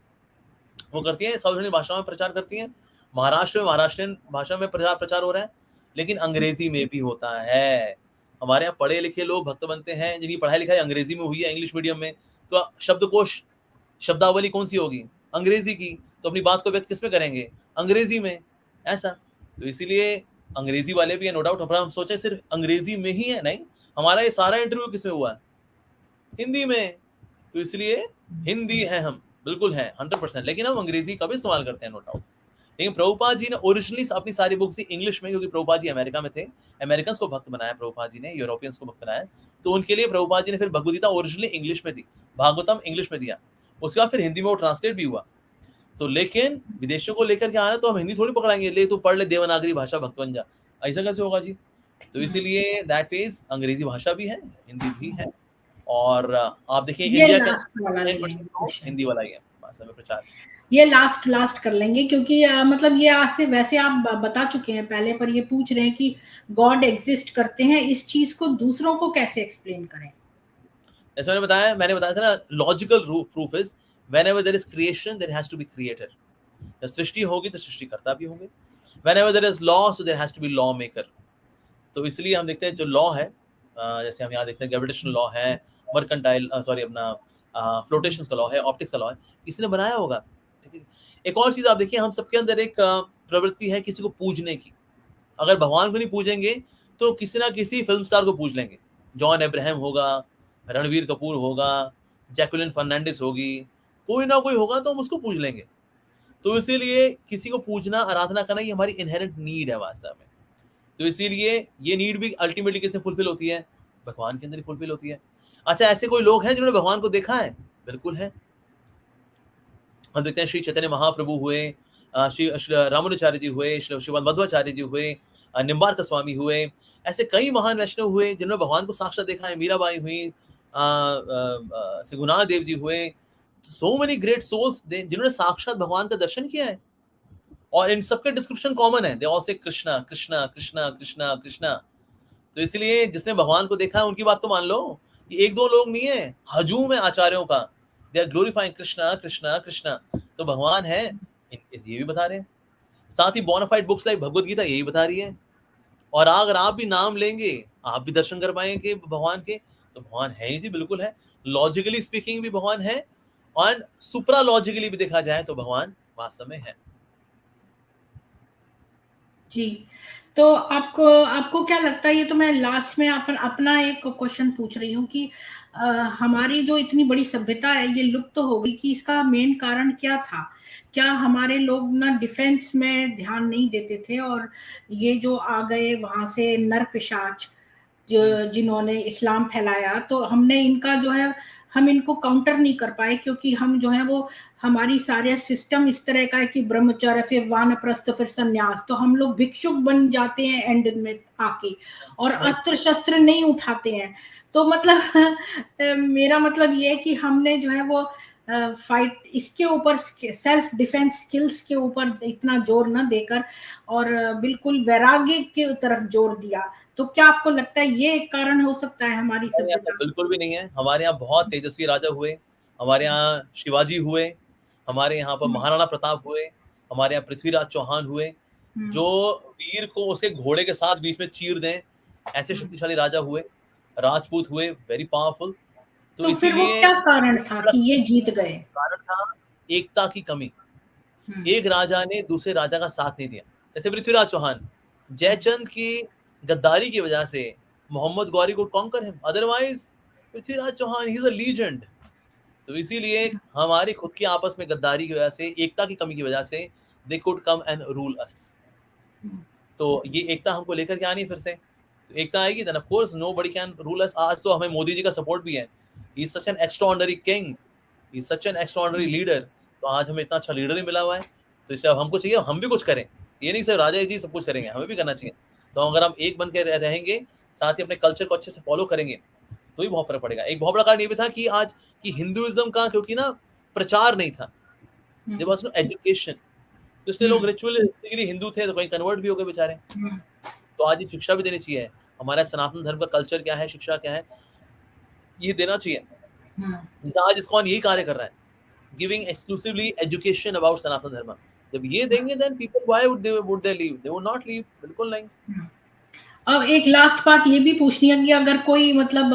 वो करती हैं साउथ इंडियन भाषा में प्रचार करती हैं। महाराष्ट्र में महाराष्ट्रियन भाषा में प्रचार हो रहा है, लेकिन अंग्रेजी में भी होता है। हमारे यहाँ पढ़े लिखे लोग भक्त बनते हैं जिनकी पढ़ाई लिखाई अंग्रेजी में हुई है, इंग्लिश मीडियम में। तो शब्दकोश, शब्दावली कौन सी होगी? अंग्रेजी की। तो अपनी बात को व्यक्त किस में करेंगे? अंग्रेजी में। ऐसा। तो इसीलिए अंग्रेजी वाले भी है, नो डाउट। हम सोचे सिर्फ अंग्रेजी में ही है, नहीं, हमारा ये सारा इंटरव्यू किसमें हुआ है? हिंदी में। तो इसलिए हिंदी है, हम बिल्कुल है 100%, लेकिन हम अंग्रेजी का भी इस्तेमाल करते हैं, नो डाउट। लेकिन प्रभुपाद जी ने ओरिजिनली अपनी सारी बुक्स इंग्लिश में, क्योंकि प्रभुपाद जी अमेरिका में थे, अमेरिकन को भक्त बनाया प्रभुपाद जी ने, यूरोपियंस को भक्त बनाया, तो उनके लिए प्रभुपाद जी ने फिर भगवद गीता ओरिजिनली इंग्लिश में दी, भागवतम इंग्लिश में दिया, उसके बाद फिर हिंदी में वो ट्रांसलेट भी हुआ। तो लेकिन विदेशियों को लेकर के आना, तो हम हिंदी थोड़ी पकड़ाएंगे, ले तू पढ़ ले देवनागरी भाषा भक्त बन जा, ऐसा कैसे होगा जी? तो इसीलिए दैट फेज अंग्रेजी भाषा भी है, हिंदी भी है। और आप देखिए ये इंडिया लास्ट वाला ले लेंगे के क्वेश्चन, हिंदी वाला ही है भाषा में प्रचार। ये लास्ट कर लेंगे, क्योंकि मतलब ये आज से वैसे आप बता चुके हैं पहले, पर ये पूछ रहे हैं कि गॉड एग्जिस्ट करते हैं, इस चीज को दूसरों को कैसे एक्सप्लेन करें? जैसे मैंने बताया था ना, logical proof is whenever there is creation there has to be creator. जब सृष्टि होगी तो सृष्टिकर्ता भी होंगे। Whenever there is law so there has to be law maker. तो इसलिए हम देखते हैं जो लॉ है, जैसे हम यहाँ देखते हैं ग्रेविटेशनल लॉ है, मर्केंटाइल अपना फ्लोटेशन का लॉ है, ऑप्टिक्स का लॉ है, किसी ने बनाया होगा, ठीक है। एक और चीज आप देखिए, हम सबके अंदर एक प्रवृत्ति है किसी को पूजने की। अगर भगवान को नहीं पूजेंगे तो किसी ना किसी फिल्म स्टार को पूज लेंगे। जॉन अब्राहम होगा, रणवीर कपूर होगा, जैकुलिन फर्नांडिस होगी, कोई ना कोई होगा तो हम उसको पूज लेंगे। तो इसीलिए किसी को पूजना, आराधना करना, ये हमारी इनहेरेंट नीड है वास्तव में। तो इसीलिए ये नीड भी अल्टीमेटली किससे फुलफिल होती है? भगवान के अंदर ही फुलफिल होती है। अच्छा, ऐसे कोई लोग हैं जिन्होंने भगवान को देखा है? बिल्कुल है। हम देखते हैं श्री चैतन्य महाप्रभु हुए, श्री रामानुचार्य जी हुए, श्रीमद मध्वाचार्य जी हुए, निम्बार्क स्वामी हुए, ऐसे कई महान वैष्णव हुए जिन्होंने भगवान को साक्षात देखा है। मीराबाई हुई, गुरुनानक देव जी हुए, सो मेनी ग्रेट सोल्स जिन्होंने साक्षात भगवान का दर्शन किया है। और इन सबके डिस्क्रिप्शन कॉमन है, दे ऑल से कृष्णा कृष्णा कृष्णा कृष्णा कृष्णा। तो इसलिए जिसने भगवान को देखा है उनकी बात तो मान लो, ये एक दो लोग नहीं है, हजूम है आचार्यों का, they are glorifying Krishna Krishna Krishna. तो भगवान है, ये भी बता रहे हैं। साथ ही bona fide books like Bhagavad Gita यही बता रही है। और अगर आप भी नाम लेंगे, आप भी दर्शन कर पाएंगे भगवान के, तो भगवान है ही जी, बिल्कुल है। लॉजिकली स्पीकिंग भी भगवान है, और सुप्रा लॉजिकली भी देखा जाए तो भगवान वास्तव में है जी। तो आपको क्या लगता है, ये तो मैं लास्ट में अपना एक क्वेश्चन पूछ रही हूँ कि हमारी जो इतनी बड़ी सभ्यता है ये लुप्त तो हो गई, कि इसका मेन कारण क्या था? क्या हमारे लोग ना डिफेंस में ध्यान नहीं देते थे, और ये जो आ गए वहां से नर पिशाच जिन्होंने इस्लाम फैलाया, तो हमने इनका जो है, हम इनको काउंटर नहीं कर पाए, क्योंकि हम जो है वो हमारी सारे सिस्टम इस तरह का है कि ब्रह्मचर्य, फिर वानप्रस्थ, फिर संन्यास, तो हम लोग भिक्षुक बन जाते हैं एंड में आके, और अस्त्र शस्त्र नहीं उठाते हैं। तो मतलब मेरा मतलब ये है कि हमने जो है वो फाइट इसके ऊपर, सेल्फ डिफेंस स्किल्स के ऊपर इतना जोर न देकर, और बिल्कुल वैराग्य के तरफ जोर दिया। तो क्या आपको लगता है ये एक कारण हो सकता है हमारी हमारे यहाँ सभ्यता? बिल्कुल भी नहीं है। हमारे यहाँ बहुत तेजस्वी राजा हुए, हमारे यहाँ शिवाजी हुए, हमारे यहाँ पर महाराणा प्रताप हुए, हमारे यहाँ पृथ्वीराज चौहान हुए, जो वीर को उसके घोड़े के साथ बीच में चीर दें, ऐसे शक्तिशाली राजा हुए। राजपूत हुए, वेरी पावरफुल। तो फिर वो क्या कारण था कि ये जीत गए? कारण था एकता की कमी। एक राजा ने दूसरे राजा का साथ नहीं दिया। जैसे पृथ्वीराज चौहान, जयचंद की गद्दारी की वजह से मोहम्मद गौरी को conquer him, otherwise Prithviraj Chauhan he is a legend. तो इसीलिए हमारी खुद की आपस में गद्दारी की वजह से, एकता की कमी की वजह से, they could come and rule अस। तो ये एकता हमको लेकर के आनी फिर से, तो एकता आएगी then of course nobody can rule us. आज तो हमें मोदी जी का सपोर्ट भी है, he is such an extraordinary king, he is such an extraordinary leader. तो आज हमें इतना अच्छा लीडर ही मिला हुआ है, तो इससे अब हमको चाहिए हम भी कुछ करें। ये नहीं सिर्फ राजा जी सब कुछ करेंगे, हमें भी करना चाहिए। तो अगर हम एक बन के रहेंगे, साथ ही अपने कल्चर को अच्छे से फॉलो करेंगे, तो ही बहुत फर्क पड़ेगा। एक बहुत बड़ा कारण ये भी था कि आज की हिंदुइज्म का, क्योंकि ना प्रचार नहीं था, देयर वाज नो एजुकेशन, तो इसलिए लोग रिचुअलिस्टिकली हिंदू थे, तो कहीं कन्वर्ट भी हो गए बेचारे। तो आज ये शिक्षा भी देनी चाहिए, हमारा सनातन धर्म का कल्चर क्या है, शिक्षा क्या है, ये देना चाहिए। आज इस्कॉन यही कार्य कर रहा है, giving exclusively education about Sanatan Dharma. जब ये देंगे then people why would they leave? They would not leave, बिल्कुल नहीं। अब एक लास्ट बात ये भी पूछनी है कि अगर कोई मतलब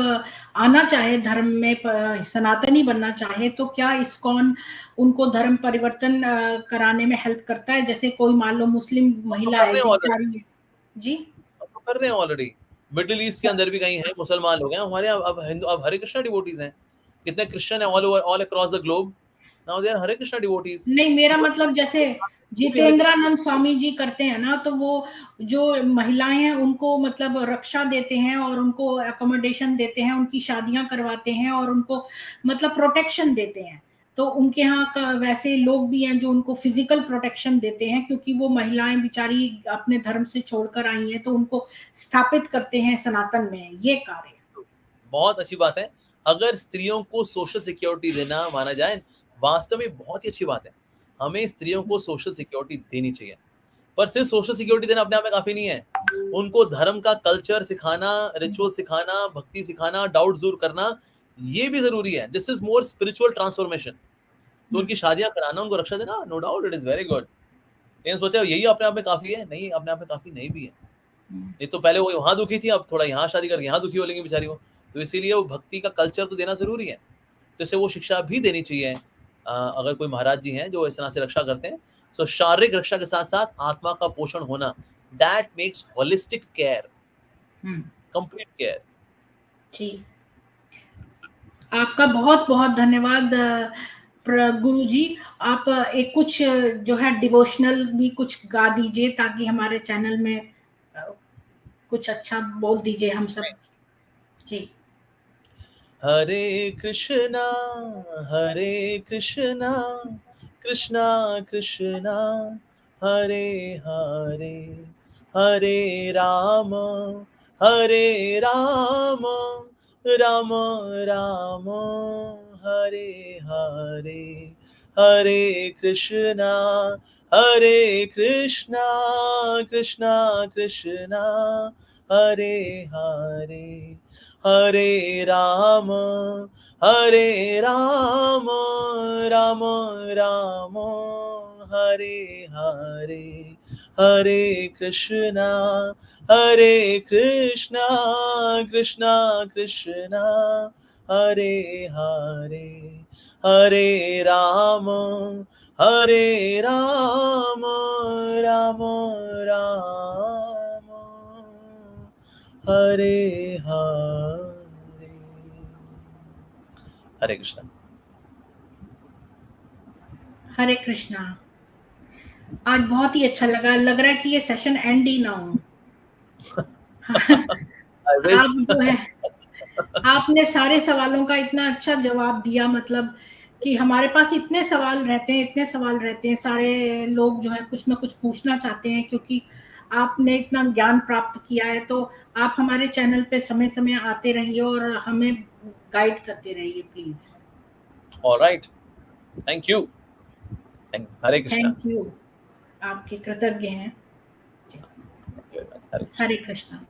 आना चाहे धर्म में, सनातनी बनना चाहे, तो क्या इस्कॉन उनको धर्म परिवर्तन कराने में हेल्प करता है? जैसे कोई मान लो मुस्लिम महिला है जो चाह रही है। जी, तो कर रहे हैं ऑलरेडी। मिडिल ईस्ट के अंदर भी कहीं हैं मुसलमान लोग हैं हमारे, अब हिंदू, अब हरे कृष्णा डिवोटीज हैं। कितने क्रिश्चियन है all over, all across the globe, now they are Hare Krishna devotees. नहीं, मेरा मतलब जैसे जितेंद्रानंद स्वामी जी करते हैं ना, तो वो जो महिलाएं हैं उनको मतलब रक्षा देते हैं और उनको अकोमोडेशन देते हैं, उनकी शादियां करवाते हैं और उनको मतलब प्रोटेक्शन देते हैं। तो उनके यहाँ का वैसे लोग भी हैं जो उनको फिजिकल प्रोटेक्शन देते हैं, क्योंकि वो महिलाएं बेचारी अपने धर्म से छोड़कर आई हैं, तो उनको स्थापित करते हैं सनातन में, ये कार्य। बहुत अच्छी बात है। अगर स्त्रियों को सोशल सिक्योरिटी देना माना जाए, वास्तव में बहुत ही अच्छी बात है। हमें स्त्रियों को सोशल सिक्योरिटी देनी चाहिए, पर सिर्फ सोशल सिक्योरिटी देना अपने आप में काफी नहीं है। उनको धर्म का कल्चर सिखाना, रिचुअल सिखाना, भक्ति सिखाना, डाउट दूर करना, ये भी जरूरी है। This is more spiritual transformation. तो उनकी शादियां कराना, उनको रक्षा देना, no doubt it is very good. लेकिन सोचा यही अपने आप में काफी है? नहीं, अपने आप में काफी नहीं भी है। ये तो पहले वो वहां दुखी थी, अब थोड़ा यहाँ शादी करके यहाँ दुखी हो लेंगे बेचारी वो। तो इसीलिए वो भक्ति का कल्चर तो देना जरूरी है, तो इसे वो शिक्षा भी देनी चाहिए। अगर कोई महाराज जी हैं जो इस तरह से रक्षा करते हैं, सो शारीरिक रक्षा के साथ साथ आत्मा का पोषण होना, that makes holistic care, complete care. ठीक, आपका बहुत बहुत धन्यवाद गुरु जी। आप एक कुछ जो है डिवोशनल भी कुछ गा दीजिए, ताकि हमारे चैनल में कुछ अच्छा बोल दीजिए हम सब। जी। हरे कृष्णा कृष्णा कृष्णा हरे हरे, हरे राम राम राम हरे हरे, हरे कृष्णा कृष्णा कृष्णा हरे हरे, हरे राम राम राम हरे हरे, हरे कृष्णा कृष्णा कृष्णा हरे हरे, हरे राम राम राम हरे हरे। हरे कृष्णा। हरे कृष्णा। आज बहुत ही अच्छा लगा, लग रहा है कि ये सेशन एंड ही ना हो। आप जो है, आपने सारे सवालों का इतना अच्छा जवाब दिया, मतलब कि हमारे पास इतने सवाल रहते हैं, सारे लोग जो है कुछ ना कुछ पूछना चाहते हैं, क्योंकि आपने इतना ज्ञान प्राप्त किया है। तो आप हमारे चैनल पे समय समय आते रहिए और हमें गाइड करते रहिए please. Alright, thank you. Hare Krishna. Thank you, आपके कृतज्ञ हैं। हरे कृष्णा।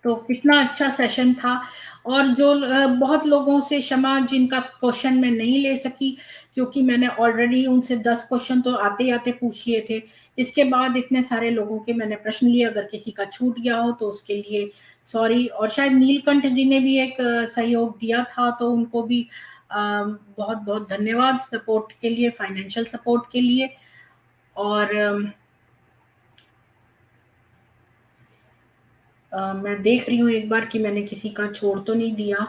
तो कितना अच्छा सेशन था। और जो बहुत लोगों से क्षमा जिनका क्वेश्चन मैं नहीं ले सकी, क्योंकि मैंने ऑलरेडी उनसे 10 क्वेश्चन तो आते आते पूछ लिए थे। इसके बाद इतने सारे लोगों के मैंने प्रश्न लिए, अगर किसी का छूट गया हो तो उसके लिए सॉरी। और शायद नीलकंठ जी ने भी एक सहयोग दिया था, तो उनको भी बहुत बहुत धन्यवाद सपोर्ट के लिए, फाइनेंशियल सपोर्ट के लिए। और मैं देख रही हूँ एक बार कि मैंने किसी का छोड़ तो नहीं दिया।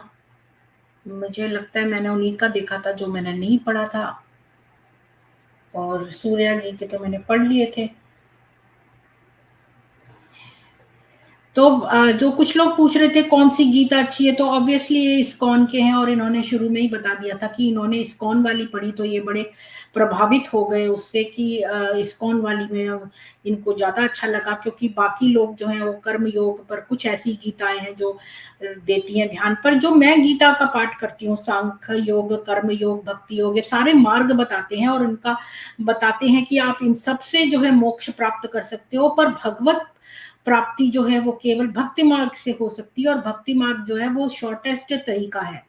मुझे लगता है मैंने उन्हीं का देखा था जो मैंने नहीं पढ़ा था, और सूर्या जी के तो मैंने पढ़ लिए थे। तो जो कुछ लोग पूछ रहे थे कौन सी गीता अच्छी है, तो ऑब्वियसली ये इस्कॉन के हैं, और इन्होंने शुरू में ही बता दिया था कि इन्होंने इस्कॉन वाली पढ़ी, तो ये बड़े प्रभावित हो गए उससे कि इस्कॉन वाली में इनको ज्यादा अच्छा लगा। क्योंकि बाकी लोग जो हैं वो कर्म योग पर, कुछ ऐसी गीताएं हैं जो देती हैं ध्यान पर। जो मैं गीता का पाठ करती हूँ, सांख्य योग, कर्म योग, भक्ति योग, ये सारे मार्ग बताते हैं, और उनका बताते हैं कि आप इन सब से जो है मोक्ष प्राप्त कर सकते हो, पर भगवत प्राप्ति जो है वो केवल भक्ति मार्ग से हो सकती है, और भक्ति मार्ग जो है वो शॉर्टेस्ट तरीका है।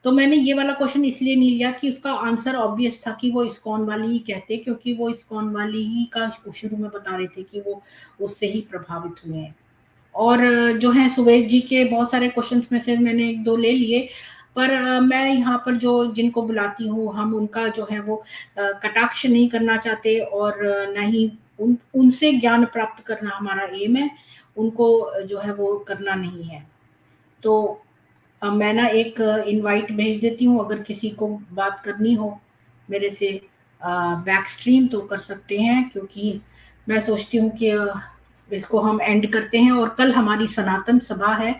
तो मैंने ये वाला क्वेश्चन इसलिए नहीं लिया कि उसका आंसर ऑब्वियस था कि वो इस्कॉन वाली ही कहते, क्योंकि वो इस्कॉन वाली ही का शुरू में बता रहे थे कि वो उससे ही प्रभावित हुए हैं। और जो है सुवेद जी के बहुत सारे क्वेश्चंस में से मैंने 1-2 ले लिए, पर मैं यहाँ पर जो जिनको बुलाती हूँ, हम उनका जो है वो कटाक्ष नहीं करना चाहते, और ना ही उनसे ज्ञान प्राप्त करना हमारा एम है, उनको जो है वो करना नहीं है। तो मैं ना एक इनवाइट भेज देती हूँ, अगर किसी को बात करनी हो मेरे से बैक स्ट्रीम तो कर सकते हैं, क्योंकि मैं सोचती हूँ कि इसको हम एंड करते हैं। और कल हमारी सनातन सभा है,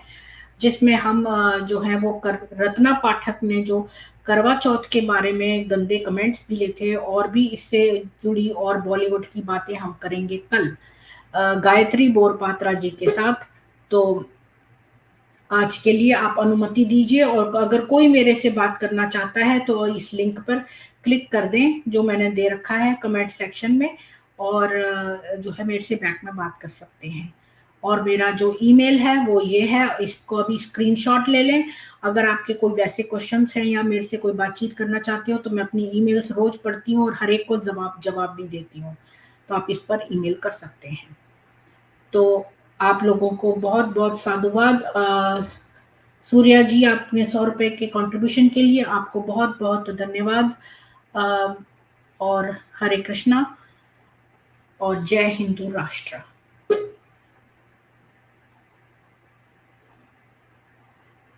जिसमें हम जो है वो रत्ना पाठक ने जो करवा चौथ के बारे में गंदे कमेंट्स दिए थे, और भी इससे जुड़ी और बॉलीवुड की बातें हम करेंगे कल गायत्री बोरपात्रा जी के साथ। तो आज के लिए आप अनुमति दीजिए, और अगर कोई मेरे से बात करना चाहता है तो इस लिंक पर क्लिक कर दें जो मैंने दे रखा है कमेंट सेक्शन में, और जो है मेरे से बैक में बात कर सकते हैं। और मेरा जो ईमेल है वो ये है, इसको अभी स्क्रीनशॉट ले लें। अगर आपके कोई वैसे क्वेश्चंस हैं या मेरे से कोई बातचीत करना चाहते हो, तो मैं अपनी ईमेल्स रोज पढ़ती हूँ और हर एक को जवाब भी देती हूँ, तो आप इस पर ईमेल कर सकते हैं। तो आप लोगों को बहुत बहुत साधुवाद। सूर्या जी, आपने 100 रुपए के कंट्रीब्यूशन के लिए आपको बहुत बहुत धन्यवाद। और हरे कृष्णा और जय हिंदू राष्ट्र।